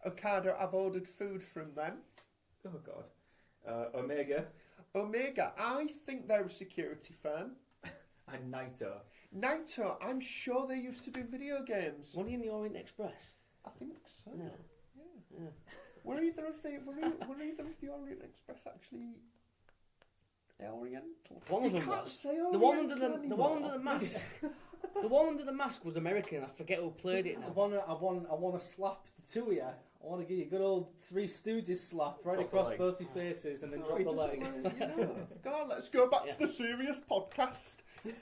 S3: I've ordered food from them.
S4: Oh God. Omega
S3: Omega, I think they're a security firm.
S4: and Naito.
S3: Naito, I'm sure they used to do video games.
S2: Were he in the Orient Express?
S3: I think so.
S2: Yeah.
S3: Were either of the Orient Express actually Oriental?
S2: One of
S3: You
S2: them
S3: can't
S2: was.
S3: say
S2: The one under
S3: Oriental
S2: the one
S3: anymore.
S2: under the mask. The one under the mask was American. I forget who played it
S5: I
S2: now.
S5: want to slap the two of you. I want to give you a good old Three Stooges slap right
S4: Drop the
S5: across
S4: leg.
S5: both your faces and then
S3: Oh,
S5: drop
S3: he
S5: the
S3: doesn't
S5: leg.
S3: like, Go on, let's go back to the serious podcast.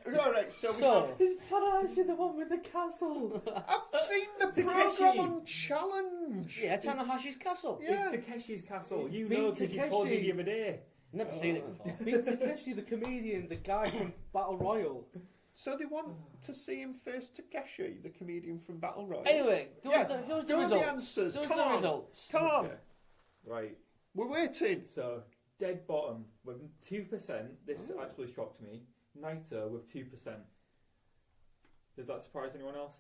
S3: Alright, so we
S2: So-
S3: have...
S5: Is Tanahashi the one with the castle?
S3: I've seen the
S4: Takeshi.
S3: programme on Challenge.
S2: Yeah, Tanahashi's Castle.
S3: Yeah.
S4: It's Takeshi's castle. You
S5: Beat
S4: know because you told me
S5: Takeshi.
S4: the other day.
S2: Never seen it before.
S5: Meet Takeshi, the comedian, the guy from Battle Royal.
S3: So they want to see him face Takeshi, the comedian from Battle Royale.
S2: Anyway, do us the
S3: Go on the
S2: results.
S3: answers.
S2: Do us
S3: Come
S2: the
S3: on.
S2: results.
S3: Come on.
S4: Okay. Right.
S3: We're waiting.
S4: So, dead bottom with 2%. This actually shocked me. Naito with 2%. Does that surprise anyone else?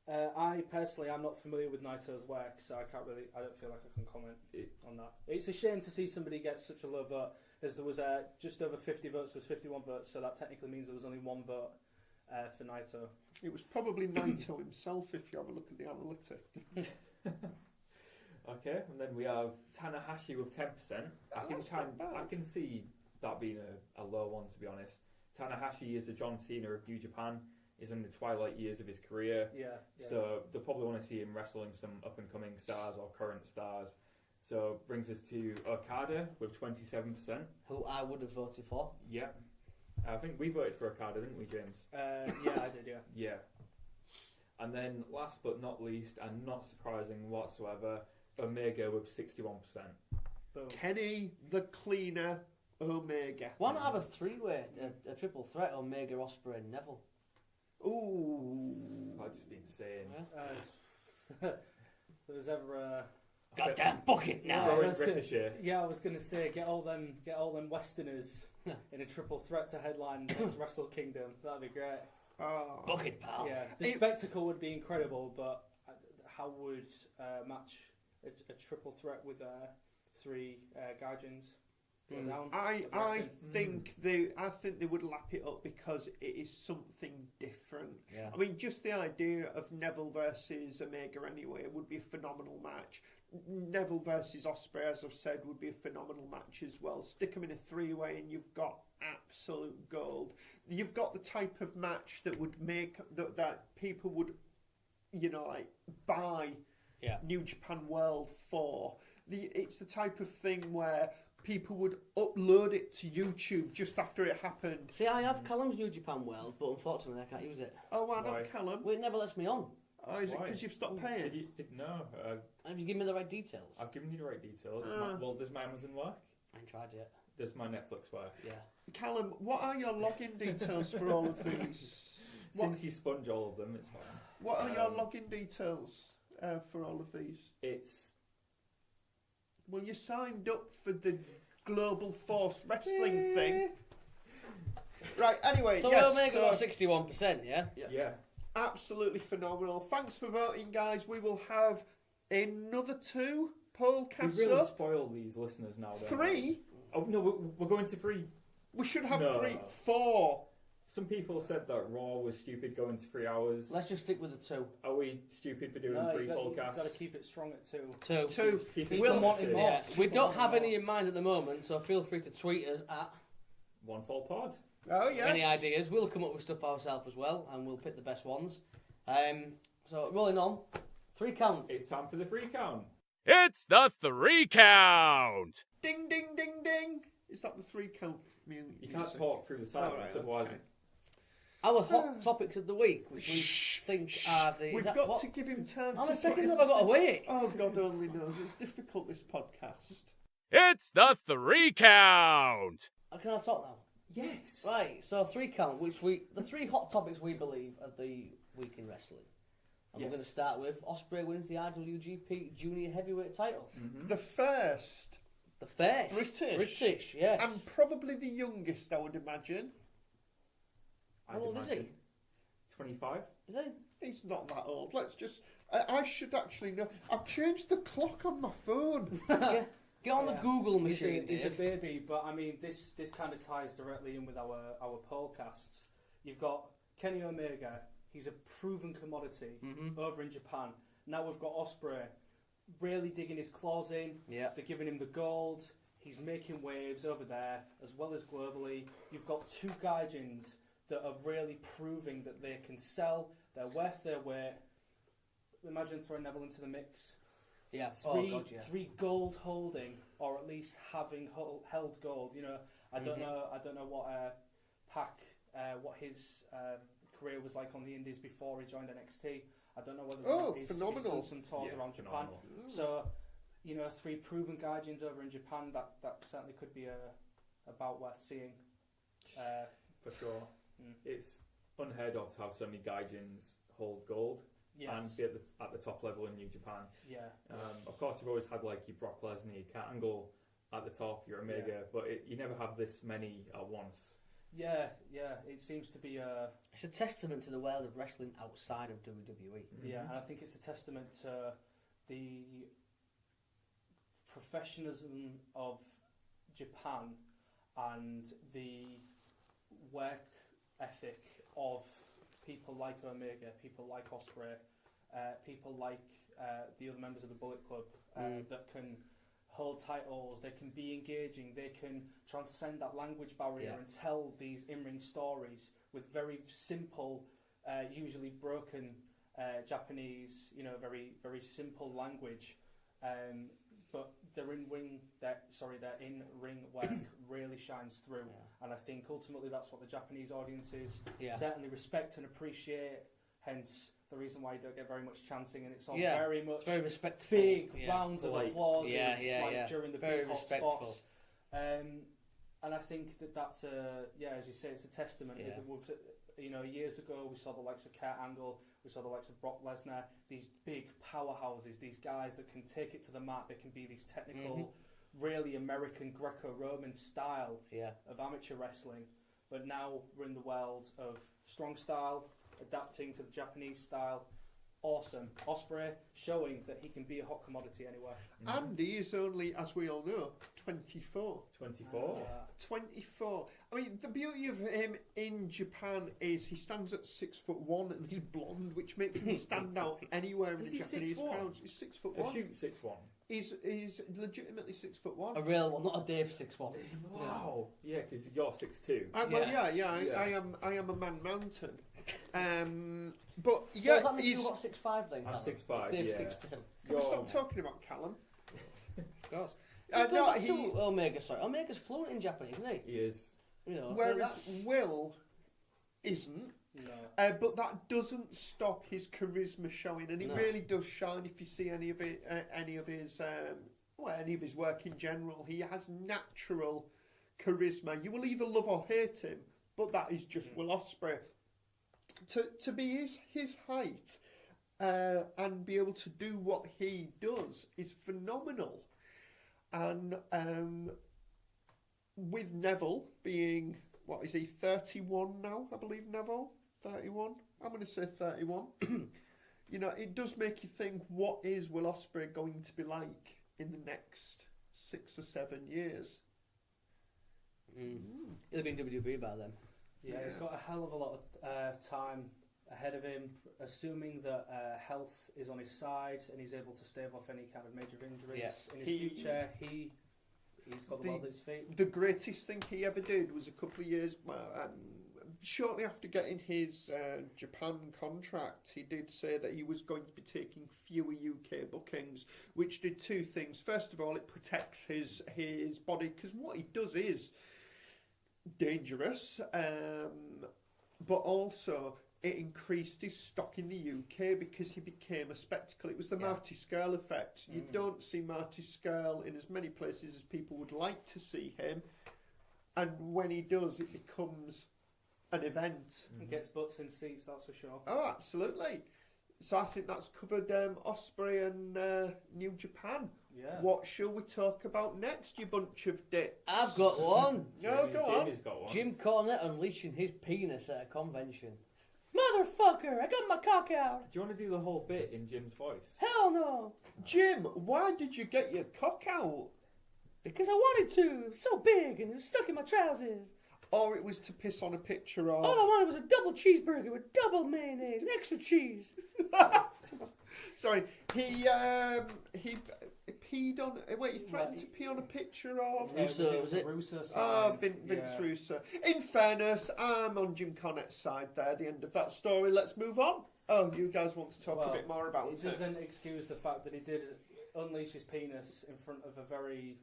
S5: I personally am not familiar with Naito's work, so I don't feel like I can comment on that. It's a shame to see somebody get such a low vote, as there was just over 50 votes, was 51 votes, so that technically means there was only one vote for Naito.
S3: It was probably Naito himself if you have a look at the analytics.
S4: Okay, and then we have Tanahashi with 10%.
S3: That's not bad.
S4: I can see that being a low one, to be honest. Tanahashi is the John Cena of New Japan. He's in the twilight years of his career.
S5: Yeah.
S4: So they'll probably want to see him wrestling some up-and-coming stars or current stars. So brings us to Okada with 27%.
S2: Who I would have voted for.
S4: Yeah. I think we voted for Okada, didn't we, James?
S5: Yeah, I did, yeah.
S4: Yeah. And then last but not least, and not surprising whatsoever, Omega with 61%.
S5: Boom.
S3: Kenny the Cleaner Omega.
S2: Why not have a three-way, a triple threat, Omega, Ospreay and Neville?
S3: Ooh.
S4: I've just been saying.
S5: There was ever a...
S2: Goddamn bucket now!
S4: Rowan
S5: that's it.
S4: Ricochet.
S5: Yeah, I was gonna say get all them Westerners in a triple threat to headline next Wrestle Kingdom. That'd be great.
S3: Oh.
S2: Bucket pal.
S5: Yeah, the spectacle would be incredible, but how would match a triple threat with three Gaijins go down?
S3: I think they would lap it up because it is something different.
S2: Yeah.
S3: I mean, just the idea of Neville versus Omega anyway would be a phenomenal match. Neville versus Ospreay, as I've said, would be a phenomenal match as well. Stick them in a three-way and you've got absolute gold. You've got the type of match that would make that people would, buy New Japan World for. It's the type of thing where people would upload it to YouTube just after it happened.
S2: See, I have Callum's New Japan World, but unfortunately I can't use it.
S3: Oh, why
S4: Why?
S3: not, Callum?
S2: Well, it never lets me on.
S3: Oh, is it
S4: Why?
S3: because you've stopped paying?
S4: No,
S2: Have you given me the right details?
S4: I've given you the right details.
S3: Ah.
S4: Well, does my Amazon work?
S2: I ain't tried yet.
S4: Does my Netflix work?
S2: Yeah.
S3: Callum, what are your login details for all of these?
S4: Since you sponge all of them, it's fine.
S3: What are your login details for all of these?
S4: It's
S3: Well, you signed up for the Global Force Wrestling thing. Right, anyway,
S2: So
S3: yes.
S2: Omega got 61%, yeah?
S4: yeah.
S3: Absolutely phenomenal. Thanks for voting, guys. We will have another 2 poll
S4: We
S3: casts
S4: really
S3: up.
S4: spoil these listeners now. Don't
S3: 3?
S4: We? Oh no, we're going to 3.
S3: We should have
S4: No.
S3: 3. 4.
S4: Some people said that Raw was stupid going to 3 hours.
S2: Let's just stick with the 2.
S4: Are we stupid for doing
S5: No,
S4: 3
S5: you've got
S4: podcasts?
S5: to keep it strong at 2.
S2: 2.
S3: 2.
S4: Keep it
S3: We'll-
S4: positive.
S5: more.
S2: Yeah. We don't have any in mind at the moment, so feel free to tweet us at
S4: One Fall Pod.
S3: Oh, yes.
S2: any ideas. We'll come up with stuff ourselves as well, and we'll pick the best ones. So rolling on, 3 count.
S4: It's time for the 3 count.
S1: It's the 3 count!
S3: Ding, ding, ding, ding. Is that the 3 count?
S4: You can't talk through the silence,
S3: Alright,
S4: otherwise.
S3: okay.
S2: Our hot topics of the week, which we think are the.
S3: We've
S2: is that
S3: got
S2: what?
S3: to give him time
S2: How
S3: to
S2: many seconds
S3: put
S2: have I got to wait?
S3: Oh, God only knows. It's difficult, this podcast.
S1: It's the 3 count!
S2: Can I talk now?
S4: Yes.
S2: Right, so 3 count, the 3 hot topics we believe are the week in wrestling. And we're going to
S4: Yes.
S2: start with Ospreay wins the IWGP Junior Heavyweight title.
S4: Mm-hmm.
S3: The first,
S2: The first.
S3: British.
S2: yeah.
S3: and probably the youngest, I would imagine.
S2: How old is he?
S4: 25.
S2: Is he?
S3: He's not that old. Let's just... I should actually know. I've changed the clock on my phone.
S2: Get on the Google
S5: He's
S2: machine,
S5: a
S2: Dave.
S5: baby, but I mean, this kind of ties directly in with our podcasts. You've got Kenny Omega. He's a proven commodity over in Japan. Now we've got Ospreay, really digging his claws in.
S2: Yeah.
S5: They're giving him the gold. He's making waves over there as well as globally. You've got 2 Gaijins that are really proving that they can sell. They're worth their weight. Imagine throwing Neville into the mix.
S2: Yeah.
S5: Three gold holding, or at least having held gold. You know, I don't know what Pac what his career was like on the Indies before he joined NXT. I don't know whether he's done some tours around Japan. So, 3 proven Gaijins over in Japan, that certainly could be a bout worth seeing.
S4: For sure. It's unheard of to have so many Gaijins hold gold and be at the top level in New Japan.
S5: Yeah.
S4: Of course, you've always had like your Brock Lesnar, your Kurt Angle at the top, your Omega, but you never have this many at once.
S5: Yeah. It seems to be
S2: It's a testament to the world of wrestling outside of WWE.
S5: Yeah, and I think it's a testament to the professionalism of Japan and the work ethic of people like Omega, people like Ospreay, people like the other members of the Bullet Club that can hold titles, they can be engaging, they can transcend that language barrier and tell these in-ring stories with very simple, usually broken Japanese, very, very simple language. But their in-ring work really shines through, and I think ultimately that's what the Japanese audiences certainly respect and appreciate. Hence, the reason why you don't get very much chanting, and it's all very much
S2: very respectful.
S5: big rounds of applause during the
S2: very
S5: big hot
S2: respectful.
S5: spots. And I think that's as you say, it's a testament. Years ago we saw the likes of Kurt Angle, we saw the likes of Brock Lesnar, these big powerhouses, these guys that can take it to the mat, they can be these technical, really American Greco-Roman style of amateur wrestling. But now we're in the world of strong style, adapting to the Japanese style. Awesome. Ospreay showing that he can be a hot commodity anywhere.
S3: And he is only, as we all know, 24.
S4: 24?
S3: 24. I mean, the beauty of him in Japan is he stands at 6'1" and he's blonde, which makes him stand out anywhere in the Japanese crowds. He's 6'1".
S4: Shoot 6'1".
S3: He's legitimately 6'1".
S2: A real one, not a Dave 6'1".
S4: Wow. Yeah, because you're 6'2".
S3: I am a man mountain. But
S2: So does that mean
S3: he's...
S2: you've got 6'5" then?
S4: I'm
S2: Callum?
S4: 6'5",
S2: Dave
S4: yeah.
S2: 6'2".
S3: Can we stop talking about Callum?
S2: Of course.
S3: No,
S2: Omega, sorry. Omega's fluent in Japanese, isn't he?
S4: He is.
S3: Whereas Will isn't.
S5: No.
S3: But that doesn't stop his charisma showing, and he really does shine. If you see any of his work in general, he has natural charisma. You will either love or hate him, but that is just Will Ospreay. To be his height and be able to do what he does is phenomenal. And with Neville being, what is he, 31 now, I believe, Neville? 31? I'm going to say 31. It does make you think, what is Will Ospreay going to be like in the next 6 or 7 years?
S2: He'll be in WWE by then.
S5: Yeah, he's got a hell of a lot of time ahead of him, assuming that health is on his side and he's able to stave off any kind of major injuries in his future. He's got the world at his feet.
S3: The greatest thing he ever did was a couple of years, shortly after getting his Japan contract, he did say that he was going to be taking fewer UK bookings, which did 2 things. First of all, it protects his body, because what he does is dangerous, but also it increased his stock in the UK because he became a spectacle. It was the Marty Scurll effect. You don't see Marty Scurll in as many places as people would like to see him, and when he does, it becomes an event.
S5: He gets butts in seats, that's for sure.
S3: Oh, absolutely. So I think that's covered Ospreay and New Japan.
S5: Yeah.
S3: What shall we talk about next, you bunch of dicks?
S2: I've got one.
S3: No, go on.
S4: Jamie's got one.
S2: Jim Cornette unleashing his penis at a convention. Motherfucker, I got my cock out.
S4: Do you want to do the whole bit in Jim's voice?
S2: Hell no.
S3: Jim, why did you get your cock out?
S2: Because I wanted to. It was so big and it was stuck in my trousers.
S3: Or it was to piss on a picture of...
S2: All I wanted was a double cheeseburger with double mayonnaise and extra cheese.
S3: Sorry, he peed on... Wait, he threatened to pee on a picture of...
S2: Russo, was it?
S5: Russo
S3: Vince Russo. In fairness, I'm on Jim Cornette's side there, the end of that story. Let's move on. Oh, you guys want to talk a bit more about it?
S5: It doesn't excuse the fact that he did unleash his penis in front of a very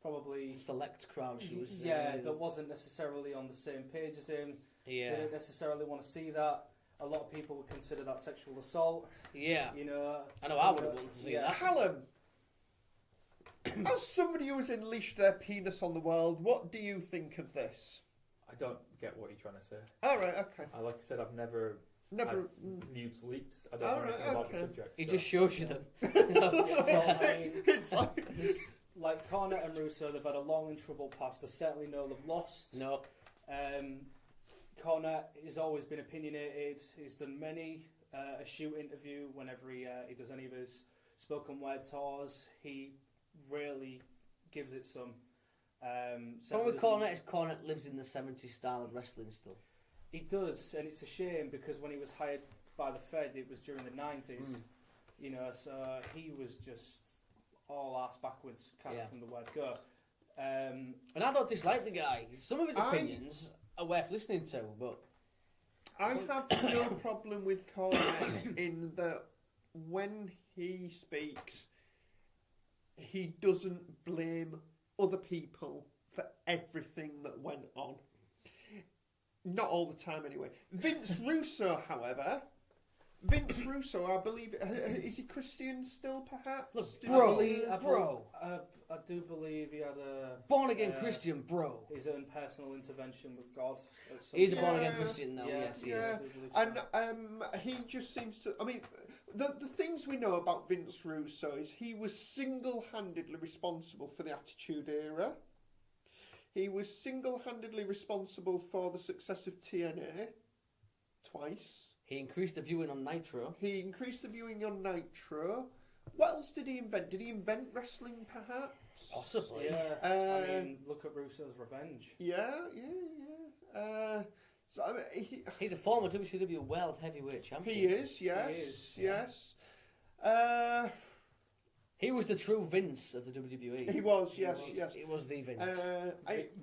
S5: probably
S2: select crowd, she was
S5: that wasn't necessarily on the same page as him.
S2: Yeah.
S5: Didn't necessarily want to see that. A lot of people would consider that sexual assault.
S2: Yeah.
S5: You know,
S2: I know I would have wanted to see that.
S3: Callum, as somebody who has unleashed their penis on the world, what do you think of this?
S4: I don't get what you're trying to say.
S3: All right, okay.
S4: Like I said, I've never
S3: Never.
S4: nudes leaked. I don't know anything about the subject.
S2: He
S4: so.
S2: just shows you them.
S3: It's like...
S5: Like Cornette and Russo, they've had a long and troubled past. There's certainly no love lost.
S2: No.
S5: Cornette has always been opinionated. He's done many a shoot interview whenever he does any of his spoken word tours. He really gives it some.
S2: Problem with Cornette is Cornette lives in the 70s style of wrestling still.
S5: He does, and it's a shame because when he was hired by the Fed, it was during the 90s. You know, so he was just all arse backwards kind of from the word go.
S2: And I don't dislike the guy. Some of his opinions are worth listening to, but...
S3: I have no problem with Cornette in that when he speaks, he doesn't blame other people for everything that went on. Not all the time, anyway. Vince Russo, however... Vince Russo, I believe... is he Christian still, perhaps?
S2: Look,
S5: I do believe he had a...
S2: Born-again Christian, bro.
S5: His own personal intervention with God.
S2: He's a born-again Christian now, yes, he is.
S3: And he just seems to... I mean, the things we know about Vince Russo is he was single-handedly responsible for the Attitude Era. He was single-handedly responsible for the success of TNA twice.
S2: He increased the viewing on Nitro. What else did he invent? Did he invent wrestling, perhaps? Possibly.
S5: Yeah. I mean, look at Russo's Revenge.
S3: Yeah. So I mean,
S2: he's a former WCW World Heavyweight Champion.
S3: He is, yes.
S2: He was the true Vince of the WWE.
S3: He was, yes.
S2: He was the Vince.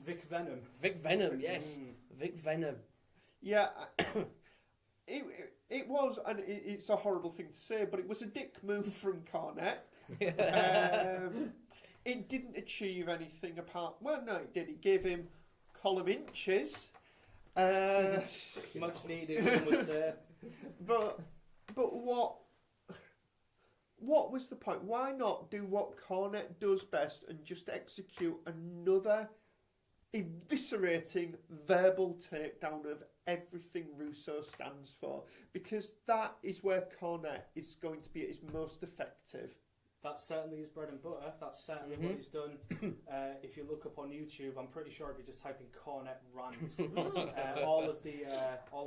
S5: Vic Venom.
S2: Vic Venom, yes. Vic Venom.
S3: Yeah. It was, and it's a horrible thing to say, but it was a dick move from Cornette. It didn't achieve anything apart... Well, no, it did. It gave him column inches.
S5: Much needed, some would say.
S3: But what was the point? Why not do what Cornette does best and just execute another eviscerating verbal takedown of everything Russo stands for? Because that is where Cornette is going to be at his most effective.
S5: That's certainly his bread and butter. That's certainly what he's done. If you look up on YouTube, I'm pretty sure if you just type in Cornette rants, all of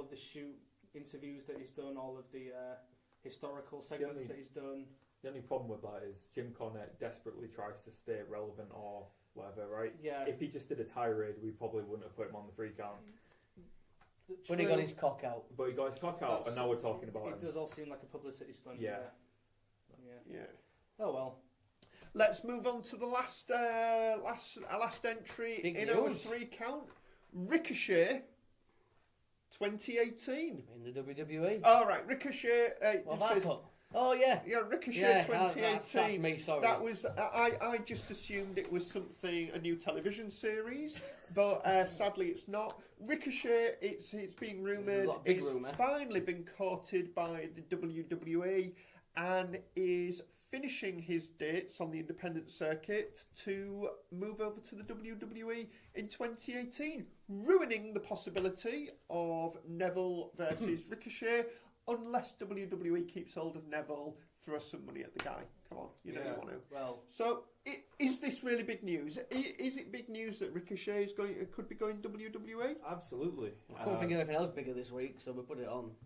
S5: the shoot interviews that he's done, all of the historical segments that he's done.
S4: The only problem with that is Jim Cornette desperately tries to stay relevant or whatever, right?
S5: Yeah.
S4: If he just did a tirade, we probably wouldn't have put him on the 3 count.
S2: But he got his cock out.
S4: And now we're talking about him.
S5: It does all seem like a publicity stunt.
S4: Yeah.
S5: Oh well.
S3: Let's move on to the last entry in our 3 count. Ricochet, 2018
S2: in the WWE.
S3: All right, Ricochet.
S2: Oh yeah,
S3: Ricochet 2018.
S2: That's me. Sorry.
S3: That was I just assumed it was a new television series, but sadly it's not. Ricochet, it's being rumoured. It's finally been courted by the WWE and is finishing his dates on the independent circuit to move over to the WWE in 2018, ruining the possibility of Neville versus Ricochet. Unless WWE keeps hold of Neville, throw some money at the guy. Come on, you know you want to.
S5: Well,
S3: so is this really big news? Is it big news that Ricochet could be going WWE?
S4: Absolutely.
S2: I couldn't think of anything else bigger this week, so we put it on.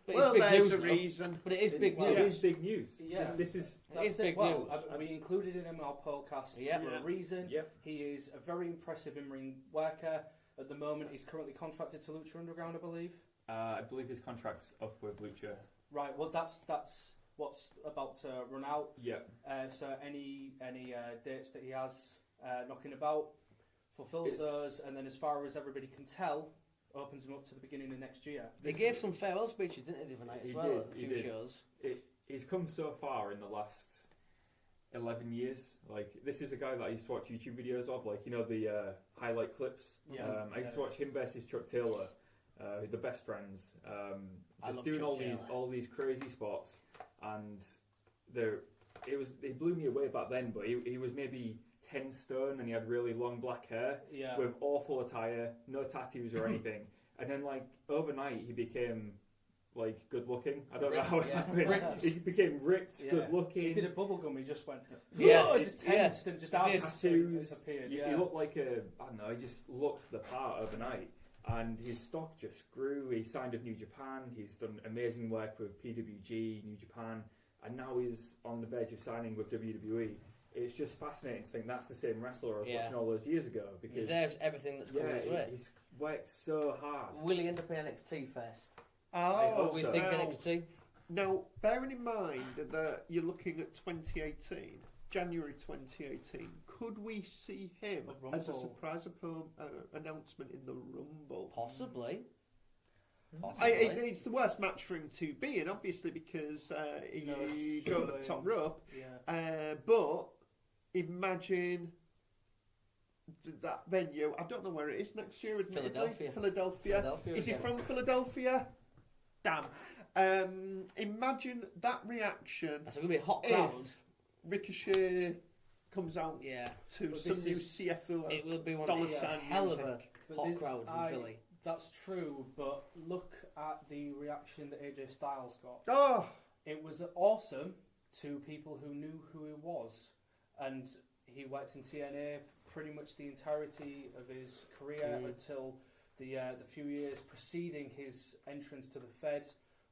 S3: But well, there's a reason.
S2: But it is big news.
S4: It is big news.
S5: Yeah,
S4: this is
S2: big news.
S5: We included him in our podcast for a reason.
S4: Yep.
S5: He is a very impressive in-ring worker. At the moment, he's currently contracted to Lucha Underground, I believe.
S4: I believe his contract's up with Lucha.
S5: Right. Well, that's what's about to run out.
S4: Yeah.
S5: So any dates that he has knocking about fulfills those, and then as far as everybody can tell, opens him up to the beginning of next year.
S2: They gave some farewell speeches, didn't they, the other night as well? A few shows.
S4: He's come so far in the last 11 years. Like, this is a guy that I used to watch YouTube videos of, like, you know, the highlight clips.
S5: Yeah.
S4: I used to watch him versus Chuck Taylor, the best friends, just doing all these crazy spots, and it blew me away back then. But he was maybe 10 stone, and he had really long black hair with awful attire, no tattoos or anything, and then like overnight he became like good looking. I don't know how it happened. He became ripped, good looking.
S5: He did a bubblegum, he just went, just tensed and just
S4: started tattoos.
S5: Appeared.
S4: He looked like he just looked the part overnight. And his stock just grew. He signed with New Japan. He's done amazing work with PWG, New Japan, and now he's on the verge of signing with WWE. It's just fascinating to think that's the same wrestler I was watching all those years ago. Because
S2: he deserves everything that's coming his way.
S4: He's worked so hard.
S2: Will he end up in NXT first?
S3: Oh,
S2: we think NXT.
S3: Now, bearing in mind that you're looking at 2018, January 2018, could we see him as a surprise announcement in the Rumble?
S2: Possibly.
S3: It's the worst match for him to be in, obviously, because you go to the top rope.
S5: Yeah.
S3: But imagine that venue. I don't know where it is next year. Philadelphia. Is he from Philadelphia? Damn. Imagine that reaction.
S2: That's going to be a hot crowd.
S3: Ricochet comes out to
S2: but
S3: some new CFO.
S2: It will be one of the hell of a hot crowd in Philly.
S5: That's true, but look at the reaction that AJ Styles got.
S3: Oh!
S5: It was awesome to people who knew who he was. And he worked in TNA pretty much the entirety of his career until the few years preceding his entrance to the Fed,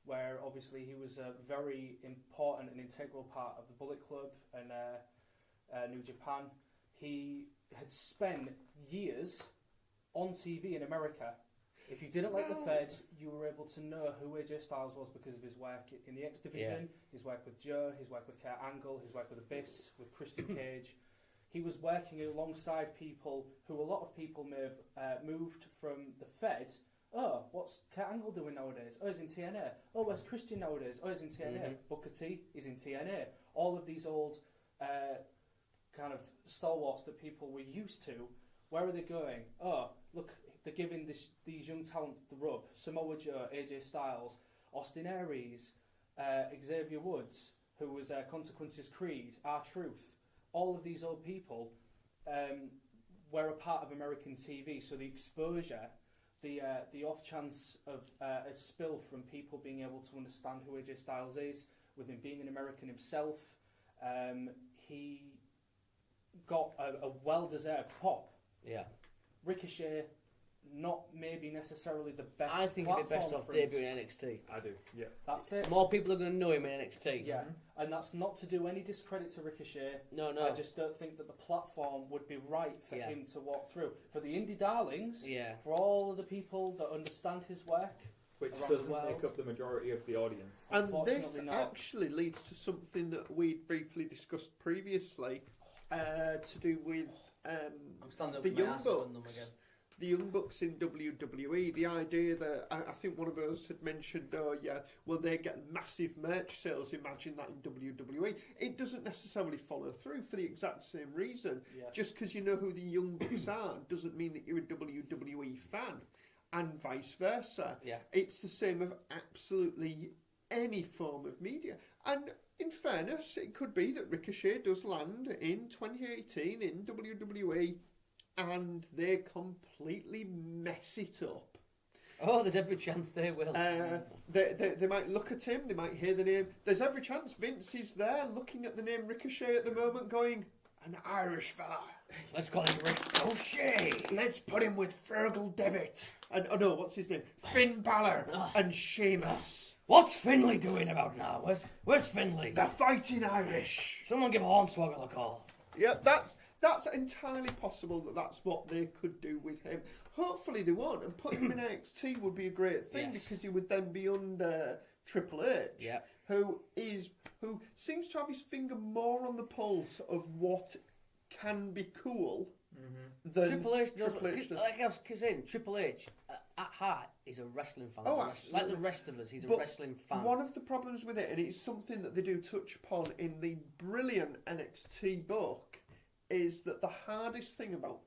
S5: where obviously he was a very important and integral part of the Bullet Club and New Japan. He had spent years on TV in America. If you didn't like the Fed, you were able to know who AJ Styles was because of his work in the X Division, his work with Joe, his work with Kurt Angle, his work with Abyss, with Christian Cage. He was working alongside people who a lot of people may have moved from the Fed. Oh, what's Kurt Angle doing nowadays? Oh, he's in TNA. Oh, where's Christian nowadays? Oh, he's in TNA. Booker T is in TNA. All of these old kind of stalwarts that people were used to, where are they going? Oh, look, they're giving these young talents the rub. Samoa Joe, AJ Styles, Austin Aries, Xavier Woods, who was Consequences Creed, R-Truth. All of these old people were a part of American TV, so the exposure, the off chance of a spill from people being able to understand who AJ Styles is, with him being an American himself, he got a well-deserved pop.
S2: Yeah.
S5: Ricochet, not maybe necessarily the best.
S2: I think he'd be best off debuting in NXT.
S4: I do, yeah.
S5: That's it.
S2: More people are going to know him in NXT.
S5: Yeah, and that's not to do any discredit to Ricochet.
S2: No.
S5: I just don't think that the platform would be right for him to walk through. For the indie darlings, for all of the people that understand his work,
S4: which doesn't make up the majority of the audience.
S3: And this actually leads to something that we briefly discussed previously, to do with the Young Bucks. The Young Bucks in WWE, the idea that I think one of us had mentioned, will they get massive merch sales? Imagine that in WWE. It doesn't necessarily follow through for the exact same reason.
S5: Yeah.
S3: Just because you know who the Young Bucks are doesn't mean that you're a WWE fan, and vice versa.
S2: Yeah.
S3: It's the same of absolutely any form of media. And in fairness, it could be that Ricochet does land in 2018 in WWE, and they completely mess it up.
S2: Oh, there's every chance they will.
S3: They might look at him, they might hear the name. There's every chance Vince is there looking at the name Ricochet at the moment going, an Irish fella.
S2: Let's call him Ricochet.
S3: Let's put him with Fergal Devitt. And, what's his name? Finn Balor and Sheamus.
S2: What's Finlay doing about now? Where's Finlay?
S3: They're fighting Irish.
S2: Someone give Hornswoggle a call.
S3: Yeah, that's entirely possible that's what they could do with him. Hopefully they won't, and putting him in NXT would be a great thing because he would then be under Triple H, who seems to have his finger more on the pulse of what can be cool than
S2: Triple H does.
S3: Triple H does.
S2: Like I was saying, Triple H, at heart, he's a wrestling fan.
S3: Oh,
S2: Like
S3: absolutely.
S2: the rest of us, he's a
S3: But
S2: wrestling fan.
S3: One of the problems with it, and it's something that they do touch upon in the brilliant NXT book, is that the hardest thing about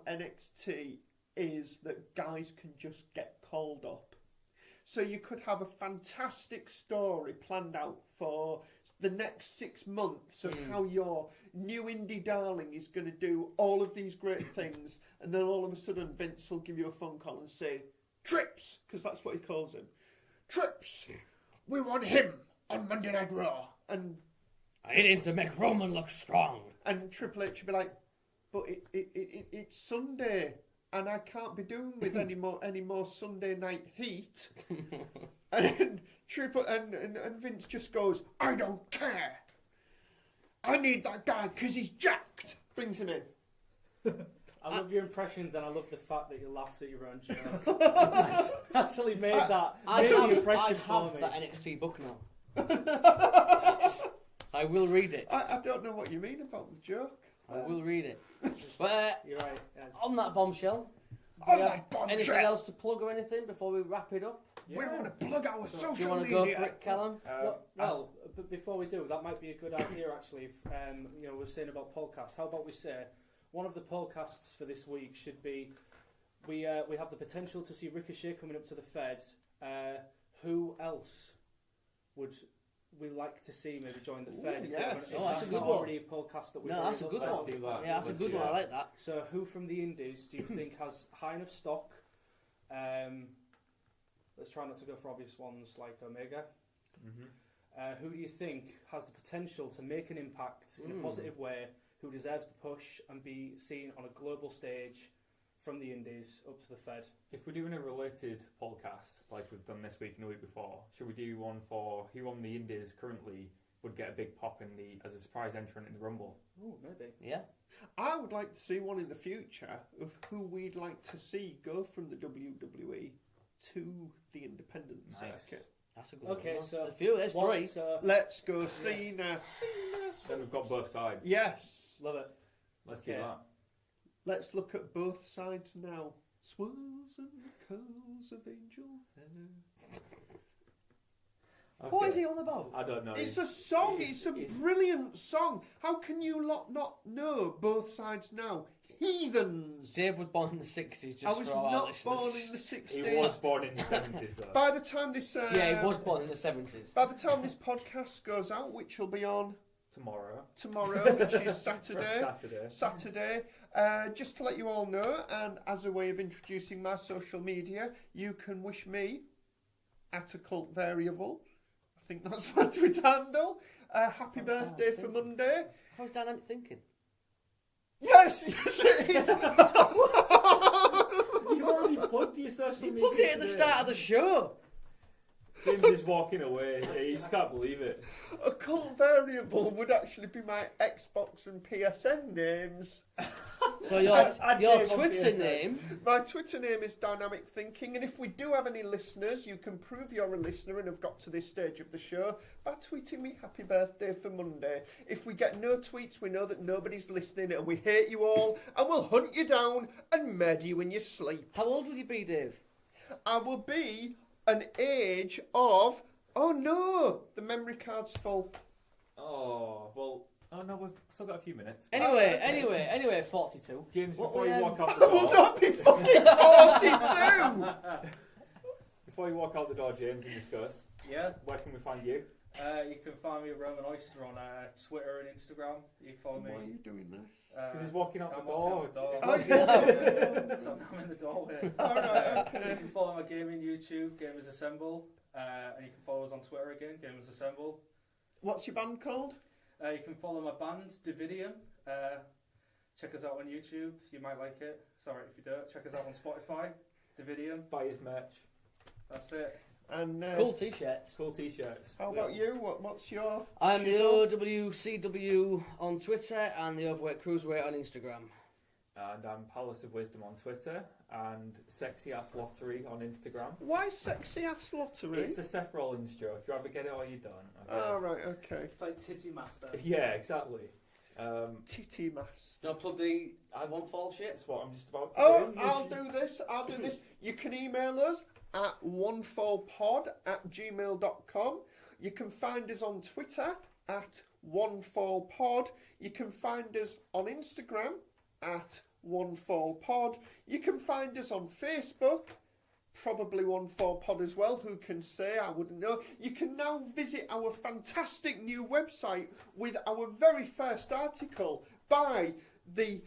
S3: NXT is that guys can just get called up. So you could have a fantastic story planned out for the next 6 months of how your new indie darling is going to do all of these great things, and then all of a sudden Vince will give you a phone call and say, Trips, because that's what he calls him. Trips, we want him on Monday Night Raw. And
S2: I need to make Roman look strong.
S3: And Triple H would be like, but it's Sunday, and I can't be doing with any more Sunday night heat. And Vince just goes, I don't care. I need that guy because he's jacked. Brings him in.
S5: I love your impressions, and I love the fact that you laughed at your own joke. That's actually made the impression for
S2: have
S5: me.
S2: that NXT book now. I will read it.
S3: I don't know what you mean about the joke.
S2: I will read it. But
S5: You're right. Yes.
S2: on that bombshell,
S3: On
S2: do you
S3: that
S2: have
S3: bombshell.
S2: anything else to plug or anything before we wrap it up?
S3: We want to plug our social
S2: Do you want to
S3: media.
S2: go for it, Callum?
S5: But before we do, that might be a good idea actually. We're saying about podcasts. How about we say one of the podcasts for this week should be we have the potential to see Ricochet coming up to the Fed. Who else would we like to see maybe join the Fed?
S3: yes.
S5: If
S2: Oh, that's
S5: that's
S2: a good
S5: not
S2: one.
S5: already a podcast that we've
S2: No,
S5: already
S2: that's a
S5: looked
S2: good
S5: at.
S2: one.
S4: Let's do that.
S2: Yeah, that's
S4: Let's
S2: a good
S4: do
S2: one.
S4: that.
S2: I like that.
S5: So who from the Indies do you think has high enough stock? Let's try not to go for obvious ones like Omega. Who do you think has the potential to make an impact in a positive way, who deserves the push and be seen on a global stage from the Indies up to the Fed?
S4: If we're doing a related podcast, like we've done this week and the week before, should we do one for who on the Indies currently would get a big pop as a surprise entrant in the Rumble?
S5: Oh, maybe.
S2: Yeah.
S3: I would like to see one in the future of who we'd like to see go from the WWE to the independent circuit.
S2: That's a good
S5: Okay,
S2: one.
S5: so
S2: there's three.
S5: So
S3: Let's go Cena.
S4: Then we've got both sides.
S3: Yes.
S5: love it.
S4: Let's do
S5: Okay.
S4: that.
S3: Let's look at both sides now. Swirls and curls of angel hair.
S2: What is he on about?
S4: I don't know.
S3: It's a song. It's a brilliant song. How can you lot not know both sides now? Heathens.
S2: Dave was born in the 60s, just
S3: I was
S2: for our
S3: not
S2: listeners.
S3: born in the 60s.
S4: He was born in the 70s though.
S3: By the time this
S2: Yeah, he was born in the 70s.
S3: by the time this podcast goes out, which will be on
S4: Tomorrow,
S3: which is Saturday.
S4: Saturday.
S3: Just to let you all know, and as a way of introducing my social media, you can wish me at Occult Variable. I think that's my Twitter handle. Happy birthday for Monday.
S2: How was dynamic thinking?
S3: Yes, it is.
S4: You've already plugged your social
S2: You
S4: media.
S2: plugged it at the
S4: today.
S2: start of the show.
S4: James is walking away. He just can't believe it.
S3: Occult Variable would actually be my Xbox and PSN names.
S2: So your
S4: Dave on
S2: Twitter
S4: PSN.
S2: name.
S3: My Twitter name is Dynamic Thinking, and if we do have any listeners, you can prove you're a listener and have got to this stage of the show by tweeting me happy birthday for Monday. If we get no tweets, we know that nobody's listening and we hate you all, and we'll hunt you down and murder you in your sleep.
S2: How old would you be, Dave?
S3: I will be an age of... Oh no, the memory card's full.
S4: Oh, well... Oh no, we've still got a few minutes.
S2: Anyway, 42.
S4: James,
S2: What
S4: before
S2: we,
S4: you walk out the
S3: I will
S4: door...
S3: not be fucking 42!
S4: Before you walk out the door, James, and discuss,
S5: Yeah.
S4: where can we find you?
S5: You can find me at Roman Oyster on Twitter and Instagram. You can follow me.
S3: Why are you doing this?
S4: Because he's walking out
S5: I'm
S4: the
S5: walking
S4: door.
S5: out the door.
S3: Okay.
S5: So I'm in the doorway.
S3: Alright,
S5: You
S3: okay.
S5: can follow my gaming YouTube, Gamers Assemble, and you can follow us on Twitter again, Gamers Assemble.
S3: What's your band called?
S5: You can follow my band, Davidium. Check us out on YouTube. You might like it. Sorry if you don't. Check us out on Spotify, Davidium.
S4: Buy his merch.
S5: That's it.
S3: And
S2: Cool t-shirts.
S4: Cool t-shirts.
S3: how about you? What's your...
S2: I'm the
S3: shizzle?
S2: OWCW on Twitter and the Overweight Cruiserweight on Instagram.
S4: And I'm Palace of Wisdom on Twitter and Sexy Ass Lottery on Instagram.
S3: Why Sexy Ass Lottery?
S4: It's a Seth Rollins joke. You either get it or you don't. Okay?
S3: Oh, right, okay.
S5: It's like Titty Master.
S4: Yeah, exactly.
S3: Titty mask.
S2: Do you want to plug the One Fall shit?
S4: That's what I'm just about to
S3: Oh,
S4: do.
S3: I'll do this. You can email us at onefallpod@gmail.com. You can find us on Twitter at onefallpod. You can find us on Instagram at onefallpod. You can find us on Facebook, probably onefallpod as well. Who can say? I wouldn't know. You can now visit our fantastic new website with our very first article by the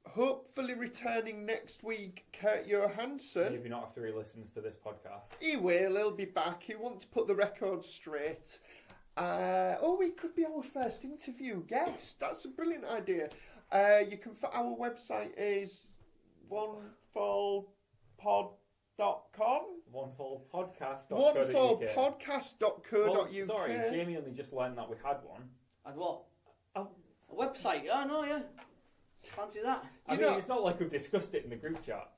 S3: hopefully returning next week, Kurt Johansson.
S4: Maybe not after he listens to this podcast.
S3: He will. He'll be back. He wants to put the record straight. He could be our first interview guest. That's a brilliant idea. Our website is onefallpod.com.
S4: Onefallpodcast.co.uk.
S3: Onefallpodcast.co.uk.
S4: Well, sorry, Jamie only just learned that we had one.
S2: And what?
S4: Oh.
S2: A website? Oh, no, yeah. Fancy that.
S4: I mean, it's not like we've discussed it in the group chat.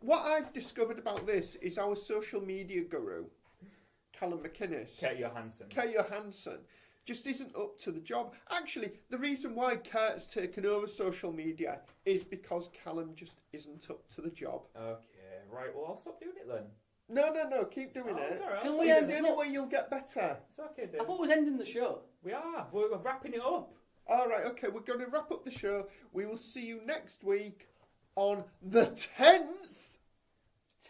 S3: What I've discovered about this is our social media guru, Callum McInnes.
S4: Kurt
S3: Johansson just isn't up to the job. Actually, the reason why Kurt's taken over social media is because Callum just isn't up to the job.
S4: Okay, right, well, I'll stop doing it then.
S3: No, keep doing it.
S4: Sorry,
S2: Can we
S3: It's the only way you'll get better.
S4: It's okay, dude.
S2: I thought we was ending the show.
S4: We are. We're wrapping it up.
S3: All right, okay, we're going to wrap up the show. We will see you next week on the 10th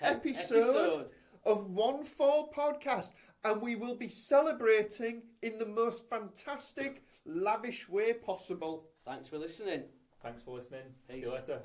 S3: episode of One Fall Podcast. And we will be celebrating in the most fantastic, lavish way possible.
S2: Thanks for listening.
S4: Thanks for listening.
S2: Peace.
S4: See you later.